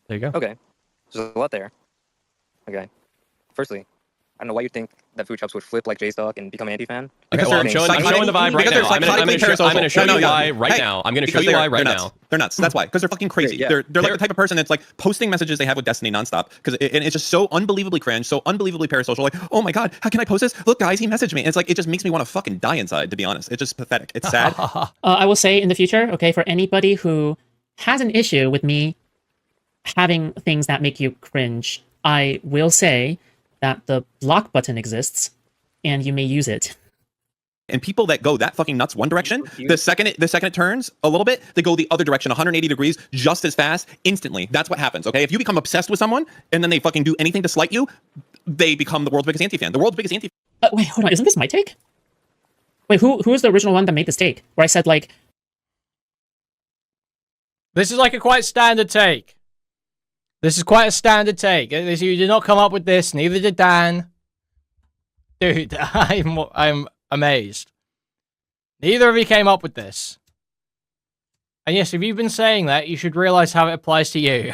you go. Okay, there's a lot there. Okay, firstly, I don't know why you think that Food Shops would flip like J-Stock and become anti-fan. Okay, well, I'm showing the vibe right now. I'm going to show you why right now. I'm going to show you why right now. They're nuts. That's why. Because they're fucking crazy. Yeah. They're like the type of person that's like posting messages they have with Destiny nonstop. And it's just so unbelievably cringe, so unbelievably parasocial. Like, oh my god, how can I post this? Look, guys, he messaged me. And it's like, it just makes me want to fucking die inside, to be honest. It's just pathetic. It's sad. I will say in the future, okay, for anybody who has an issue with me having things that make you cringe, I will say that the block button exists and you may use it. And people that go that fucking nuts one direction, the second it turns a little bit, they go the other direction 180 degrees just as fast instantly. That's what happens, okay? If you become obsessed with someone and then they fucking do anything to slight you, they become the world's biggest anti-fan. The world's biggest anti-fan. Wait, hold on. Isn't this my take? Wait, who is the original one that made this take? Where I said, like... This is like a quite standard take. This is quite a standard take. You did not come up with this, neither did Dan. Dude, I'm amazed. Neither of you came up with this. And yes, if you've been saying that, you should realize how it applies to you.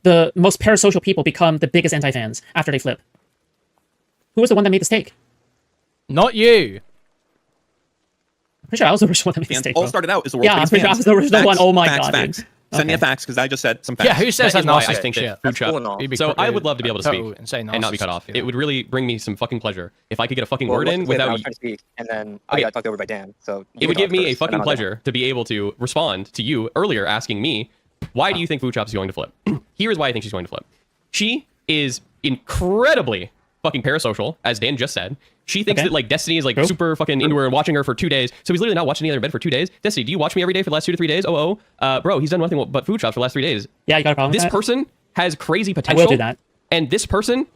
The most parasocial people become the biggest anti-fans after they flip. Who was the one that made this take? Not you. I'm pretty sure I was the original one that made this take. All started out as the world's biggest fans. Yeah, I'm pretty sure I was the original one. Oh my god. Facts. Send me a fax, because I just said some facts. Yeah, who says that I think that Food Shop. So I would love to be able to speak and not be cut off. Yeah. It would really bring me some fucking pleasure if I could get a fucking word in without... I was trying to speak, and then I got talked over by Dan. So it would give me a fucking pleasure to be able to respond to you earlier asking me, why do you think Food Shop is going to flip? Here is why I think she's going to flip. She is incredibly fucking parasocial, as Dan just said. She thinks Okay. that like Destiny is like True. super fucking into her and watching her for 2 days. So he's literally not watching any other bed for 2 days. Destiny, do you watch me every day for the last 2 to 3 days? Bro, he's done nothing but food shops for the last 3 days. Yeah, you got a problem This with that? person has crazy I potential. will do that. And this person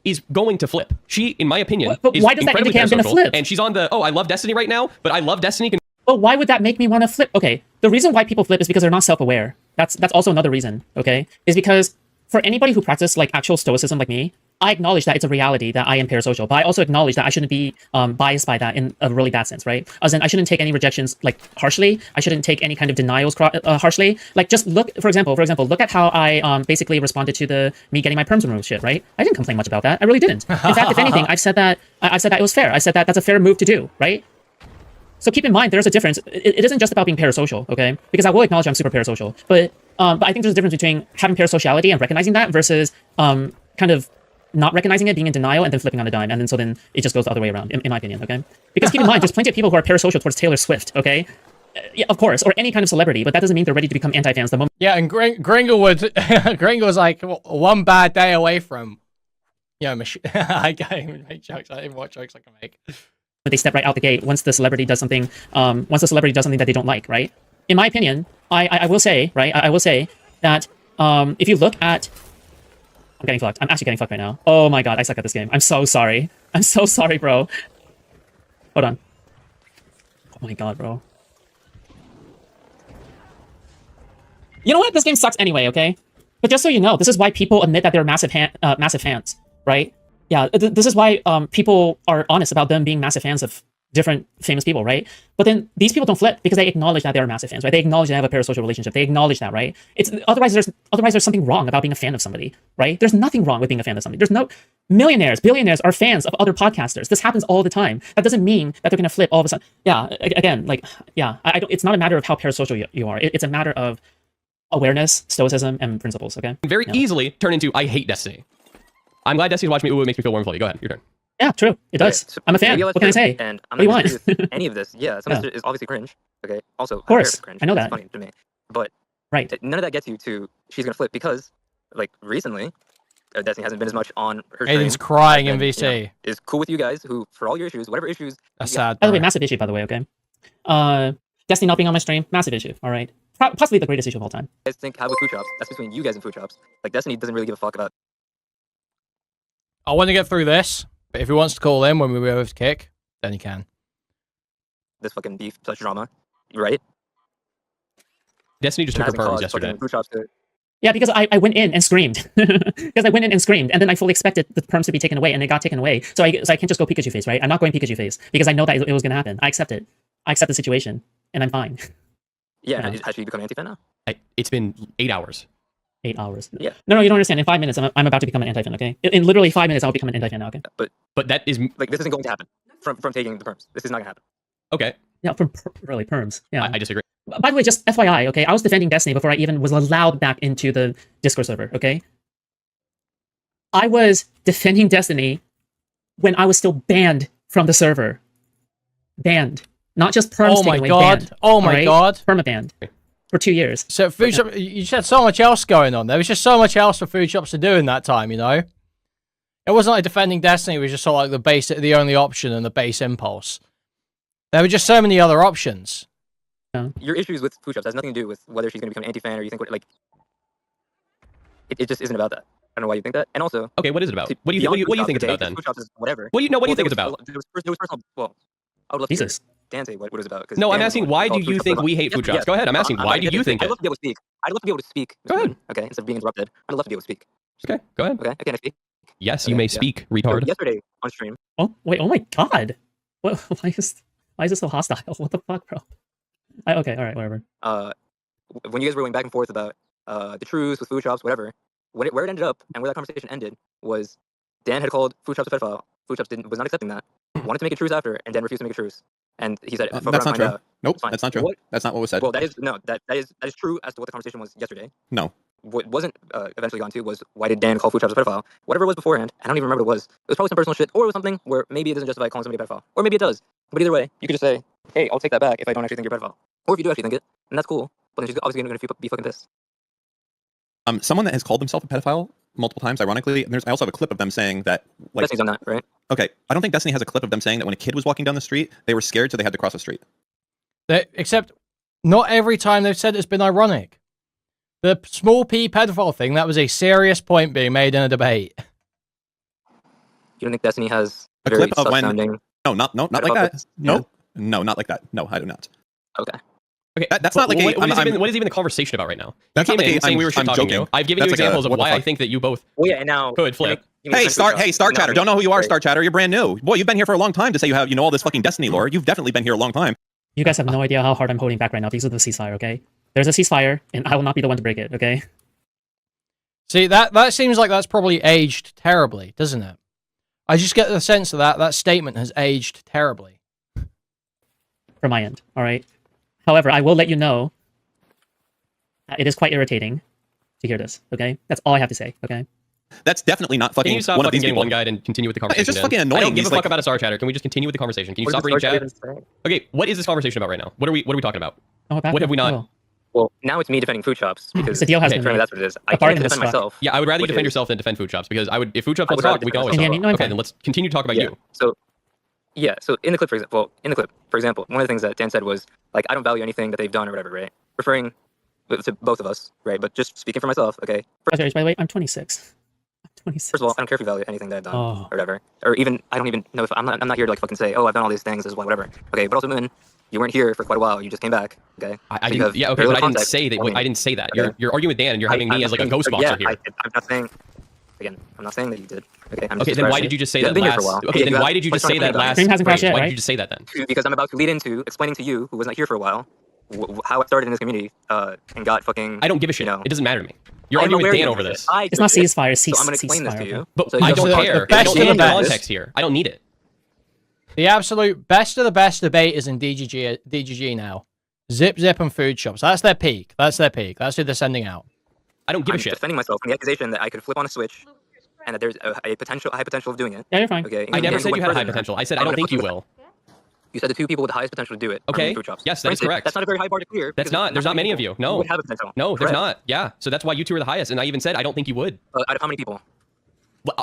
is going to flip. She, in my opinion, But is why does that incredibly indicate I'm gonna parasocial, flip? And she's on the, I love Destiny right now, but I love Destiny. But why would that make me want to flip? Okay, the reason why people flip is because they're not self-aware. That's also another reason, okay? Is because for anybody who practices like actual stoicism like me, I acknowledge that it's a reality that I am parasocial, but I also acknowledge that I shouldn't be biased by that in a really bad sense, right? As in, I shouldn't take any rejections like harshly. I shouldn't take any kind of denials harshly. Like, just look, for example, look at how I basically responded to the me getting my perms removed shit, right? I didn't complain much about that. I really didn't. In fact, if anything, I've said that it was fair. I said that that's a fair move to do, right? So keep in mind, there's a difference. It isn't just about being parasocial, okay? Because I will acknowledge I'm super parasocial, but I think there's a difference between having parasociality and recognizing that versus kind of not recognizing it, being in denial, and then flipping on a dime, and then it just goes the other way around, in my opinion, okay? Because keep in mind, there's plenty of people who are parasocial towards Taylor Swift, okay? Yeah, of course, or any kind of celebrity, but that doesn't mean they're ready to become anti-fans the moment. Yeah, and Gringlewood's like one bad day away from, you know, I can't even make jokes. I don't even what jokes I can make. They step right out the gate once the celebrity does something that they don't like, right? In my opinion, I will say, right? I will say that if you look at, I'm getting fucked. I'm actually getting fucked right now. Oh my god, I suck at this game. I'm so sorry. I'm so sorry, bro. Hold on. Oh my god, bro. You know what? This game sucks anyway, okay? But just so you know, this is why people admit that they're massive fans, right? Yeah, this is why people are honest about them being massive fans of different famous people, right? But then these people don't flip because they acknowledge that they're massive fans, right? They acknowledge they have a parasocial relationship. They acknowledge that, right? It's otherwise there's something wrong about being a fan of somebody, right? There's nothing wrong with being a fan of somebody. There's no millionaires, billionaires are fans of other podcasters. This happens all the time. That doesn't mean that they're gonna flip all of a sudden. Yeah, again, like yeah, I don't, it's not a matter of how parasocial you are. It's a matter of awareness, stoicism, and principles. Okay. Very easily turn into I hate Destiny. I'm glad Destiny's watching me. Ooh, it makes me feel warm and fuzzy. Go ahead, your turn. Yeah, true. It does. Okay, so I'm a fan. maybe What can I say? And I'm What do you not want? gonna agree with any of this. Yeah, some of Yeah. this is obviously cringe. Okay. Also, Of course, cringe. I know It's that. funny to me, but Right. none of that gets you to she's gonna flip because, like, recently, Destiny hasn't been as much on her. Aiden's stream, crying in and, you VC. know, is cool with you guys who, for all your issues, whatever issues. That's you got- sad. By the way, bro. massive issue. By the way, okay. Destiny not being on my stream, massive issue. All right. Possibly the greatest issue of all time. guys think have with food shops. That's between you guys and food shops. Like, Destiny doesn't really give a fuck about I want to get through this, but if he wants to call in when we both kick, then he can. this fucking beef such drama, right? Destiny just took her Hasn't perms caused yesterday. fucking food shops to Yeah, because I went in and screamed. Because I went in and screamed, and then I fully expected the perms to be taken away, and it got taken away. So I can't just go Pikachu face, right? I'm not going Pikachu face because I know that it was going to happen. I accept it. I accept the situation, and I'm fine. Yeah, Yeah. has she become anti-fan now? It's been 8 hours. 8 hours. Yeah. No, you don't understand. In 5 minutes, I'm about to become an anti-fan, okay? In literally 5 minutes, I'll become an anti-fan now, okay? But that is Like, this isn't going to happen from taking the perms. This is not gonna happen. okay. Yeah, from really perms. Yeah. I disagree. By the way, just FYI, okay? I was defending Destiny before I even was allowed back into the Discord server, okay? I was defending Destiny when I was still banned from the server. Banned. Not just perms Oh taken my away, god. banned, Oh my alright? god. Perma-banned. For 2 years. So food shop, you just had so much else going on. There was just so much else for food shops to do in that time, you know? It wasn't like defending Destiny was just sort of like the only option and the base impulse. There were just so many other options. Your issues with food shops has nothing to do with whether she's gonna become an anti-fan or you think like it just isn't about that. I don't know why you think that. And also, Okay, what is it about? to What do be you honest, what do you food think it's shops, about then? Food shops is whatever. What do you know? What do you Well, think it's there was- about? There was personal. Well, I would love Jesus. to hear Dan say what it was about. 'cause No, I'm Dan was asking the one why who do called food you shops think about- we hate food shops? Go ahead. I'm asking I'm why gonna do get you this. think I'd it? love to be able to speak. I'd love to be able to speak. Go ahead. Okay, instead of being interrupted, I'd love to be able to speak. Okay, go ahead. Okay, can I speak? Yes, you Okay, may yeah. speak, So retard. yesterday on stream, Oh, wait, oh my god. What, why is it so hostile? What the fuck, bro? Okay, alright, whatever. when you guys were going back and forth about the truce with food shops, whatever, where it ended up and where that conversation ended was Dan had called food shops a pedophile. Food shops was not accepting that. Wanted to make a truce after, and Dan refused to make a truce. And he said, That's not true. Nope, fine. that's not true. What- That's not what was said. Well, that is true as to what the conversation was yesterday. No. What wasn't eventually gone to was why did Dan call food shops a pedophile? Whatever it was beforehand, I don't even remember what it was. It was probably some personal shit, or it was something where maybe it doesn't justify calling somebody a pedophile, or maybe it does. But either way, you could just say, "Hey, I'll take that back if I don't actually think you're a pedophile," or if you do actually think it, and that's cool. But then she's obviously going to be fucking pissed. Someone that has called himself a pedophile multiple times. Ironically, I also have a clip of them saying that. Like, Destiny's done that, right? Okay, I don't think Destiny has a clip of them saying that when a kid was walking down the street, they were scared, so they had to cross the street. Except, not every time they've said it's been ironic. The small p pedophile thing, that was a serious point being made in a debate. You don't think Destiny has A very clip of when? sus-sounding No, not like that. Yeah. No, not like that. No, I do not. Okay. Okay, that's not like what is even the conversation about right now? That's You not came like in saying we were shit talking you. I've given you examples of why I think that you both and now could flip. Hey, Star Chatter. Don't know who you are, Star Chatter. You're brand new. Boy, you've been here for a long time to say you know all this fucking Destiny lore. You've definitely been here a long time. You guys have no idea how hard I'm holding back right now because of the ceasefire, okay? There's a ceasefire, and I will not be the one to break it, okay? See, that seems like that's probably aged terribly, doesn't it? I just get the sense of that statement has aged terribly. From my end, all right? However, I will let you know it is quite irritating to hear this, okay? That's all I have to say, okay? That's definitely not fucking Can you stop one of these fucking getting people. one guide and continue with the conversation? It's just Dan? fucking annoying. I don't give He's a fuck like- about a Star Chatter. Can we just continue with the conversation? Can you What stop does reading Star chat? Chatter even say? Okay, what is this conversation about right now? What are we talking about? Oh, What have we not? Oh. Well, now it's me defending food shops because The deal has been apparently made. that's what it is. The I can't bargain defend has struck. myself. Yeah, I would rather you which defend is- yourself than defend food shops because if food shops I wants would to rather talk, we can defend always myself. talk. I'm Okay, fine. then let's continue to talk about you. So in the clip, for example, one of the things that Dan said was like, I don't value anything that they've done or whatever, right? Referring to both of us, right? But just speaking for myself, okay? By the way, I'm 26. I'm 26. First of all, I don't care if you value anything that I've done Oh. or whatever, or even I don't even know if I'm not here to like fucking say, oh, I've done all these things, this is why, whatever. Okay, but also, Moon, you weren't here for quite a while. You just came back. Okay. I So you didn't. have Yeah, okay, very but I little didn't context. say that. I mean, I didn't say that. okay. You're arguing with Dan, and you're having me I'm as like not a saying- ghost boxer here. I'm not saying. Again, I'm not saying that you did. Okay. I'm Okay, just then why describing did you just say you that have been here for a last? while. Okay, Yeah, then you why have- did you just what's say your that point about last? Stream hasn't crashed yet, Why right? did you just say that then? Because I'm about to lead into explaining to you, who was not here for a while, how I started in this community and got fucking. I don't give a shit. You know, It doesn't matter to me. You're I arguing know with where Dan you're over going. this. It's not ceasefire, So I'm going to explain this ceasefire, to you. okay? But So I you don't know- care. I best don't of need the the best. context here. I don't need it. The absolute best of the best debate is in DGG now. Zip and food shops. That's their peak. That's who they're sending out. I don't give I'm a shit. defending myself from the accusation that I could flip on a switch, and that there's a high potential of doing it. Yeah, you're fine. Okay. I never and said went you had further high than that. potential. I said I I'm don't gonna think you put will. You said the two people with the highest potential to do it. are Okay. food shops. Yes, that is Granted, correct. That's not a very high bar to clear. That's because not. There's not many of you. No. Would have a potential. No, there's Correct. not. Yeah. So that's why you two are the highest. And I even said I don't think you would. Out of how many people?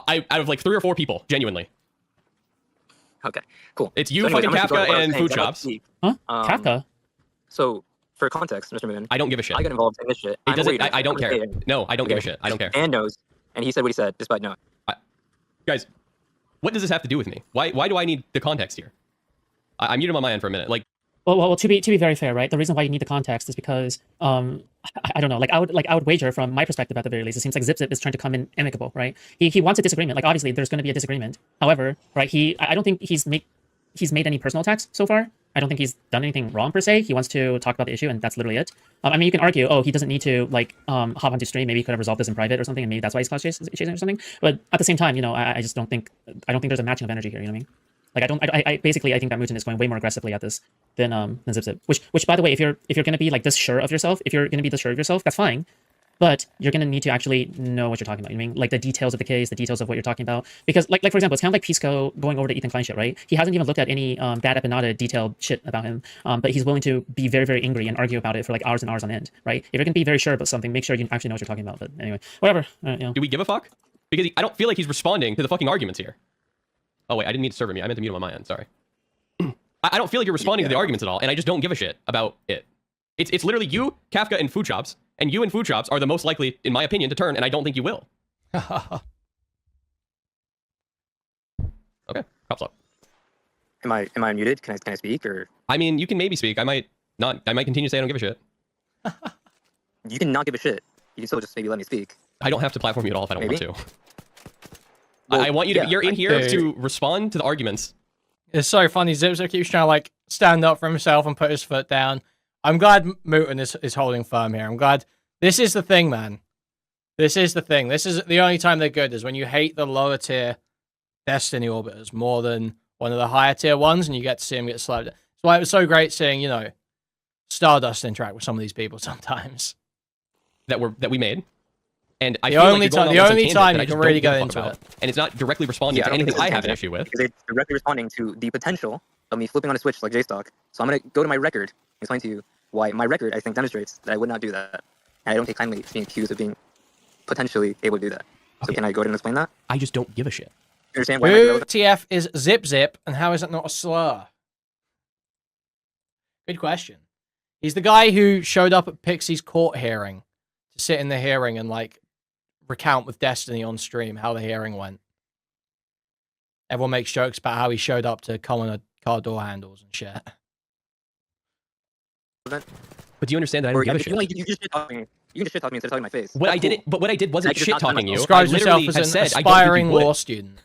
Out of like 3 or 4 people, genuinely. Okay, cool. It's you, So anyways, fucking I'm gonna Kafka, go and to food what I was shops. saying. Huh? Kafka? So, for context, Mr. Moon, I don't give a shit. I got involved in this shit. It I'm doesn't. worried. I don't I'm care. saying- No, I don't give a Okay. shit. I don't care. Dan knows, and he said what he said, despite knowing. Guys, what does this have to do with me? Why do I need the context here? I'm muted on my end for a minute. Like, Well, to be very fair, right? The reason why you need the context is because I don't know. I would wager from my perspective at the very least, it seems like Zip is trying to come in amicable, right? He wants a disagreement. Like obviously there's going to be a disagreement. However, right? I don't think he's made any personal attacks so far. I don't think he's done anything wrong per se. He wants to talk about the issue, and that's literally it. I mean, you can argue, oh, he doesn't need to hop onto stream. Maybe he could have resolved this in private or something, and maybe that's why he's clout chasing or something. But at the same time, I just don't think there's a matching of energy here. You know what I mean? Like I basically think that Mutin is going way more aggressively at this than Zip. Which by the way, if you're gonna be like this sure of yourself, that's fine. But you're gonna need to actually know what you're talking about. You know what I mean? Like the details of the case, the details of what you're talking about. Because like for example, it's kind of like Pisco going over to Ethan Klein shit, right? He hasn't even looked at any bad Epinata detailed shit about him. But he's willing to be very, very angry and argue about it for like hours and hours on end, right? If you're gonna be very sure about something, make sure you actually know what you're talking about. But anyway, whatever. do we give a fuck? Because I don't feel like he's responding to the fucking arguments here. Oh wait, I didn't need to serve me. I meant to mute him on my end. Sorry. I don't feel like you're responding to the arguments at all, and I just don't give a shit about it. It's literally you, Kafka, and food shops, and you and food shops are the most likely, in my opinion, to turn, and I don't think you will. Okay, props up. Am I unmuted? Can I speak or? I mean, you can maybe speak. I might not. I might continue to say I don't give a shit. You can not give a shit. You can still just maybe let me speak. I don't have to platform you at all if I don't Maybe. want to. Well, I want you to. yeah, You're in here do. to respond to the arguments. It's so funny. Zip keeps trying to like stand up for himself and put his foot down. I'm glad Mutin is holding firm here. I'm glad. This is the thing, man. This is the thing. This is the only time they're good is when you hate the lower tier Destiny orbiters more than one of the higher tier ones, and you get to see them get slowed. That's why it was so great seeing, Stardust interact with some of these people sometimes. That we made. And I The feel only like you're going time- on the only some tangent time that you I just can really don't give get a into fuck about. it. And it's not directly responding Yeah, I to don't anything think I it's have an a issue with. Because it's directly responding to the potential of me flipping on a switch like JStock. So I'm gonna go to my record and explain to you why my record I think demonstrates that I would not do that. And I don't take kindly to being accused of being potentially able to do that. So can I go ahead and explain that? I just don't give a shit. You understand why? Who TF is Zip Zip, and how is it not a slur? Good question. He's the guy who showed up at Pixie's court hearing to sit in the hearing and like recount with Destiny on stream how the hearing went. Everyone makes jokes about how he showed up to come on a car door handles and shit. But do you understand that I don't give a shit? You just shit talking. You can just shit talk me instead of talking my face. What I did, but what I did wasn't shit talking you. Describes I yourself literally as have an said I don't aspiring think you law would. student.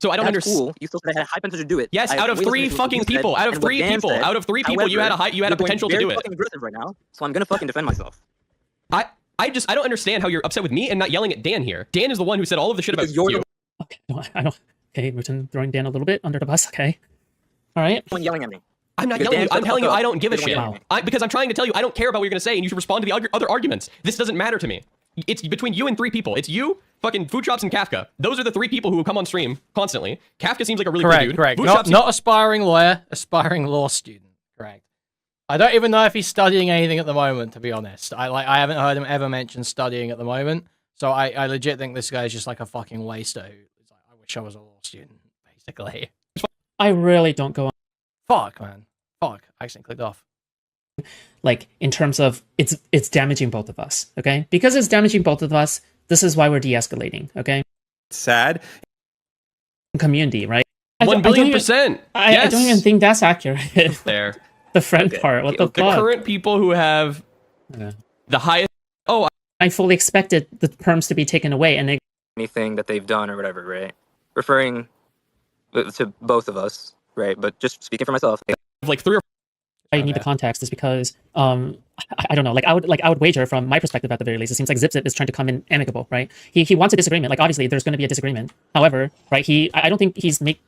So I don't That's understand. cool. You still said I had high potential to do it. Yes, I out of way three listened to what fucking you said people, out of and what three Dan people, said. out of three people, you had a However, a potential to you're do very it. fucking aggressive right now, so I'm gonna fucking defend myself. I don't understand how you're upset with me and not yelling at Dan here. Dan is the one who said all of the shit about you. Okay, no, I don't. Okay, Mutin throwing Dan a little bit under the bus. Okay, all right. Someone yelling at me. I'm not Because yelling at you. Dan I'm said telling you fuck I up. don't give a They don't shit. yell at me. Because I'm trying to tell you I don't care about what you're gonna say, and you should respond to the other arguments. This doesn't matter to me. It's between you and three people. It's you, fucking Food Shops, and Kafka. Those are the three people who come on stream constantly. Kafka seems like a really Correct, good dude. correct. Food Not, Shops- not aspiring lawyer, aspiring law student. Correct. I don't even know if he's studying anything at the moment, to be honest. I haven't heard him ever mention studying at the moment. So I legit think this guy is just like a fucking waster who is like, I wish I was a law student, basically. I really don't go on. Fuck, man. Fuck. I accidentally clicked off. Like in terms of it's damaging both of us. Okay, because it's damaging both of us. This is why we're de-escalating. Okay. Sad. Community, right? 1 billion%. I don't even think that's accurate. There. The friend part. What the The fuck? current people who have the highest. Oh, I fully expected the perms to be taken away, and they Anything that they've done or whatever, right? Referring to both of us, right? But just speaking for myself. like 3 or I need the context is because I don't know, like I would wager from my perspective at the very least, it seems like Zip Zip is trying to come in amicable, right? He wants a disagreement. Like obviously there's going to be a disagreement. However, right, I don't think he's made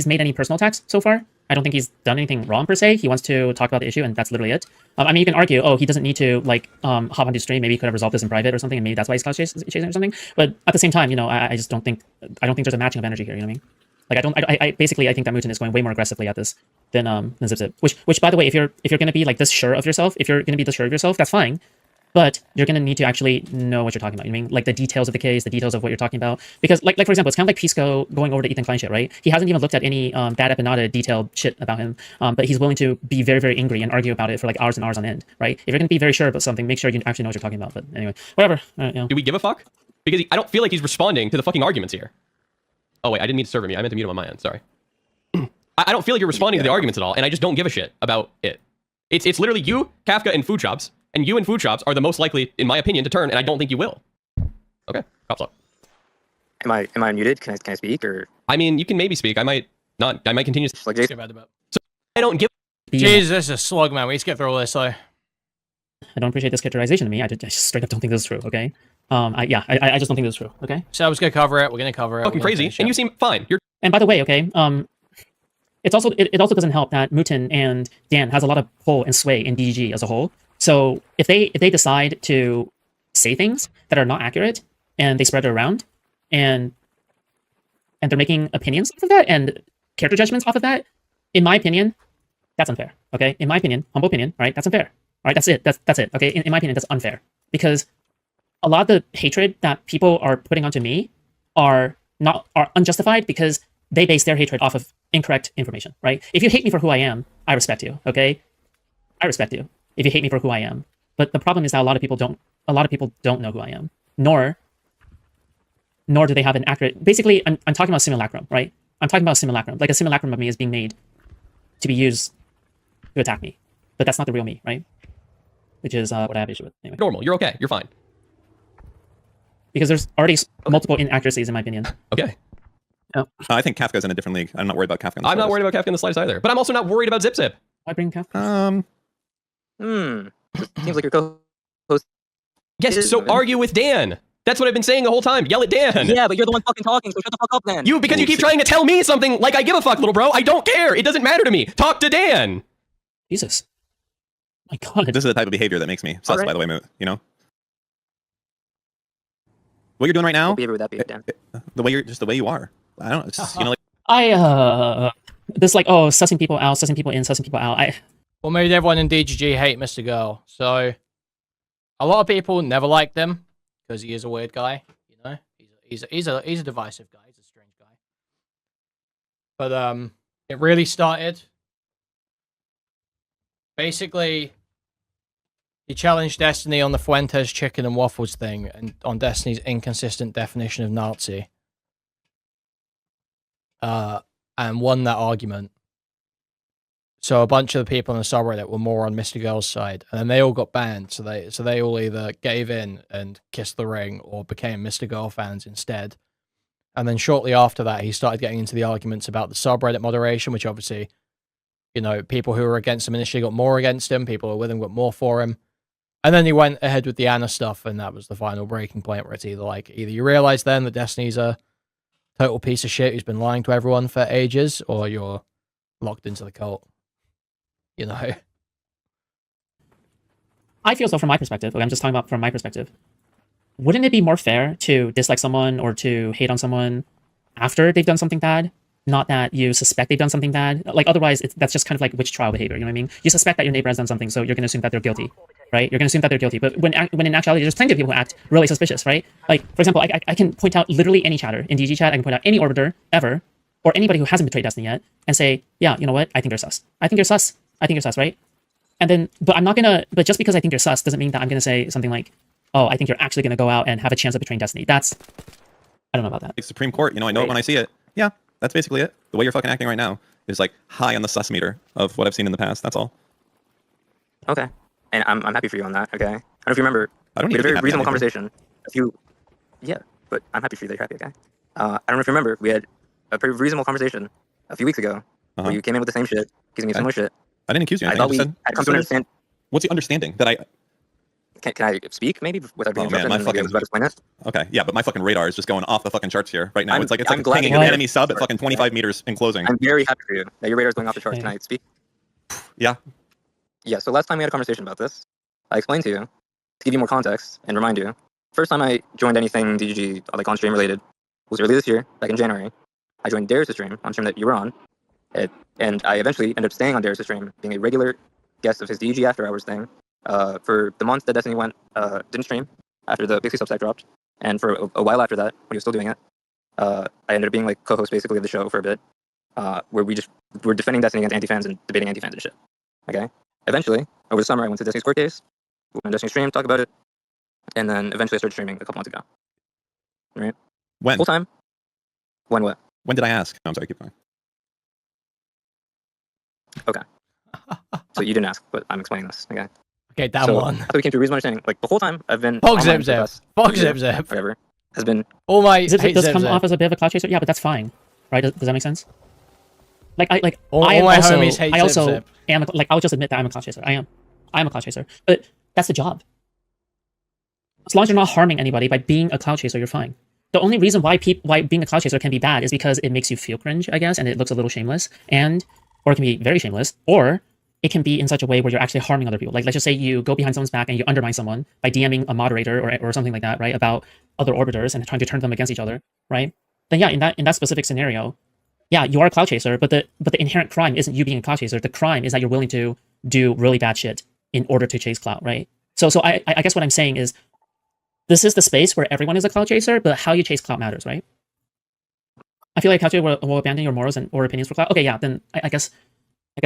any personal attacks so far. I don't think he's done anything wrong per se. He wants to talk about the issue, and that's literally it. I mean, you can argue, oh, he doesn't need to like hop onto stream. Maybe he could have resolved this in private or something, and maybe that's why he's clout chasing or something. But at the same time, you know, I just don't think there's a matching of energy here. You know what I mean? Like I basically I think that Mutin is going way more aggressively at this than Zip Zip. Which by the way, if you're gonna be like this sure of yourself, that's fine. But you're gonna need to actually know what you're talking about. You know what I mean, like the details of the case, the details of what you're talking about. Because like for example, it's kind of like Pisco going over to Ethan Klein shit, right? He hasn't even looked at any bad Epinata detailed shit about him, but he's willing to be very, very angry and argue about it for like hours and hours on end, right? If you're gonna be very sure about something, make sure you actually know what you're talking about. But anyway, whatever. You know. Do we give a fuck? Because I don't feel like he's responding to the fucking arguments here. Oh wait, I didn't mean to serve him. I meant to mute him on my end. Sorry. I don't feel like you're responding to the arguments at all, and I just don't give a shit about it. It's literally you, Kafka, and Food Shops, and you and Food Shops are the most likely, in my opinion, to turn, and I don't think you will. Okay, cops up. Am I unmuted? Can I speak or? I mean, you can maybe speak. I might not. I might continue. Like Let's get about it. So I don't give. Jesus, this is a slug, man. We need to get through all this, though. I don't appreciate this characterization of me. I just straight up don't think this is true. Okay. I just don't think this is true. Okay. So I was gonna cover it. We're gonna cover it. Fucking crazy, and you seem fine. You're. And by the way, okay, it also doesn't help that Mutin and Dan has a lot of pull and sway in DGG as a whole. So if they decide to say things that are not accurate and they spread it around and they're making opinions off of that and character judgments off of that, in my opinion, that's unfair. Okay, in my opinion, humble opinion, all right, that's unfair. All right, that's it. That's it. Okay, in my opinion, that's unfair because a lot of the hatred that people are putting onto me are unjustified because they base their hatred off of incorrect information, right? If you hate me for who I am, I respect you, okay? I respect you if you hate me for who I am. But the problem is that a lot of people don't know who I am, nor do they have an accurate. Basically, I'm talking about simulacrum, right? I'm talking about simulacrum. Like a simulacrum of me is being made to be used to attack me, but that's not the real me, right? Which is what I have issue with. Anyway. Normal. You're okay. You're fine. Because there's already multiple inaccuracies in my opinion. Okay. Yeah. I think Kafka's in a different league. I'm not worried about Kafka. I'm not worried about Kafka in the slightest either. But I'm also not worried about Zip Zip. Why bring Kafka? Seems like your co-host. Yes, so argue with Dan. That's what I've been saying the whole time. Yell at Dan. Yeah, but you're the one fucking talking, so shut the fuck up, then. Because you keep trying to tell me something like I give a fuck, little bro. I don't care. It doesn't matter to me. Talk to Dan. Jesus. My God. This is the type of behavior that makes me sus, by the way, you know? What you're doing right now, What behavior would that be, Dan? the way you are. I don't know. It's just, you know, like this like, oh, sussing people out, sussing people in, sussing people out. Well, maybe everyone in DGG hate Mr. Girl. So a lot of people never liked him because he is a weird guy. You know, He's a divisive guy. He's a strange guy. But it really started. Basically, he challenged Destiny on the Fuentes chicken and waffles thing, and on Destiny's inconsistent definition of Nazi. And won that argument. So a bunch of the people on the subreddit were more on Mr. Girl's side, and then they all got banned. So they all either gave in and kissed the ring, or became Mr. Girl fans instead. And then shortly after that, he started getting into the arguments about the subreddit moderation, which obviously, people who were against him initially got more against him, people who were with him got more for him. And then he went ahead with the Anna stuff, and that was the final breaking point, where it's either you realize then that Destiny's a total piece of shit who's been lying to everyone for ages, or you're locked into the cult. I feel so from my perspective. I'm just talking about from my perspective. Wouldn't it be more fair to dislike someone or to hate on someone after they've done something bad? Not that you suspect they've done something bad. Otherwise, that's just kind of like witch trial behavior. You know what I mean? You suspect that your neighbor has done something, so you're going to assume that they're guilty, right? You're going to assume that they're guilty. But when in actuality, there's plenty of people who act really suspicious, right? Like, for example, I can point out literally any chatter in DG chat. I can point out any orbiter ever, or anybody who hasn't betrayed Destiny yet, and say, yeah, you know what? I think they're sus. I think you're sus. I think you're sus, right? And then, but I'm not gonna. But just because I think you're sus doesn't mean that I'm gonna say something like, oh, I think you're actually gonna go out and have a chance of betraying Destiny. I don't know about that. Like Supreme Court, I know it when I see it. Yeah, that's basically it. The way you're fucking acting right now is like high on the sus meter of what I've seen in the past. That's all. Okay, and I'm happy for you on that. Okay, I don't know if you remember. I don't need we had to a be very happy reasonable on anything. conversation. Yeah, but I'm happy for you that you're happy. Okay. I don't know if you remember. We had a pretty reasonable conversation a few weeks ago where you came in with the same shit, accusing me of similar shit. I didn't accuse you. I thought we had come to understand. What's the understanding that I? Can I speak maybe without being man, interrupted? my and maybe I fucking- was about to explain it. Okay, yeah, but my fucking radar is just going off the fucking charts here right now. I'm- It's like I'm glad pinging you an did. enemy sub at fucking 25 meters in closing. I'm very happy for you that your radar is going off the charts. Can I speak? Yeah. Yeah. So last time we had a conversation about this, I explained to you, to give you more context and remind you. First time I joined anything DGG like on stream related was early this year, back in January. I joined Darius' stream on stream that you were on, and I eventually ended up staying on Darius' stream, being a regular guest of his DG after hours thing. For the month that Destiny didn't stream after the Pixie Substack dropped, and for a while after that, when he was still doing it, I ended up being like co-host basically of the show for a bit, where we just were defending Destiny against anti-fans and debating anti-fans and shit. Okay. Eventually, over the summer, I went to Destiny's court case, went on Destiny stream, talk about it, and then eventually I started streaming a couple months ago. Right. When? Full time. When what? When did I ask? No, I'm sorry. Keep going. Okay. So you didn't ask, but I'm explaining this. Okay. Okay, that so one. I thought we came to a reasonable understanding. Like the whole time I've been Fuck online Zip for Zip. the past Fuck year, Zip Zip. whatever has been. All my Zip hate does Zip come Zip. off as a bit of a cloud chaser. Yeah, but that's fine, right? Does that make sense? All I am my also, homies hate I also Zip Zip. am I'll just admit that I'm a cloud chaser. I'm a cloud chaser, but that's the job. As long as you're not harming anybody by being a cloud chaser, you're fine. The only reason why being a cloud chaser can be bad is because it makes you feel cringe, I guess, and it looks a little shameless, or it can be very shameless, or it can be in such a way where you're actually harming other people. Like, let's just say you go behind someone's back and you undermine someone by DMing a moderator or something like that, right, about other orbiters and trying to turn them against each other, right? Then yeah, in that specific scenario, yeah, you are a cloud chaser, but the inherent crime isn't you being a cloud chaser. The crime is that you're willing to do really bad shit in order to chase clout, right? So I guess what I'm saying is, this is the space where everyone is a cloud chaser, but how you chase clout matters, right? I feel like cloud chaser will abandon your morals or opinions for clout. Okay, yeah, then I guess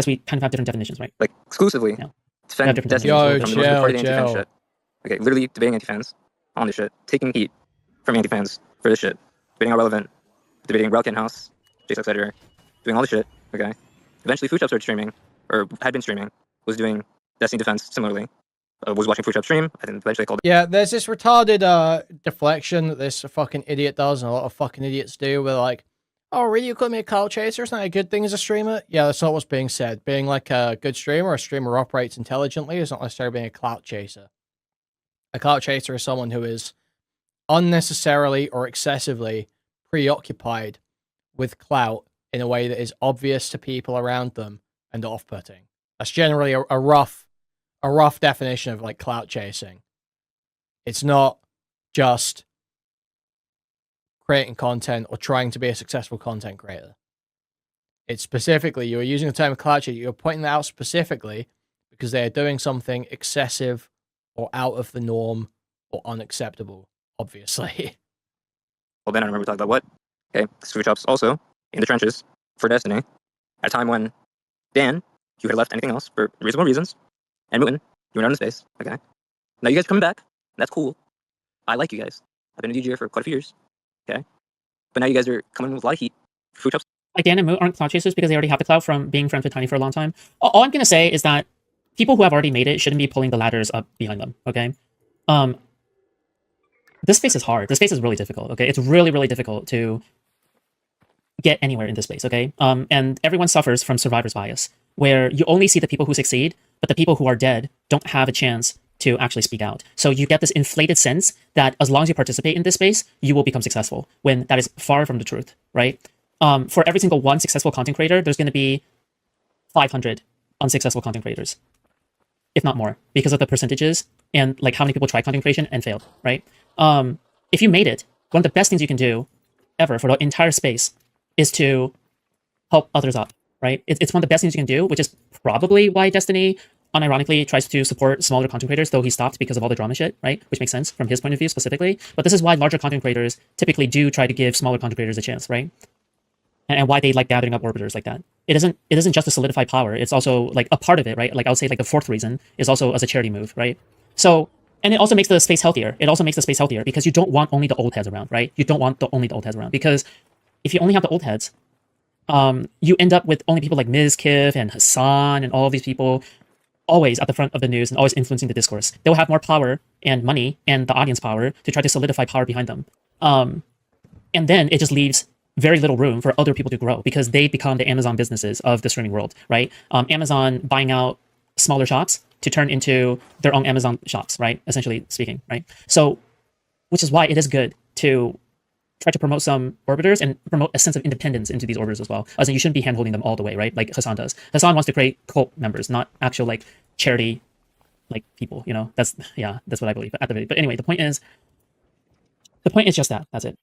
we kind of have different definitions, right? Like exclusively Yeah. defend different Destiny Yo, from the most party chill. anti-fan shit. Okay, literally debating anti-fans on this shit, taking heat from anti-fans for this shit, debating Irrelevant, debating Relican House, JSOX editor, doing all this shit. Okay, eventually Foodshop started streaming, or had been streaming, was doing Destiny defense similarly. Was watching Foodshop stream. I think eventually called. Yeah, there's this retarded deflection that this fucking idiot does, and a lot of fucking idiots do. Where like, oh, really? You call me a clout chaser? It's not a good thing as a streamer. Yeah, that's not what's being said. Being like a good streamer, a streamer who operates intelligently, is not necessarily being a clout chaser. A clout chaser is someone who is unnecessarily or excessively preoccupied with clout in a way that is obvious to people around them and off-putting. That's generally a rough definition of like clout chasing. It's not just creating content or trying to be a successful content creator. It's specifically, you're using the term clout chasing, you're pointing that out specifically because they are doing something excessive or out of the norm or unacceptable, obviously. Well, then I remember we talked about what? Okay, food shops also in the trenches for Destiny at a time when Dan, you had left anything else for reasonable reasons, and Mutin, you were not in space. Okay, now you guys are coming back. That's cool. I like you guys. I've been a DJ for quite a few years. Okay, but now you guys are coming with a lot of heat. Food shops. Like Dan and Moot aren't cloud chasers because they already have the clout from being friends with Tiny for a long time. All I'm gonna say is that people who have already made it shouldn't be pulling the ladders up behind them. Okay, this space is hard. This space is really difficult. Okay, it's really, really difficult to get anywhere in this space. Okay, and everyone suffers from survivor's bias, where you only see the people who succeed, but the people who are dead don't have a chance to actually speak out. So you get this inflated sense that as long as you participate in this space, you will become successful, when that is far from the truth, right? For every single one successful content creator, there's going to be 500 unsuccessful content creators, if not more, because of the percentages and like how many people tried content creation and failed, right? If you made it, one of the best things you can do ever for the entire space is to help others up, right? It's one of the best things you can do, which is probably why Destiny unironically tries to support smaller content creators, though he stopped because of all the drama shit, right? Which makes sense from his point of view specifically. But this is why larger content creators typically do try to give smaller content creators a chance, right? And why they like gathering up orbiters like that. It isn't just to solidify power. It's also like a part of it, right? Like I would say like the fourth reason is also as a charity move, right? So, and it also makes the space healthier. It also makes the space healthier because you don't want only the old heads around, right? You don't want only the old heads around, because if you only have the old heads, you end up with only people like Ms. Kiff and Hassan and all of these people always at the front of the news and always influencing the discourse. They'll have more power and money and the audience power to try to solidify power behind them. And then it just leaves very little room for other people to grow because they become the Amazon businesses of the streaming world, right? Amazon buying out smaller shops to turn into their own Amazon shops, right? Essentially speaking, right? So, which is why it is good to try to promote some orbiters and promote a sense of independence into these orbiters as well. As in, you shouldn't be handholding them all the way, right? Like Hassan does. Hassan wants to create cult members, not actual like charity, like people. You know, that's what I believe at the very. But anyway, the point is just that. That's it.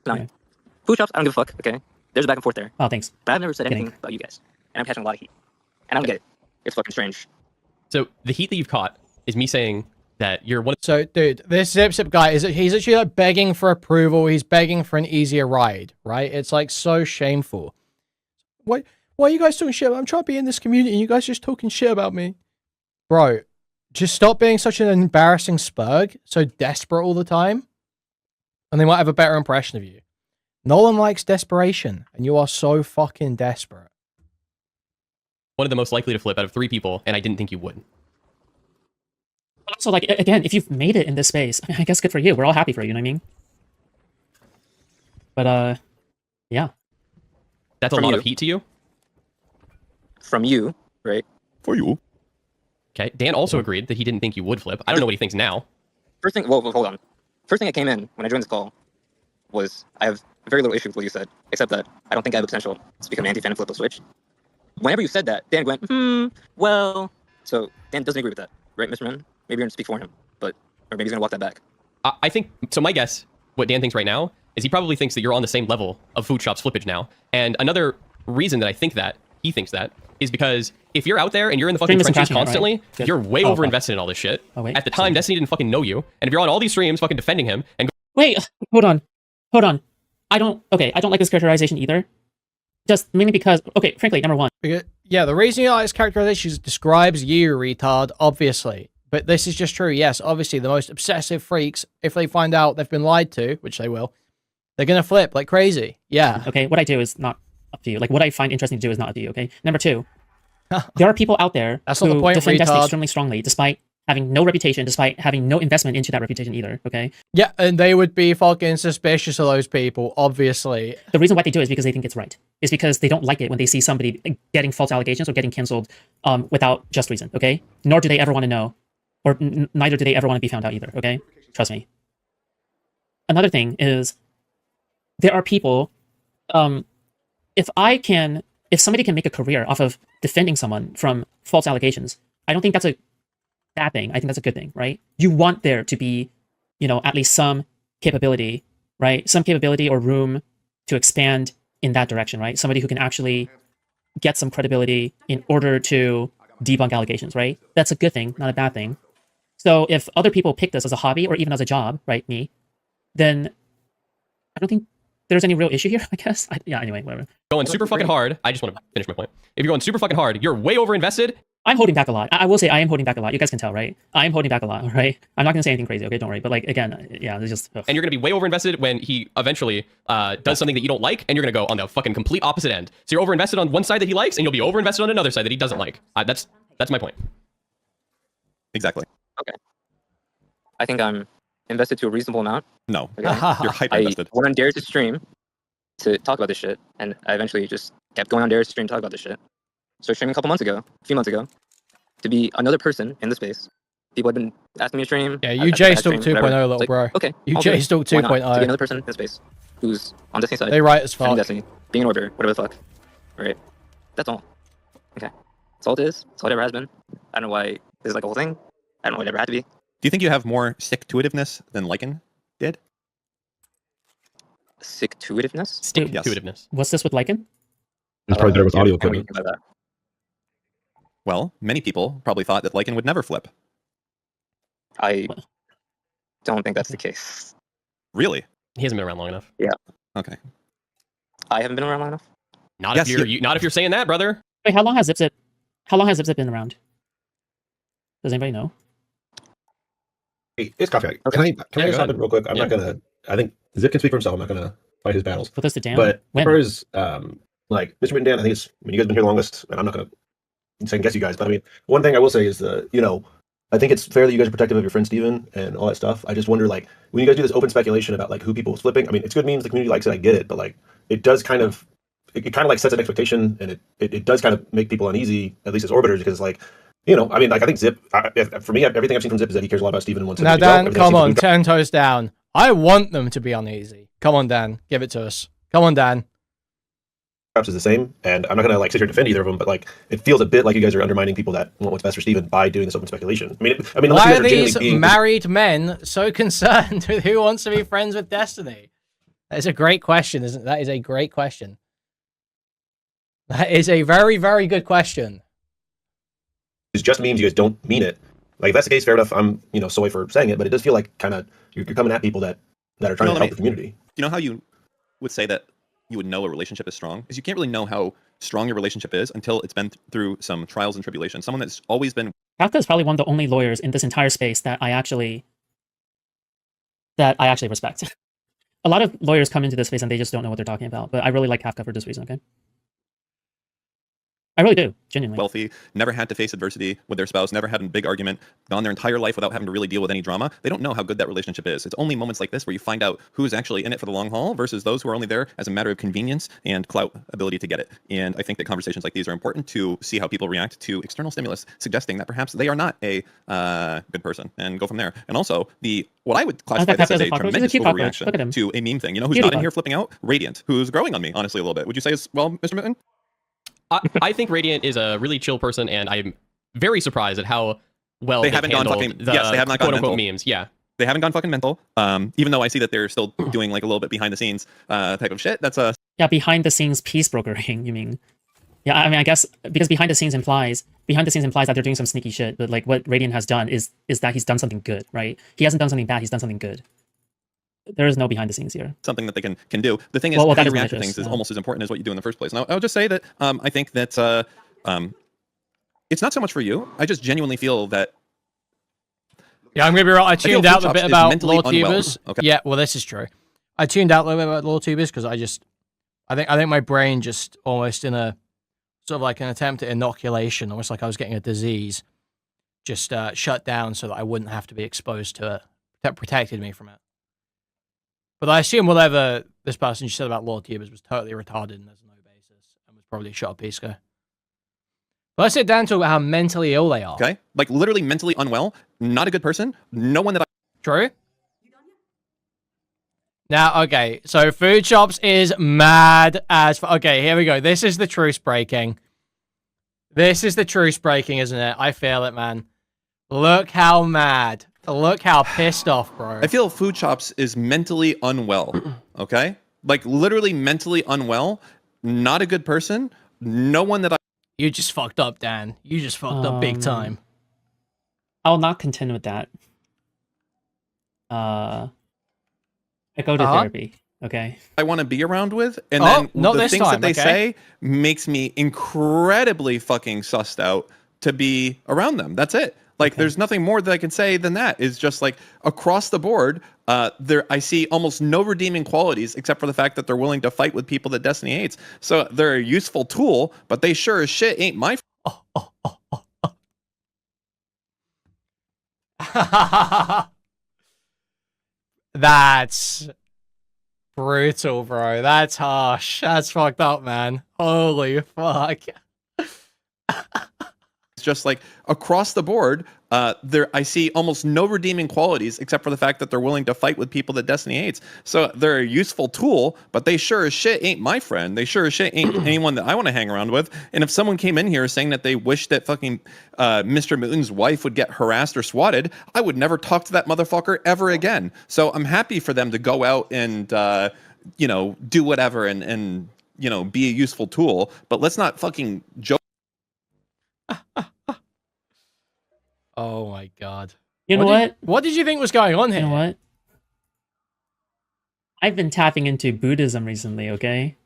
Okay. Food shops, I don't give a fuck. Okay, there's a back and forth there. Oh, thanks. But I've never said anything about you guys, and I'm catching a lot of heat, and I don't get it. It's fucking strange. So the heat that you've caught is me saying that you're one of... So, dude, this Zip guy, he's actually like begging for approval. He's begging for an easier ride, right? It's like so shameful. Why are you guys talking shit about? I'm trying to be in this community and you guys just talking shit about me. Bro, just stop being such an embarrassing spurg, so desperate all the time, and they might have a better impression of you. No one likes desperation, and you are so fucking desperate. One of the most likely to flip out of 3 people, and I didn't think you would. Also, like, again, if you've made it in this space, I mean, I guess good for you. We're all happy for you, you know what I mean? But, yeah. That's a lot of heat to you? From you, right? For you. Okay, Dan also agreed that he didn't think you would flip. I don't know what he thinks now. First thing, well, hold on. First thing I came in when I joined this call was I have very little issue with what you said, except that I don't think I have the potential to become an anti-fan and flip the switch. Whenever you said that, Dan went, well. So Dan doesn't agree with that, right, Mr. Mann? Maybe you're going to speak for him, or maybe he's going to walk that back. I think, so my guess, what Dan thinks right now, is he probably thinks that you're on the same level of Food Shop's flippage now. And another reason that I think that, he thinks that, is because if you're out there and you're in the fucking trenches constantly, right? You're way over-invested in all this shit. Oh, wait, at the time, Destiny didn't fucking know you. And if you're on all these streams fucking defending him and... Wait, hold on. I don't like this characterization either. Just mainly because, okay, frankly, number one. Yeah, the reason you like this characterization describes you, retard, obviously. But this is just true. Yes, obviously, the most obsessive freaks, if they find out they've been lied to, which they will, they're going to flip like crazy. Yeah. Okay, what I do is not up to you. Like, what I find interesting to do is not up to you, okay? Number two, there are people out there who defend Destiny extremely strongly, despite having no reputation, despite having no investment into that reputation either, okay? Yeah, and they would be fucking suspicious of those people, obviously. The reason why they do it is because they think it's right. It's because they don't like it when they see somebody getting false allegations or getting canceled without just reason, okay? Nor do they ever want to know, or neither do they ever want to be found out either, okay? Trust me. Another thing is, there are people, if somebody can make a career off of defending someone from false allegations, I don't think that's a bad thing. I think that's a good thing, right? You want there to be, at least some capability, right? Some capability or room to expand in that direction, right? Somebody who can actually get some credibility in order to debunk allegations, right? That's a good thing, not a bad thing. So if other people pick this as a hobby or even as a job, right, me, then I don't think there's any real issue here, I guess. Yeah, anyway, whatever. Going super fucking hard. I just want to finish my point. If you're going super fucking hard, you're way over invested. I'm holding back a lot. I will say I am holding back a lot. You guys can tell, right? I am holding back a lot, all right? I'm not going to say anything crazy, okay? Don't worry. But, like, again, yeah, it's just... Ugh. And you're going to be way over invested when he eventually does something that you don't like, and you're going to go on the fucking complete opposite end. So you're over invested on one side that he likes, and you'll be over invested on another side that he doesn't like. That's my point. Exactly. Okay. I think I'm invested to a reasonable amount. No. Okay? You're hyper invested. I went on Darius' stream to talk about this shit, and I eventually just kept going on Darius' stream to talk about this shit. So streaming a few months ago, to be another person in the space. People had been asking me to stream. Yeah, you J-Stalk 2.0, little like, bro. Okay. You J-Stalk 2.0. To be another person in the space who's on Destiny side. They right as fuck. defending Destiny, being an orbiter, whatever the fuck. Right? That's all. Okay. That's all it is. That's all it ever has been. I don't know why this is like a whole thing. I don't know why it ever had to be. Do you think you have more stick-to-itiveness than Lycan did? Stick-to-itiveness? Stick-to-itiveness. What's this with Lycan? It's probably better with audio equipment. Well, many people probably thought that Lycan would never flip. I don't think that's the case. Really? He hasn't been around long enough. Yeah. Okay. I haven't been around long enough. Not if you're saying that, brother. Wait, how long has ZipZip been around? Does anybody know? Hey, it's Coffee. Okay. Can I just hop in real quick? I'm not gonna. I think Zip can speak for himself. I'm not gonna fight his battles. Put this to Dan. But when? as far as like Mr. and Dan, I think it's when you guys have been here longest, and I'm not gonna second guess you guys. But I mean, one thing I will say is I think it's fair that you guys are protective of your friend Steven and all that stuff. I just wonder, like, when you guys do this open speculation about like who people was flipping. I mean, it's good memes. The community likes it. I get it, but like, it does kind of. It kind of like sets an expectation, and it does kind of make people uneasy, at least as orbiters, because like. I mean, like, I think Zip, for me, everything I've seen from Zip is that he cares a lot about Steven and wants him now, to go. Dan, come on, 10 toes down. I want them to be uneasy. Come on, Dan, give it to us. Come on, Dan. Perhaps is the same, and I'm not going to like sit here and defend either of them, but like, it feels a bit like you guys are undermining people that want what's best for Steven by doing this open speculation. I mean, why are these married men so concerned with who wants to be friends with Destiny? That is a great question, isn't it? That is a great question. That is a very, very good question. It's just memes. You guys don't mean it. Like, if that's the case, fair enough. I'm, sorry for saying it, but it does feel like kind of you're coming at people that are trying to help the community. You know how you would say that you would know a relationship is strong? Is you can't really know how strong your relationship is until it's been through some trials and tribulations. Someone that's always been... Kafka is probably one of the only lawyers in this entire space that I actually respect. A lot of lawyers come into this space and they just don't know what they're talking about, but I really like Kafka for this reason, okay? I really do, genuinely. Wealthy, never had to face adversity with their spouse, never had a big argument, gone their entire life without having to really deal with any drama. They don't know how good that relationship is. It's only moments like this where you find out who's actually in it for the long haul versus those who are only there as a matter of convenience and clout ability to get it. And I think that conversations like these are important to see how people react to external stimulus, suggesting that perhaps they are not a good person, and go from there. And also, what I would classify this as a tremendous overreaction to a meme thing. You know who's not in here flipping out? Radiant, who's growing on me, honestly, a little bit. Would you say as well, Mr. Mitten? I think Radiant is a really chill person, and I'm very surprised at how well they haven't gone fucking they have not gone mental. Memes. Yeah, they haven't gone fucking mental. Even though I see that they're still doing like a little bit behind the scenes type of shit. That's behind the scenes peace brokering. You mean? Yeah, I mean, I guess because behind the scenes implies that they're doing some sneaky shit. But like what Radiant has done is that he's done something good, right? He hasn't done something bad. He's done something good. There is no behind the scenes here. Something that they can do. The thing is, how you react to things is almost as important as what you do in the first place. Now, I'll just say that I think that it's not so much for you. I just genuinely feel that. Yeah, I'm gonna be right. I tuned out a bit about law tubers. Okay. Yeah, well, this is true. I tuned out a little bit about law tubers because I think my brain just almost in a sort of like an attempt at inoculation, almost like I was getting a disease, just shut down so that I wouldn't have to be exposed to it. That protected me from it. But I assume whatever this person said about law tubers was totally retarded and there's no basis and was probably shot a pisco. But let's sit down to how mentally ill they are. Okay? Like literally mentally unwell, not a good person, no one that I... True? Now, okay, so Food Shops is mad as... Okay, here we go. This is the truce breaking. This is the truce breaking, isn't it? I feel it, man. Look how mad. Look how pissed off, bro. I feel Food Shops is mentally unwell, okay? Like, literally mentally unwell, not a good person, no one that I... You just fucked up, Dan. You just fucked up big time. I'll not contend with that. I go to therapy. Okay. I want to be around with, and Oh, then not the this things time, that they okay. say makes me incredibly fucking sussed out to be around them. That's it. Like, there's nothing more that I can say than that. It's just like across the board, I see almost no redeeming qualities except for the fact that they're willing to fight with people that Destiny hates. So they're a useful tool, but they sure as shit ain't my. That's brutal, bro. That's harsh. That's fucked up, man. Holy fuck. It's just like across the board, I see almost no redeeming qualities except for the fact that they're willing to fight with people that Destiny hates. So they're a useful tool, but they sure as shit ain't my friend. They sure as shit ain't anyone that I want to hang around with. And if someone came in here saying that they wish that fucking Mr. Mooton's wife would get harassed or swatted, I would never talk to that motherfucker ever again. So I'm happy for them to go out and do whatever and be a useful tool. But let's not fucking joke. Oh my god. You know what? What did you think was going on here? You know what? I've been tapping into Buddhism recently, okay?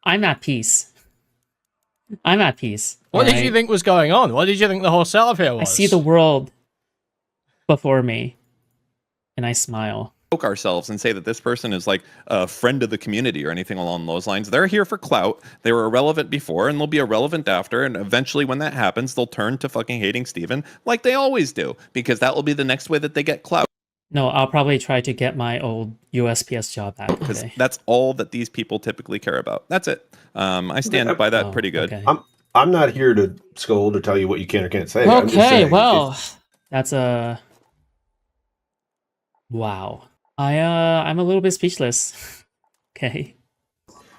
I'm at peace. I'm at peace. What did you think was going on? What did you think the whole setup here was? I see the world before me, and I smile. Ourselves and say that this person is like a friend of the community or anything along those lines. They're here for clout. They were irrelevant before and they'll be irrelevant after, and eventually when that happens they'll turn to fucking hating Steven like they always do, because that will be the next way that they get clout. No, I'll probably try to get my old USPS job back. Because that's all that these people typically care about. That's it. I stand by that pretty good. Okay. I'm not here to scold or tell you what you can or can't say. I'm just Okay, saying well, that's a wow. I'm a little bit speechless. Okay.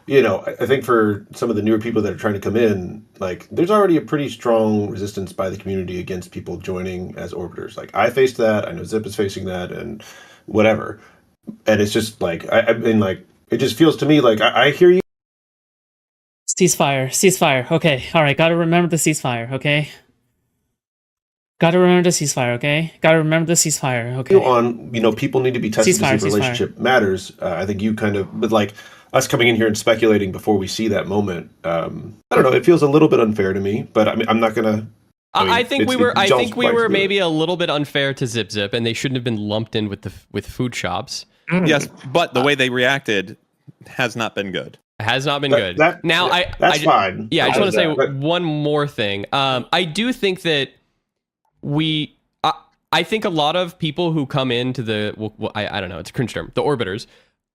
I think for some of the newer people that are trying to come in, like, there's already a pretty strong resistance by the community against people joining as orbiters. Like, I faced that. I know Zip is facing that, and whatever. And it's just like, I mean, like, it just feels to me like I hear you. Ceasefire. Okay. All right. Got to remember the ceasefire. Okay. Gotta remember the ceasefire, okay? Gotta remember the ceasefire, okay? On, people need to be tested to see if the relationship matters. I think you kind of, but like us coming in here and speculating before we see that moment, I don't know. It feels a little bit unfair to me, but I mean, I'm not gonna. I think we were maybe a little bit unfair to Zip Zip, and they shouldn't have been lumped in with food shops. Yes, but the way they reacted has not been good. Has not been good. That's fine. Yeah, I just want to say one more thing. I do think that I think a lot of people who come into I don't know, it's a cringe term, the orbiters,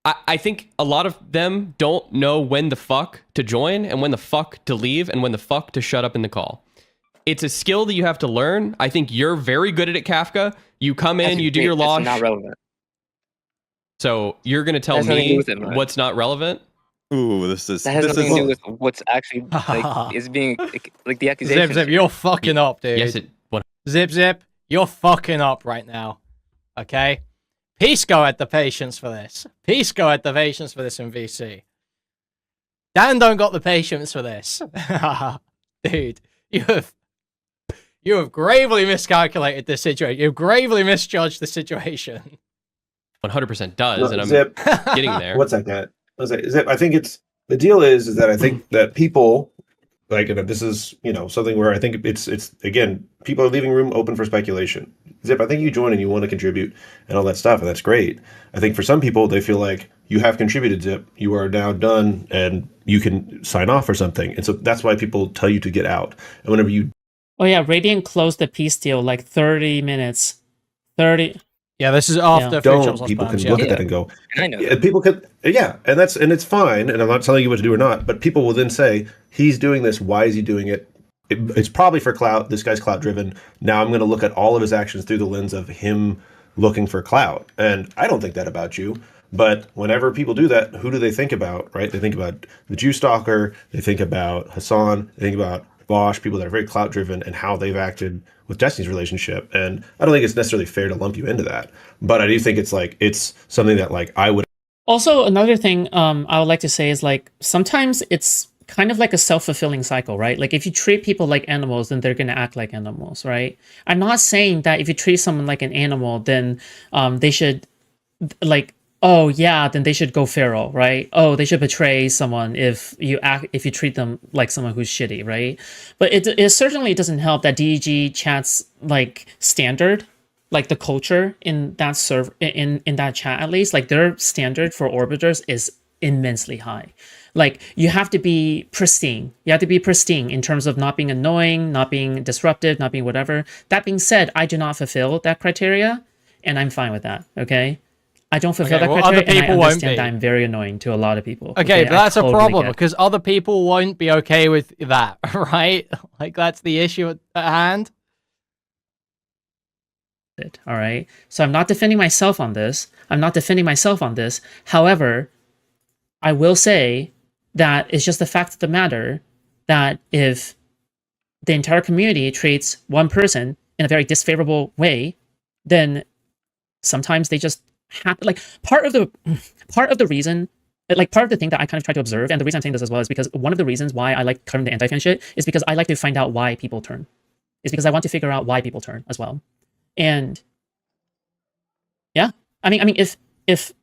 I think a lot of them don't know when the fuck to join and when the fuck to leave and when the fuck to shut up in the call. It's a skill that you have to learn. I think you're very good at it, Kafka. You come in, you do your losh. It's not relevant. So you're going to tell me what's not relevant? Ooh, that has nothing to do with what's actually is being like the accusation. Zip, you're fucking up, dude. Yes, Zip, you're fucking up right now. Okay? Peace go at the patience for this. Peace go at the patience for this in VC. Dan don't got the patience for this. Dude, you have gravely miscalculated this situation. You've gravely misjudged the situation. 100% does, and I'm Zip, getting there. What's that, Cat? Zip, I think the deal is that I think that people, like, this is, something where I think it's again, people are leaving room open for speculation. Zip, I think you join and you want to contribute and all that stuff, and that's great. I think for some people, they feel like you have contributed, Zip. You are now done, and you can sign off or something. And so that's why people tell you to get out. And whenever you... Oh, yeah, Radiant closed the peace deal like 30 minutes. 30... Yeah, this is after people can look at that and go, I know. People could, and it's fine. And I'm not telling you what to do or not, but people will then say, he's doing this. Why is he doing it? It's probably for clout. This guy's clout driven. Now I'm going to look at all of his actions through the lens of him looking for clout. And I don't think that about you. But whenever people do that, who do they think about, right? They think about the Jew stalker. They think about Hassan. They think about Bosch, people that are very clout driven, and how they've acted with Destiny's relationship. And I don't think it's necessarily fair to lump you into that, but I do think it's something that, like, I would. Also, another thing I would like to say is, like, sometimes it's kind of like a self-fulfilling cycle, right? Like, if you treat people like animals, then they're going to act like animals, right? I'm not saying that if you treat someone like an animal, then they should, like, oh yeah, then they should go feral, right? Oh, they should betray someone if you treat them like someone who's shitty, right? But it certainly doesn't help that DEG chat's like standard, like the culture in that in that chat, at least, like their standard for orbiters is immensely high. Like you have to be pristine. You have to be pristine in terms of not being annoying, not being disruptive, not being whatever. That being said, I do not fulfill that criteria, and I'm fine with that. Okay. I don't fulfill that criteria, and I understand that I'm very annoying to a lot of people. Okay, but that's a problem because other people won't be okay with that, right? Like that's the issue at hand. All right. So I'm not defending myself on this. However, I will say that it's just the fact of the matter that if the entire community treats one person in a very disfavorable way, then sometimes they just have, like, part of the reason, like, part of the thing that I kind of try to observe, and the reason I'm saying this as well is because one of the reasons why I like covering the anti-fan shit is because I like to find out why people turn. It's because I want to figure out why people turn as well. And yeah, I mean, if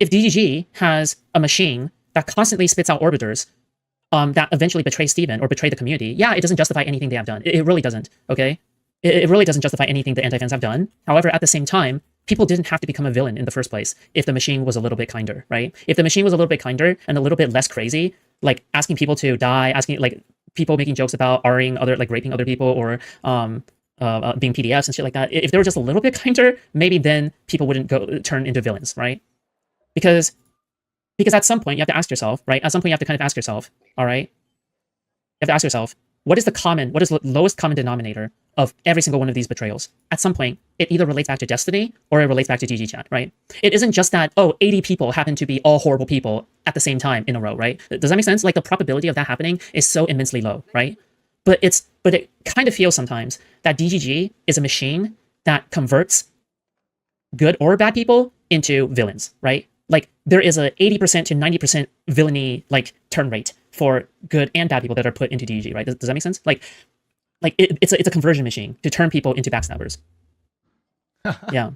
DGG has a machine that constantly spits out orbiters that eventually betray Steven or betray the community, yeah, it doesn't justify anything they have done. It really doesn't, okay? It really doesn't justify anything the anti-fans have done. However, at the same time, people didn't have to become a villain in the first place if the machine was a little bit kinder, right? If the machine was a little bit kinder and a little bit less crazy, like asking people to die, asking, like, people making jokes about R-ing other, like, raping other people or being PDFs and shit like that, if they were just a little bit kinder, maybe then people wouldn't turn into villains, right? Because at some point you have to ask yourself, right? At some point you have to kind of ask yourself, all right? You have to ask yourself, what is the lowest common denominator of every single one of these betrayals? At some point, it either relates back to destiny or it relates back to GG chat, right? It isn't just that, oh, 80 people happen to be all horrible people at the same time in a row, right? Does that make sense? Like, the probability of that happening is so immensely low, right? But it kind of feels sometimes that DGG is a machine that converts good or bad people into villains, right? Like, there is a 80% to 90% villainy, like, turn rate for good and bad people that are put into DGG, right? Does that make sense? Like it's a conversion machine to turn people into backstabbers. Yeah.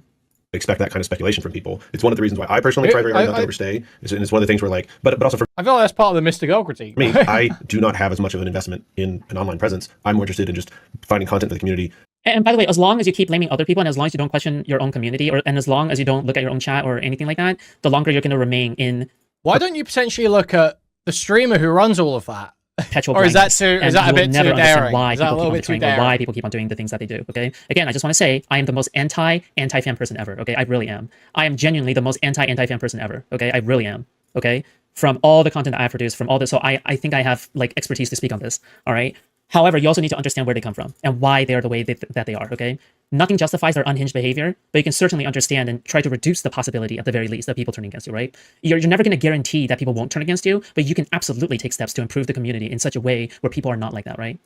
Expect that kind of speculation from people. It's one of the reasons why I personally try very hard not to overstay. It's one of the things where, like, but also for I feel like that's part of the mysticocracy. me, I do not have as much of an investment in an online presence. I'm more interested in just finding content for the community. And by the way, as long as you keep blaming other people and as long as you don't question your own community and as long as you don't look at your own chat or anything like that, the longer you're going to remain in. Why don't you potentially look at the streamer who runs all of that? Perpetual or is that blindness, is that a bit too daring? Why people keep on doing the things that they do, okay? Again, I just want to say I am the most anti-fan person ever, okay? I really am. I am genuinely the most anti-fan person ever, okay? I really am, okay? From all the content that I produce, from all this, so I think I have, like, expertise to speak on this, all right? However, you also need to understand where they come from and why they are the way that they are, okay? Nothing justifies their unhinged behavior, but you can certainly understand and try to reduce the possibility, at the very least, of people turning against you, right? You're never going to guarantee that people won't turn against you, but you can absolutely take steps to improve the community in such a way where people are not like that, right?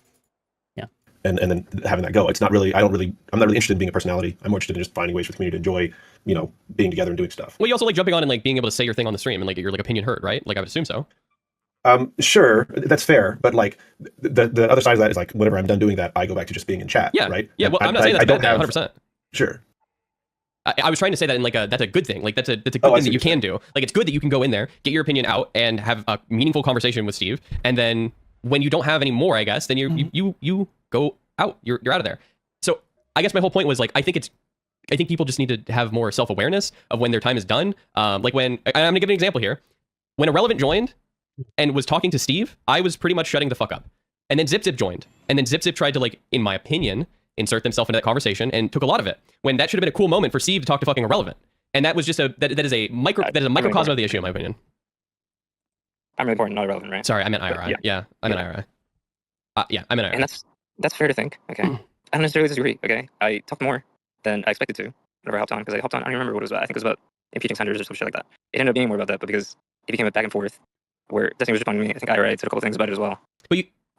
Yeah. And then having that go. It's not really, I'm not really interested in being a personality. I'm more interested in just finding ways for the community to enjoy, you know, being together and doing stuff. Well, you also like jumping on and, like, being able to say your thing on the stream and, like, get your, like, opinion heard, right? Like, I would assume so. Sure, that's fair, but, like, the other side of that is, like, whenever I'm done doing that, I go back to just being in chat, yeah, right? Yeah, well, I'm not saying that's bad, 100%. Sure. I was trying to say that in, like, that's a good thing. Like, that's a good thing that you can do. Like, it's good that you can go in there, get your opinion out, and have a meaningful conversation with Steve, and then when you don't have any more, I guess, then you go out. You're out of there. So I guess my whole point was, like, I think people just need to have more self-awareness of when their time is done. Like, when I'm gonna give an example here. When Irrelevant joined and was talking to Steve, I was pretty much shutting the fuck up. And then Zip joined. And then Zip tried to, like, in my opinion, insert themselves into that conversation and took a lot of it. When that should have been a cool moment for Steve to talk to fucking Irrelevant. And that was just that is a microcosm of the issue, in my opinion. I'm really important, not Irrelevant, right? Sorry, I meant IRI. Yeah, I meant IRI. Yeah, I meant IRI. And that's fair to think, okay? I don't necessarily disagree, okay? I talked more than I expected to whenever I hopped on, because I hopped on, I don't remember what it was about. I think it was about impeaching senators or some shit like that. It ended up being more about that, but because it became a back and forth where Destiny was responding to me, I think IRA said a couple things about it as well.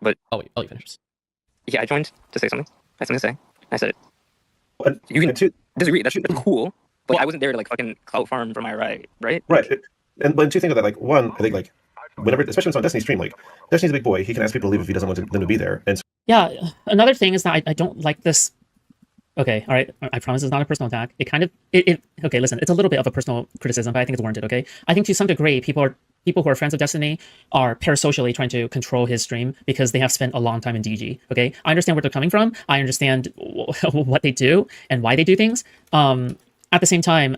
But I'll let you finish. Yeah, I joined to say something. I had something to say. I said it. And you can disagree. That's cool. But I wasn't there to, like, fucking clout farm for my right? Right. But two things about that, like, one, I think, like, whenever, especially when it's on Destiny's stream, like, Destiny's a big boy. He can ask people to leave if he doesn't want them to be there. And so, yeah, another thing is that I don't like this Okay, all right. I promise it's not a personal attack. It kind of okay, listen, it's a little bit of a personal criticism, but I think it's warranted, okay? I think to some degree people who are friends of Destiny are parasocially trying to control his stream because they have spent a long time in DG, okay? I understand where they're coming from. I understand what they do and why they do things. At the same time,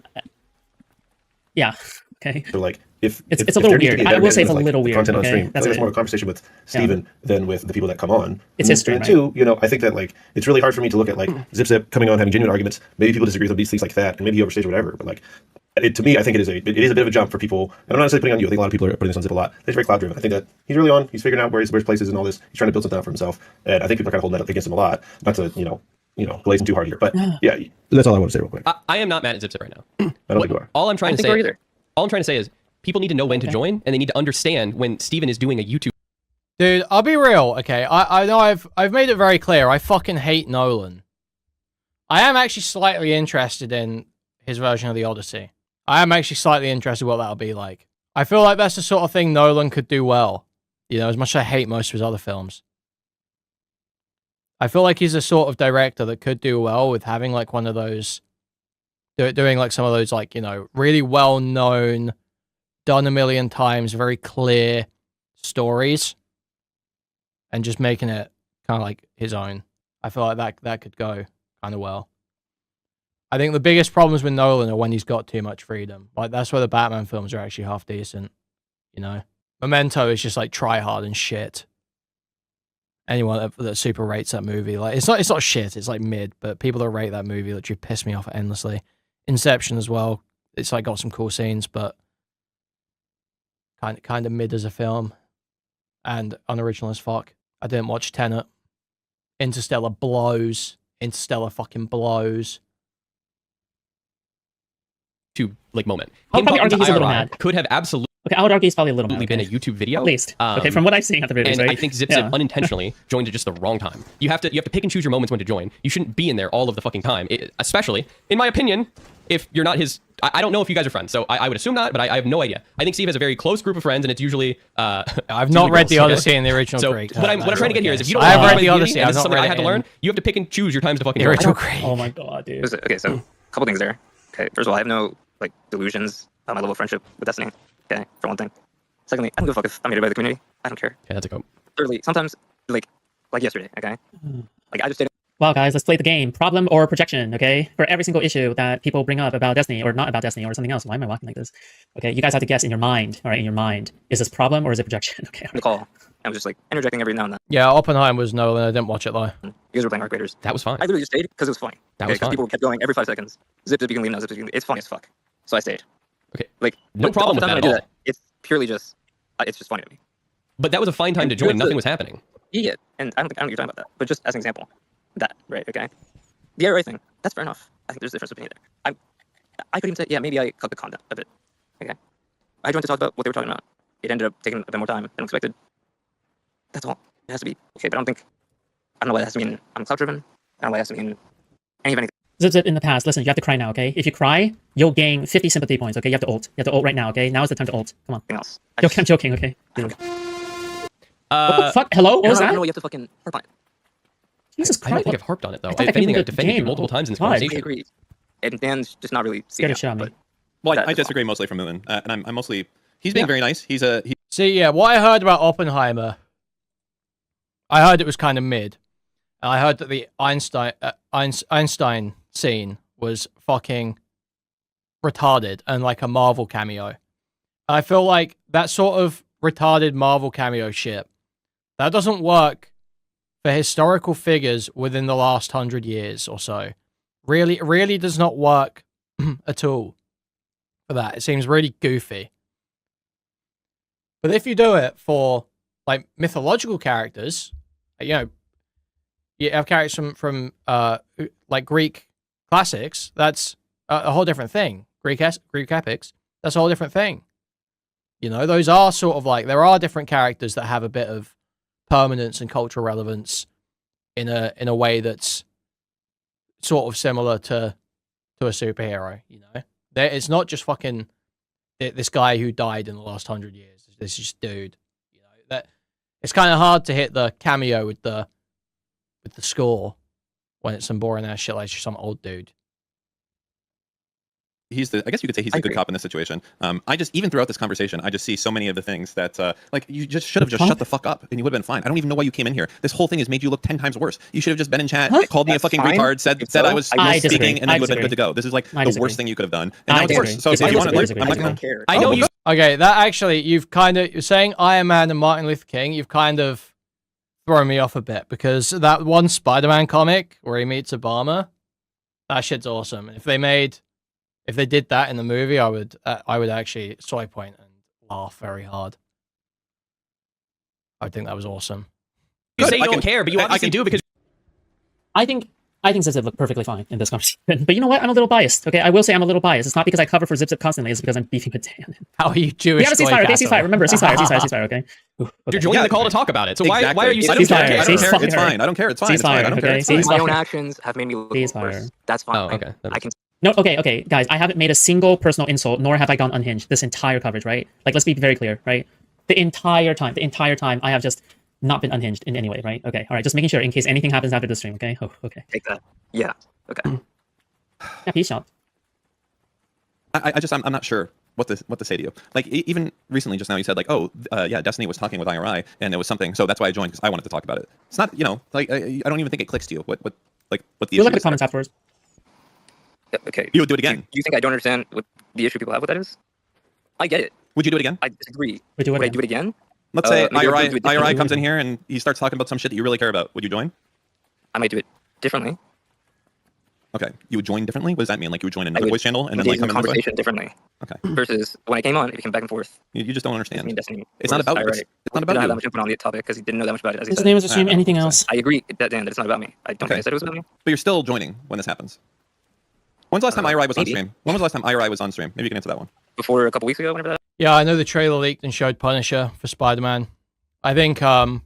yeah, okay. So like if it's a if little there needs to weird. be I will say it's a like, little weird. content on Okay? stream. That's more a conversation with Steven than with the people that come on. It's his stream, and two, you know, I think that like it's really hard for me to look at like Zip coming on having genuine arguments. Maybe people disagree with these things like that, and maybe he overstays or whatever. But like, to me, I think it is a bit of a jump for people. And I'm not necessarily putting on you. I think a lot of people are putting this on Zip a lot. He's very cloud driven. I think that he's really on. He's figuring out where his place is and all this. He's trying to build something out for himself. And I think people are kind of holding that up against him a lot. Not to glaze him too hard here, but yeah, that's all I want to say real quick. I am not mad at Zip right now. I don't think you are. All I'm trying to say is people need to know when to join, and they need to understand when Steven is doing a YouTube. Dude, I'll be real, okay? I know I've made it very clear. I fucking hate Nolan. I am actually slightly interested in his version of the Odyssey. I am actually slightly interested in what that'll be like. I feel like that's the sort of thing Nolan could do well. You know, as much as I hate most of his other films. I feel like he's the sort of director that could do well with having like one of those, doing like some of those like, you know, really well-known, done a million times, very clear stories, and just making it kind of like his own. I feel like that could go kind of well. I think the biggest problems with Nolan are when he's got too much freedom. Like that's where the Batman films are actually half decent. You know, Memento is just like try hard and shit. Anyone that super rates that movie, like it's not shit. It's like mid, but people that rate that movie literally piss me off endlessly. Inception as well. It's like got some cool scenes, but kind of mid as a film, and unoriginal as fuck. I didn't watch Tenet. Interstellar blows. Interstellar fucking blows. Like moment. I'll probably argue he's a little mad. Could have absolutely. Okay, I would argue he's probably a little mad. Been a YouTube video, at least. Okay, from what I've seen at the videos, and right? I think Zip unintentionally joined at just the wrong time. You have to pick and choose your moments when to join. You shouldn't be in there all of the fucking time. Especially, in my opinion, if you're not his. I don't know if you guys are friends, so I would assume not, but I have no idea. I think Steve has a very close group of friends, and it's usually. I've not read the Odyssey in the original so Greek. what I'm trying to get here is if you don't. I have read the Odyssey. This is something I had to learn. You have to pick and choose your times to fucking. The original Greek. Oh my god, dude. Okay, so a couple things there. Okay, first of all, I have no like delusions on my level of friendship with Destiny. Okay, for one thing. Secondly, I don't give a fuck if I'm hated by the community. I don't care. Okay, that's a go. Thirdly, sometimes like yesterday, okay, like I just didn't. Well, guys, let's play the game. Problem or projection, okay? For every single issue that people bring up about Destiny, or not about Destiny, or something else. Why am I walking like this? Okay, you guys have to guess in your mind, all right, in your mind. Is this problem or is it projection? Okay. The call. I was just like interjecting every now and then. Yeah, Oppenheimer was Nolan. I didn't watch it though. You guys were playing Arc Raiders. That was fine. I literally just stayed because it was funny. That was fine. People kept going every 5 seconds. Zip, you can leave now. Zip, you can leave. It's funny as fuck. So I stayed. Okay. Like no problem with that at all. It's purely just, it's just funny to me. But that was a fine time to join. Nothing was happening. Yeah, and I don't think you're talking about that. But just as an example, that right? Okay. The IRA thing. That's fair enough. I think there's a difference between there. I could even say, yeah, maybe I cut the content a bit. Okay. I joined to talk about what they were talking about. It ended up taking a bit more time than expected. That's all. It has to be okay. But I don't know what it has to mean. I'm cloud driven. I don't know what it has to mean. Anything. Zip, in the past, listen, you have to cry now, okay? If you cry, you'll gain 50 sympathy points, okay? You have to ult. You have to ult right now, okay? Now is the time to ult. Come on. Else. I'm joking, okay? What the fuck? Hello? What was that? No, you have to fucking harp on it. Jesus Christ. I don't think I've harped on it, though. If anything, I've defended you multiple times in this conversation. I agree. And Dan's just not really scared of shit on me. Well, I disagree mostly from Moon. And I'm mostly... He's being very nice. See, yeah, what I heard about Oppenheimer... I heard it was kind of mid. And I heard that the Einstein scene was fucking retarded and like a Marvel cameo. And I feel like that sort of retarded Marvel cameo shit, that doesn't work for historical figures within the last 100 years or so. Really does not work at all for that. It seems really goofy. But if you do it for like mythological characters, you know, you have characters from like Greek classics, that's a whole different thing. Greek epics, that's a whole different thing. You know, those are sort of like, there are different characters that have a bit of permanence and cultural relevance in a way that's sort of similar to a superhero, you know? It's not just fucking this guy who died in the last 100 years. This just dude, you know? That it's kind of hard to hit the cameo with the score when it's some boring ass shit like some old dude. He's the, I guess you could say he's the good cop in this situation. I just, even throughout this conversation, I just see so many of the things that, like, you just should have just shut the fuck up and you would have been fine. I don't even know why you came in here. This whole thing has made you look 10 times worse. You should have just been in chat, called me a fucking retard, said I was speaking, and then you would have been good to go. This is like the worst thing you could have done. And now it's worse. So if you want to, I'm not going to care. I know you. Okay, that actually, you're saying Iron Man and Martin Luther King, you've kind of thrown me off a bit, because that one Spider-Man comic where he meets Obama, that shit's awesome. If they did that in the movie, I would actually soy point and laugh very hard. I think that was awesome. You say you don't care, but you obviously do, because I think Zip Zip looked perfectly fine in this conversation. But you know what? I'm a little biased. Okay, I will say I'm a little biased. It's not because I cover for Zip Zip constantly. It's because I'm beefing with Dan. How are you Jewish? We have a ceasefire. Okay, ceasefire. Remember, ceasefire. Okay. You're joining the call to talk about it. So why are you? I don't care. It's fine. I don't care. It's fine. I don't care. My own actions have made me look worse. That's fine. Oh, okay. I can. No, okay, guys, I haven't made a single personal insult, nor have I gone unhinged this entire coverage, right? Like, let's be very clear, right? The entire time, I have just not been unhinged in any way, right? Okay, all right, just making sure in case anything happens after the stream, okay? Oh, okay. Take that. Yeah, okay. Yeah, peace out. I'm not sure what to say to you. Like, even recently, just now, you said, like, oh, yeah, Destiny was talking with IRI, and it was something, so that's why I joined, because I wanted to talk about it. It's not, like, I don't even think it clicks to you, what the issue You'll look at the is comments there. afterwards. Okay. You would do it again. Do you think I don't understand what the issue people have with that is? I get it. Would you do it again? I disagree. Would I do it again? Let's say maybe I'll do it IRI differently. comes in here and he starts talking about some shit that you really care about. Would you join? I might do it differently. Okay. You would join differently? What does that mean? Like, you would join I another would voice channel and then, engage like, in come the in this way? conversation differently. Okay. Versus when I came on, it became back and forth. You just don't understand. Between Destiny. It's not about you. It's not about I didn't have you. that much input on the topic because he didn't know that much about it. As he His said. name is the stream, anything else? I agree that Dan, that it's not about me. I don't think I said it was about me. But you're still joining when this happens. When's the last time IRI was on maybe. stream? When was the last time IRI was on stream? Maybe you can answer that one. Before a couple weeks ago, whenever that. Yeah, I know the trailer leaked and showed Punisher for Spider-Man. I think, I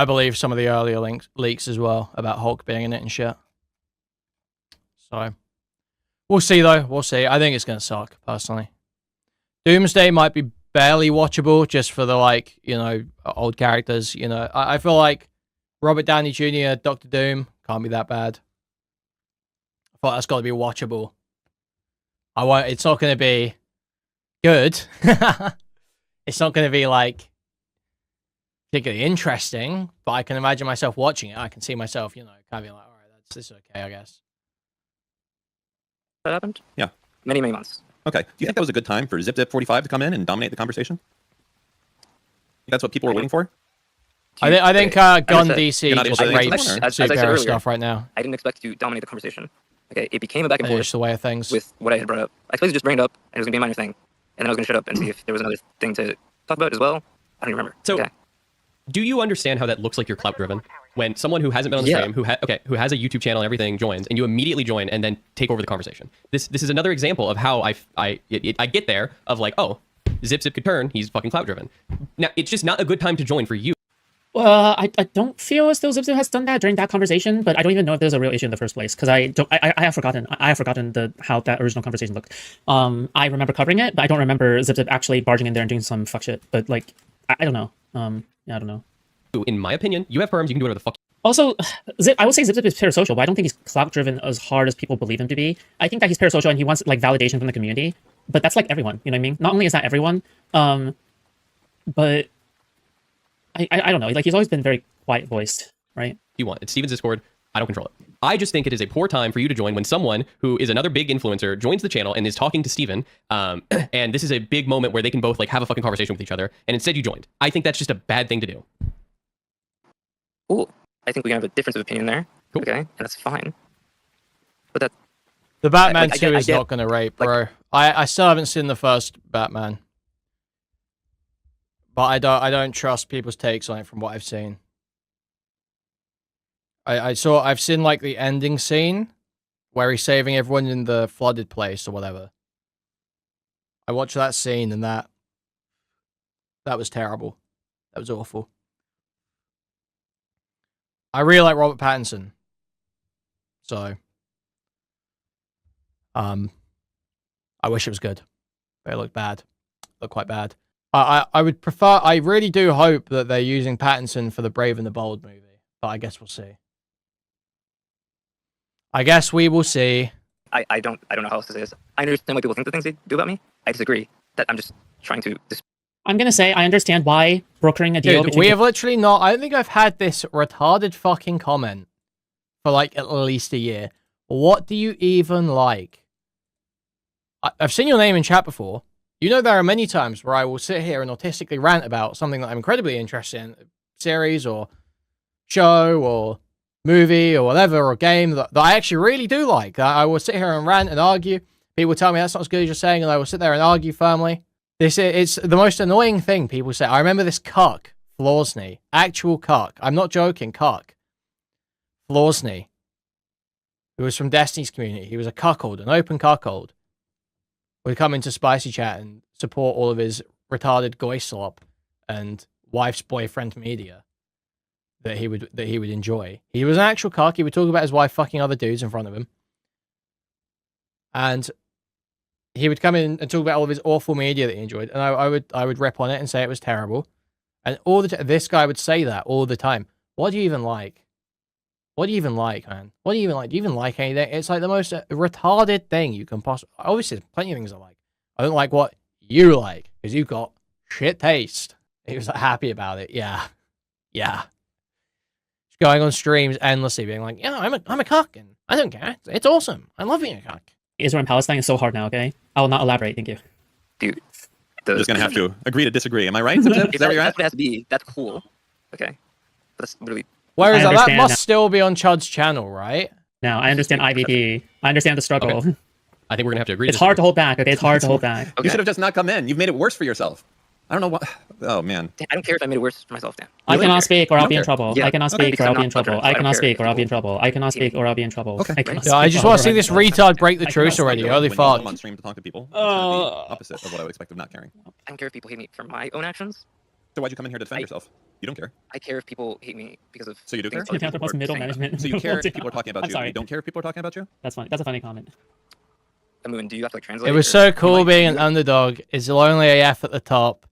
believe some of the earlier leaks as well about Hulk being in it and shit. So, we'll see though. We'll see. I think it's going to suck, personally. Doomsday might be barely watchable just for the, like, old characters. I feel like Robert Downey Jr., Doctor Doom, can't be that bad. I thought that's got to be watchable. It's not going to be good. It's not going to be, like, particularly interesting, but I can imagine myself watching it. I can see myself, kind of being like, all right, this is okay, I guess. That happened? Yeah. Many months. Okay. Do you think that was a good time for ZipZip45 to come in and dominate the conversation? That's what people were waiting for? I think Gun You're DC not able just to answer rapes that, or? As I said superhero earlier, stuff right now. I didn't expect to dominate the conversation. Okay, it became a back and It's forth just the way of things. with what I had brought up. I supposed to just bring it up, and it was going to be a minor thing. And then I was going to shut up and see if there was another thing to talk about as well. I don't even remember. So, Okay. do you understand how that looks like you're clout driven? When someone who hasn't been on the stream, who has a YouTube channel and everything joins, and you immediately join and then take over the conversation. This is another example of how I get there of like, oh, Zip could turn, he's fucking clout driven. Now it's just not a good time to join for you. I don't feel as though Zip has done that during that conversation, but I don't even know if there's a real issue in the first place because I have forgotten. I have forgotten how that original conversation looked. I remember covering it, but I don't remember Zip actually barging in there and doing some fuck shit. But like, I don't know. Yeah, I don't know. In my opinion, you have perms, you can do whatever the fuck. Also, I would say Zip is parasocial, but I don't think he's clout driven as hard as people believe him to be. I think that he's parasocial and he wants like validation from the community, but that's like everyone. You know what I mean? Not only is that everyone, but I don't know. Like he's always been very quiet voiced, right? You want it's Steven's Discord. I don't control it. I just think it is a poor time for you to join when someone who is another big influencer joins the channel and is talking to Steven. And this is a big moment where they can both like have a fucking conversation with each other. And instead you joined. I think that's just a bad thing to do. Cool. I think we can have a difference of opinion there. Cool. Okay, and that's fine. But that The Batman I 2 get- is not going to rape, bro. I still haven't seen the first Batman. But I don't trust people's takes on it from what I've seen. I've seen like the ending scene where he's saving everyone in the flooded place or whatever. I watched that scene and that was terrible. That was awful. I really like Robert Pattinson. So I wish it was good. But it looked bad. Looked quite bad. I would prefer, I really do hope that they're using Pattinson for the Brave and the Bold movie. But I guess we'll see. I guess we will see. I don't know how else to say this. I understand why people think the things they do about me. I disagree. That I'm just trying to. I'm gonna say I understand why brokering a deal. Dude, we have literally not. I don't think I've had this retarded fucking comment for like at least a year. What do you even like? I've seen your name in chat before. You know there are many times where I will sit here and autistically rant about something that I'm incredibly interested in, series or show or movie or whatever, or game that I actually really do like. I will sit here and rant and argue. People tell me that's not as good as you're saying, and I will sit there and argue firmly. It's the most annoying thing people say. I remember this cuck, Florsney, actual cuck. I'm not joking, cuck. Florsney, who was from Destiny's community. He was a cuckold, an open cuckold. Would come into Spicy Chat and support all of his retarded goy slop and wife's boyfriend media that he would enjoy. He was an actual cuck. He would talk about his wife fucking other dudes in front of him. And he would come in and talk about all of his awful media that he enjoyed, and I would rip on it and say it was terrible. And this guy would say that all the time. What do you even like? What do you even like, man? What do you even like? Do you even like anything? It's like the most retarded thing you can possibly... Obviously, there's plenty of things I like. I don't like what you like, because you've got shit taste. He was like, happy about it. Yeah. Just going on streams endlessly, being like, yeah, I'm a cuck, and I don't care. It's awesome. I love being a cuck. Israel and Palestine is so hard now, okay? I will not elaborate, thank you. Dude. I'm just going to have to agree to disagree. Am I right? Is that where you're at? That's what it has to be. That's cool. Okay. That's really... Whereas that must still be on Chud's channel, right? No, I understand IVP. I understand the struggle. Okay. I think we're going to have to agree. It's hard to hold back, okay? It's hard to hold back. Okay. You should have just not come in. You've made it worse for yourself. I don't know what... Oh, man. I don't care if I made it worse for myself, Dan. I cannot speak or I'll be in trouble. Yeah. I cannot speak or I'll be in trouble. I cannot speak or I'll be in trouble. I cannot speak or I'll be in trouble. Okay. I just want to see this retard break the truce already. Holy fuck. I'm on stream to talk to people. That's the opposite of what I would expect of not caring. I don't care if people hate me for my own actions. So why'd you come in here to defend yourself? You don't care. I care if people hate me because of... So you do care? Middle management. So you care if people are talking about you. You don't care if people are talking about you? That's funny. That's a funny comment. Moon, do you have to like translate? It was so cool being an underdog. It's lonely AF at the top.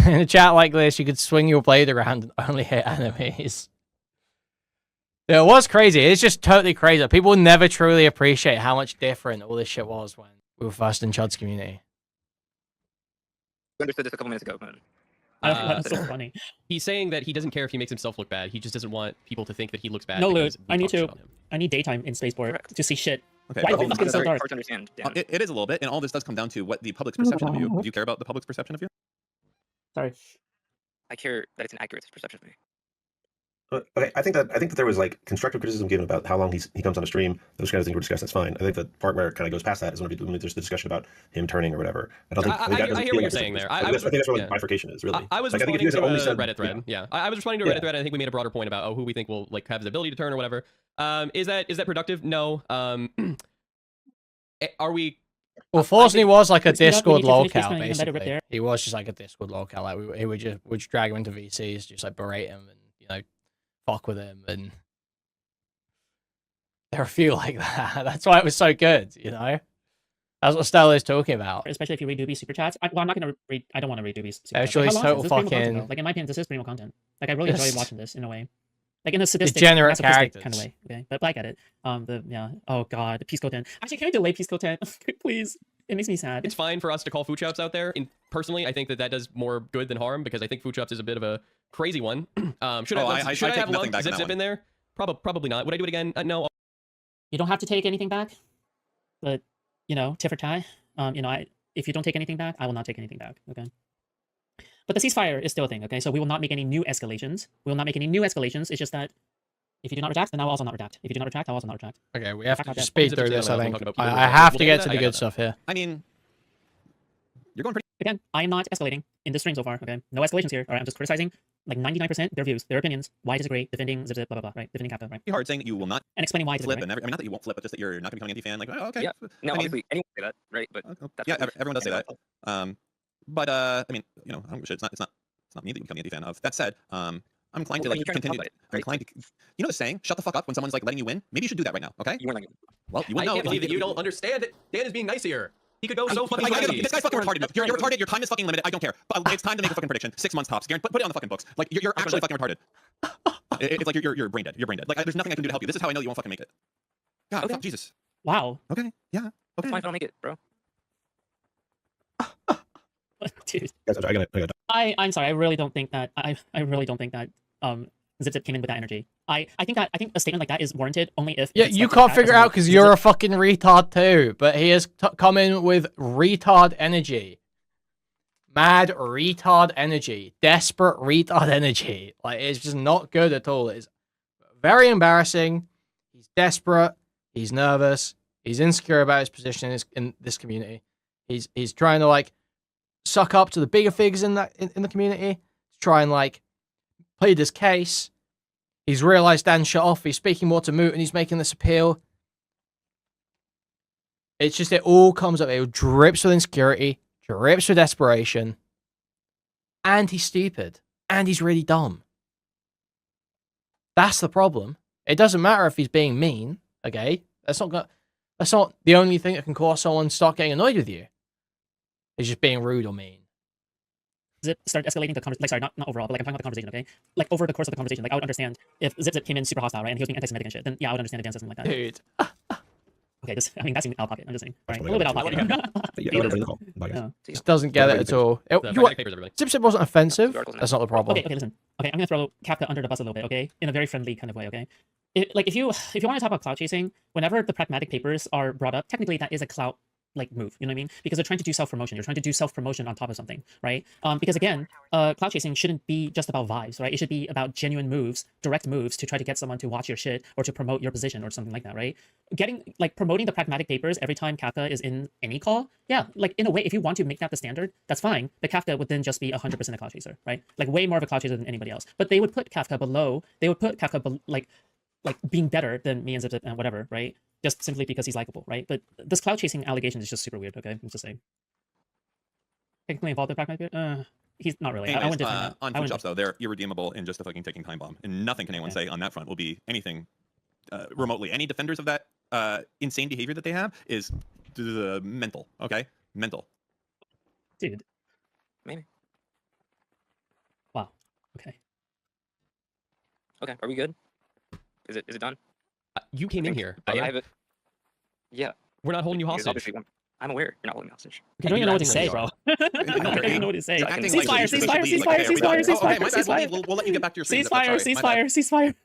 In a chat like this, you could swing your blade around and only hit enemies. Yeah, it was crazy. It's just totally crazy. People never truly appreciate how much different all this shit was when we were first in Chud's community. You understood this a couple minutes ago, man. That's so funny. He's saying that he doesn't care if he makes himself look bad. He just doesn't want people to think that he looks bad. No, Luke. I need daytime in Spaceport to see shit. Okay. Why is it so dark? Hard to understand. It is a little bit, and all this does come down to what the public's perception of you. Do you care about the public's perception of you? Sorry. I care that it's an accurate perception of me. Okay, I think that there was like constructive criticism given about how long he comes on a stream. Those kind of things were discussed. That's fine. I think the part where it kind of goes past that is when there's the discussion about him turning or whatever. I don't think. I hear what you're saying there. I think that's where the bifurcation is really. I was responding to a Reddit thread. Yeah, I was responding to a Reddit thread. And I think we made a broader point about who we think will like have the ability to turn or whatever. Is that productive? No. Are we? Well, Forsney was like a Discord lolcow, basically. He was just like a Discord lolcow. Like we would just drag him into VCs, just like berate him and fuck with him, and there are a few like that. That's why it was so good, That's what Stella is talking about. Especially if you read Doobie super chats. I'm not gonna read. I don't want to read Doobie's super chats. Actually, total fucking. Like in my opinion, this is primo content. Like I really enjoy watching this in a way. Like in a sadistic, degenerate characters kind of way. Okay, but I get it. Oh god, Peace Code 10. Actually, can we delay Peace Code 10? Please. It makes me sad. It's fine for us to call food shops out there. And personally, I think that does more good than harm because I think food shops is a bit of a crazy one. Should I have lumped Zip in there? Probably not. Would I do it again? No. You don't have to take anything back, but tit for tie. If you don't take anything back, I will not take anything back. Okay. But the ceasefire is still a thing. Okay, so we will not make any new escalations. It's just that if you do not redact, then I will also not redact. If you do not redact, I will also not redact. Okay, we have to speed through this, I think. I have to get to the good stuff here. I mean, you're going pretty... Again, I am not escalating in this stream so far, okay? No escalations here. All right, I'm just criticizing, like 99% their views, their opinions, why I disagree, defending zip, blah, blah, blah, right? Defending Kappa, right? It's hard saying that you will not and explaining why I flip, disagree, right? and not that you won't flip, but just that you're not going to become an anti-fan. Like, oh, okay. Yeah, no, obviously, anyone can say that, right? But yeah, everyone does say that. But I mean, I don't wish it's not me that you become an anti-fan of. That said, I'm inclined to continue. I'm inclined to, the saying, "Shut the fuck up" when someone's like letting you win. Maybe you should do that right now, okay? You weren't like, well, you I can't believe that you don't understand that Dan is being nice here. He could go so fucking crazy. This guy's fucking retarded. You're retarded. Your time is fucking limited. I don't care. But it's time to make a fucking prediction. 6 months tops. Put it on the fucking books. Like you're actually fucking retarded. It's like you're brain dead. You're brain dead. Like there's nothing I can do to help you. This is how I know you won't fucking make it. God, Okay. fuck Jesus. Wow. Okay, yeah. It's fine if I don't make it, bro. Dude. Guys, I gotta. I'm sorry. I really don't think that. I really don't think that. Zip Zip came in with that energy. I think a statement like that is warranted only if. Yeah, it's you like can't that figure doesn't out make because Zip you're Zip- a fucking retard too. But he has come in with retard energy. Mad retard energy. Desperate retard energy. Like, it's just not good at all. It's very embarrassing. He's desperate. He's nervous. He's insecure about his position in this community. He's trying to, like, suck up to the bigger figures in the community to try and, like, plead his case. He's realized Dan shut off. He's speaking more to Moot, and he's making this appeal. It's just, it all comes up. It drips with insecurity, drips with desperation, and he's stupid, and he's really dumb. That's the problem. It doesn't matter if he's being mean. Okay, that's not the only thing that can cause someone to start getting annoyed with you. It's just being rude or mean. Zip start escalating the conversation. Like, sorry, not overall, but like I'm talking about the conversation, okay? Like over the course of the conversation, like I would understand if Zip came in super hostile, right, and he was being anti-Semitic and shit. Then yeah, I would understand if Dan said something like that. Dude. Okay, I mean, that seems out of pocket. I'm just saying, right? A little bit out of pocket. Just doesn't get it at all. Zip Zip wasn't offensive. That's not the problem. Okay, listen. Okay, I'm gonna throw Kafka under the bus a little bit, okay? In a very friendly kind of way, okay? Like if you want to talk about clout chasing, whenever the pragmatic papers are brought up, technically that is a clout like move, you know what I mean? Because they're trying to do self-promotion. You're trying to do self-promotion on top of something, right? Because again, clout chasing shouldn't be just about vibes, right? It should be about genuine moves, direct moves to try to get someone to watch your shit or to promote your position or something like that, right? Promoting the pragmatic papers every time Kafka is in any call, yeah, like in a way, if you want to make that the standard, that's fine. But Kafka would then just be 100% a clout chaser, right? Like way more of a clout chaser than anybody else. But they would put Kafka below. They would put Kafka like being better than me and Zip Zip and whatever, right? Just simply because he's likable, right? But this cloud chasing allegation is just super weird, okay? I'm just saying. Technically involved in pragmatic, he's not really. Anyways, I wouldn't defend that. On food shops, though, they're irredeemable in just a fucking ticking time bomb. And nothing can anyone say on that front will be anything remotely. Any defenders of that insane behavior that they have is mental, okay? Mental. Dude. Maybe. Wow. Okay. Okay, are we good? Is it done? You came in here. I have it. Yeah. We're not holding you Because hostage. obviously I'm aware you're not holding me hostage. I don't even know what to say, bro. I don't even know what to say. Ceasefire. We'll let you get back to your stream. Ceasefire.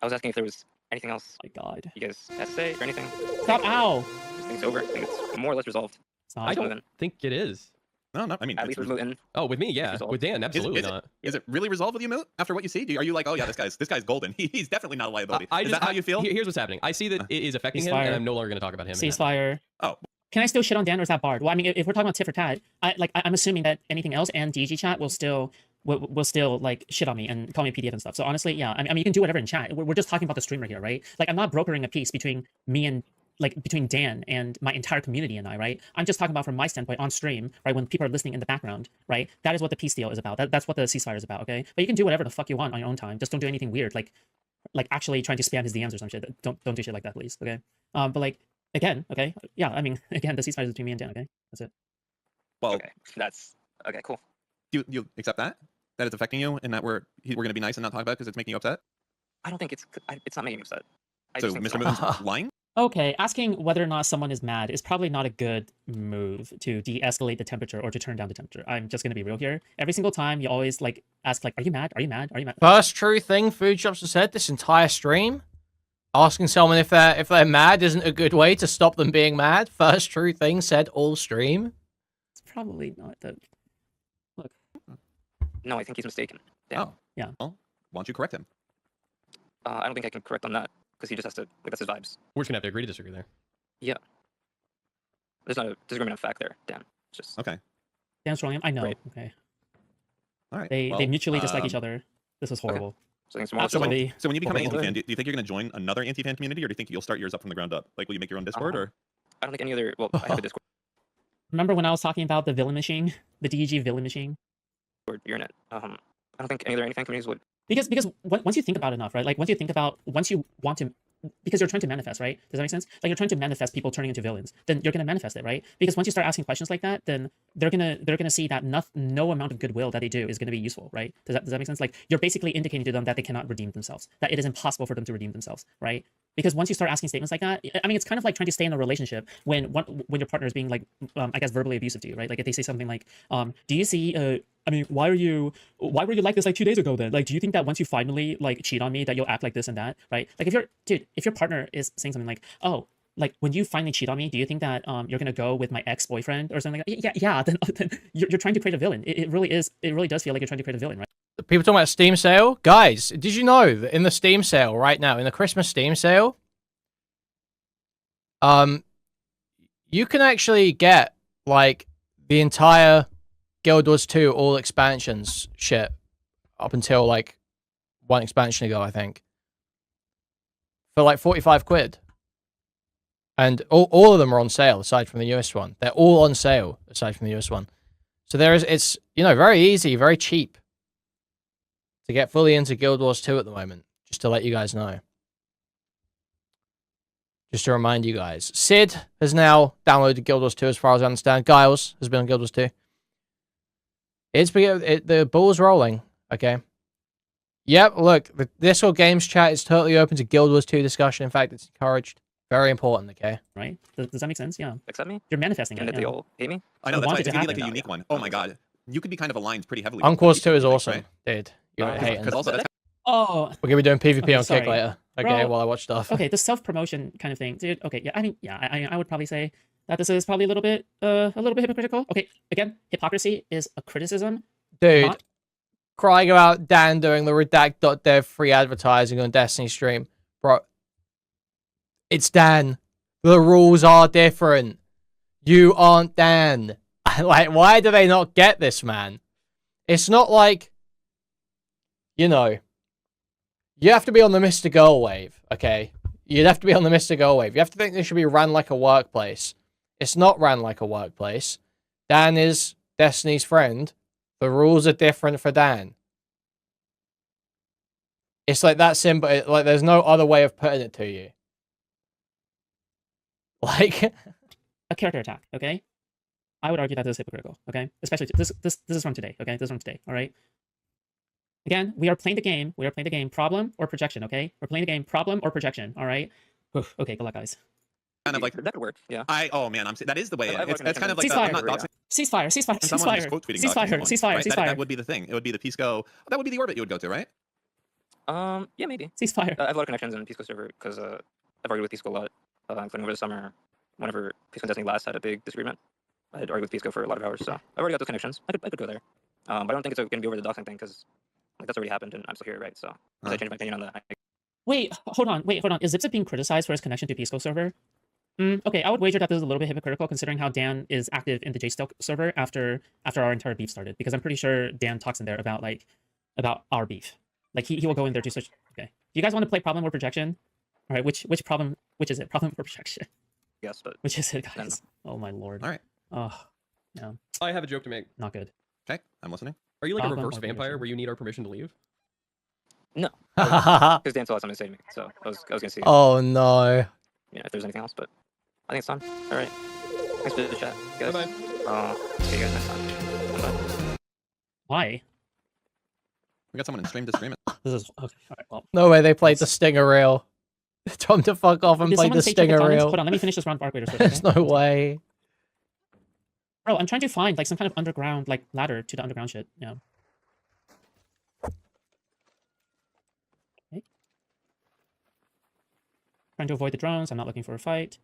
I was asking if there was anything else. My God. You guys had to say or anything? Stop! Ow. This thing's over. I think it's more or less resolved. I don't think it is. No, I mean, at least with Mootin. Oh, with me, yeah. With Dan, absolutely not. Is it really resolved with you, Moot? After what you see, are you like, oh yeah, this guy's golden. He's definitely not a liability. Is that how you feel? Here's what's happening. I see that it is affecting him, and I'm no longer going to talk about him. Ceasefire. Oh. Can I still shit on Dan, or is that barred? Well, I mean, if we're talking about tit for tat, I'm assuming that anything else and DG chat will still like shit on me and call me a PDF and stuff. So honestly, yeah, I mean, you can do whatever in chat. We're just talking about the streamer here, right? Like, I'm not brokering a peace between me and between Dan and my entire community and I, right? I'm just talking about from my standpoint on stream, right? When people are listening in the background, right? That is what the peace deal is about. That's what the ceasefire is about, okay? But you can do whatever the fuck you want on your own time. Just don't do anything weird, like actually trying to spam his DMs or some shit. Don't do shit like that, please, okay? But like, again, okay? Yeah, I mean, again, the ceasefire is between me and Dan, okay? That's it. Well, okay, that's okay, cool. Do you accept that it's affecting you and that we're going to be nice and not talk about it because it's making you upset? I don't think it's not making me upset. So Mr. Mootin's lying? Okay, asking whether or not someone is mad is probably not a good move to de-escalate the temperature or to turn down the temperature. I'm just gonna be real here. Every single time you always like ask like, are you mad? Are you mad? Are you mad? First true thing Food Shops has said this entire stream. Asking someone if they're mad isn't a good way to stop them being mad. First true thing said all stream. It's probably not the. Look. No, I think he's mistaken. Damn. Oh, yeah. Well, why don't you correct him? I don't think I can correct on that because he just has to. Like, that's his vibes. We're just gonna have to agree to disagree there. Yeah. There's not a disagreement of fact there, Dan. It's just okay. Dan's trolling him. I know. Right. Okay. All right. They mutually dislike each other. This is horrible. Okay. So when you become an anti-fan, do you think you're going to join another anti-fan community, or do you think you'll start yours up from the ground up? Like, will you make your own Discord, or? I don't think any other. Well, I have a Discord. Remember when I was talking about the villain machine, the DEG villain machine? You're in it. I don't think any other anti-fan communities would. Because once you think about it enough, right? Like once you want to, because you're trying to manifest, right? Does that make sense? Like you're trying to manifest people turning into villains, then you're going to manifest it, right? Because once you start asking questions like that, then they're gonna see that no amount of goodwill that they do is gonna be useful, right? Does that make sense? Like you're basically indicating to them that they cannot redeem themselves, that it is impossible for them to redeem themselves, right? Because once you start asking statements like that, I mean, it's kind of like trying to stay in a relationship when your partner is being like, I guess verbally abusive to you, right? Like if they say something like, do you see, I mean, why were you like this like 2 days ago then? Like, do you think that once you finally like cheat on me that you'll act like this and that, right? Like if your partner is saying something like, oh, like when you finally cheat on me, do you think that you're gonna go with my ex-boyfriend or something like that? Yeah, then you're trying to create a villain. It really does feel like you're trying to create a villain, right? The people talking about Steam sale? Guys, did you know that in the Steam sale right now, in the Christmas Steam sale, you can actually get like the entire Guild Wars 2 all expansions shit up until like one expansion ago, I think, for like 45 quid. And all of them are on sale aside from the US one. They're all on sale aside from the US one. So it's, you know, very easy, very cheap to get fully into Guild Wars 2 at the moment, just to let you guys know. Just to remind you guys. Sid has now downloaded Guild Wars 2 as far as I understand. Giles has been on Guild Wars 2. The ball's rolling, okay? Yep, look, the Discord Games chat is totally open to Guild Wars 2 discussion. In fact, it's encouraged. Very important, okay? Right? Does that make sense? Yeah. Accept me? You're manifesting And it. that they all hate me? I know, You that's want why it to it's gonna be like happen. a unique one. Oh my god. You could be kind of aligned pretty heavily. Uncores 2 is awesome, right? dude. You're hating. Because also that's Oh, We're gonna be doing PvP Okay, on sorry. Kick later, okay, Bro, while I watch stuff. okay, the self-promotion kind of thing, dude. Okay, yeah, I mean, yeah, I would probably say that this is probably a little bit hypocritical. Okay, again, hypocrisy is a criticism. Dude, not- crying about Dan doing the redact.dev free advertising on Destiny stream. Bro, it's Dan. The rules are different. You aren't Dan. Like, why do they not get this, man? It's not like, you know, you have to be on the Mr. Girl wave, okay? You'd have to be on the Mr. Girl wave. You have to think this should be ran like a workplace. It's not ran like a workplace. Dan is Destiny's friend. The rules are different for Dan. It's like that simple. Like, there's no other way of putting it to you. Like, a character attack, okay? I would argue that this is hypocritical, okay? Especially this is from today, okay? This is from today, all right? Again, we are playing the game. We are playing the game problem or projection, okay? We're playing the game problem or projection, all right? Oof, okay, good luck, guys. kind of like That could work, yeah. Oh man, that is the way. I've It's kind of like Ceasefire. I'm not doxing Ceasefire, someone, just quote tweeting doxing someone, right? ceasefire. That would be the thing. It would be the Peace Go. That would be the orbit you would go to, right? Yeah, maybe. Ceasefire. I have a lot of connections in Pisco server because I've argued with Pisco a lot, including over the summer. Whenever Pisco and Destiny last had a big disagreement, I had argued with Pisco for a lot of hours. So I've already got those connections. I could go there, but I don't think it's going to be over the doxing thing because like that's already happened and I'm still here, right? So I changed my opinion on that. Wait, hold on. Is Zipzip being criticized for his connection to Pisco server? Okay, I would wager that this is a little bit hypocritical considering how Dan is active in the JStoke server after our entire beef started. Because I'm pretty sure Dan talks in there about our beef. Like he will go in there to search. Okay, do you guys want to play problem or projection? All right, which problem? Which is it? Problem or projection? Yes, but which is it, guys? Oh my lord. All right. Oh, no. I have a joke to make. Not good. Okay, I'm listening. Are you like a Problem reverse or vampire projection? where you need our permission to leave? No, because Dan still has something to say to me, so I was gonna see. oh no. Yeah, if there's anything else, but I think it's done. All right. Thanks for the chat, guys. Bye bye. See you guys next time. Bye. Why? We got someone in stream to stream it. This is okay. All right. Well, No way they played the Stinger reel. Told him to fuck off and did play someone the say check the Stinger comments? reel. Hold on, let me finish this round of Arc Raiders first. There's Okay? no way. Bro, I'm trying to find like some kind of underground like ladder to the underground shit. Yeah. Okay. Trying to avoid the drones. I'm not looking for a fight.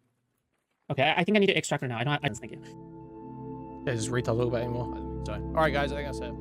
Okay, I think I need to extract her now. I don't think you. Yeah, just retell a little bit anymore. I don't think so. Alright guys, I think that's it.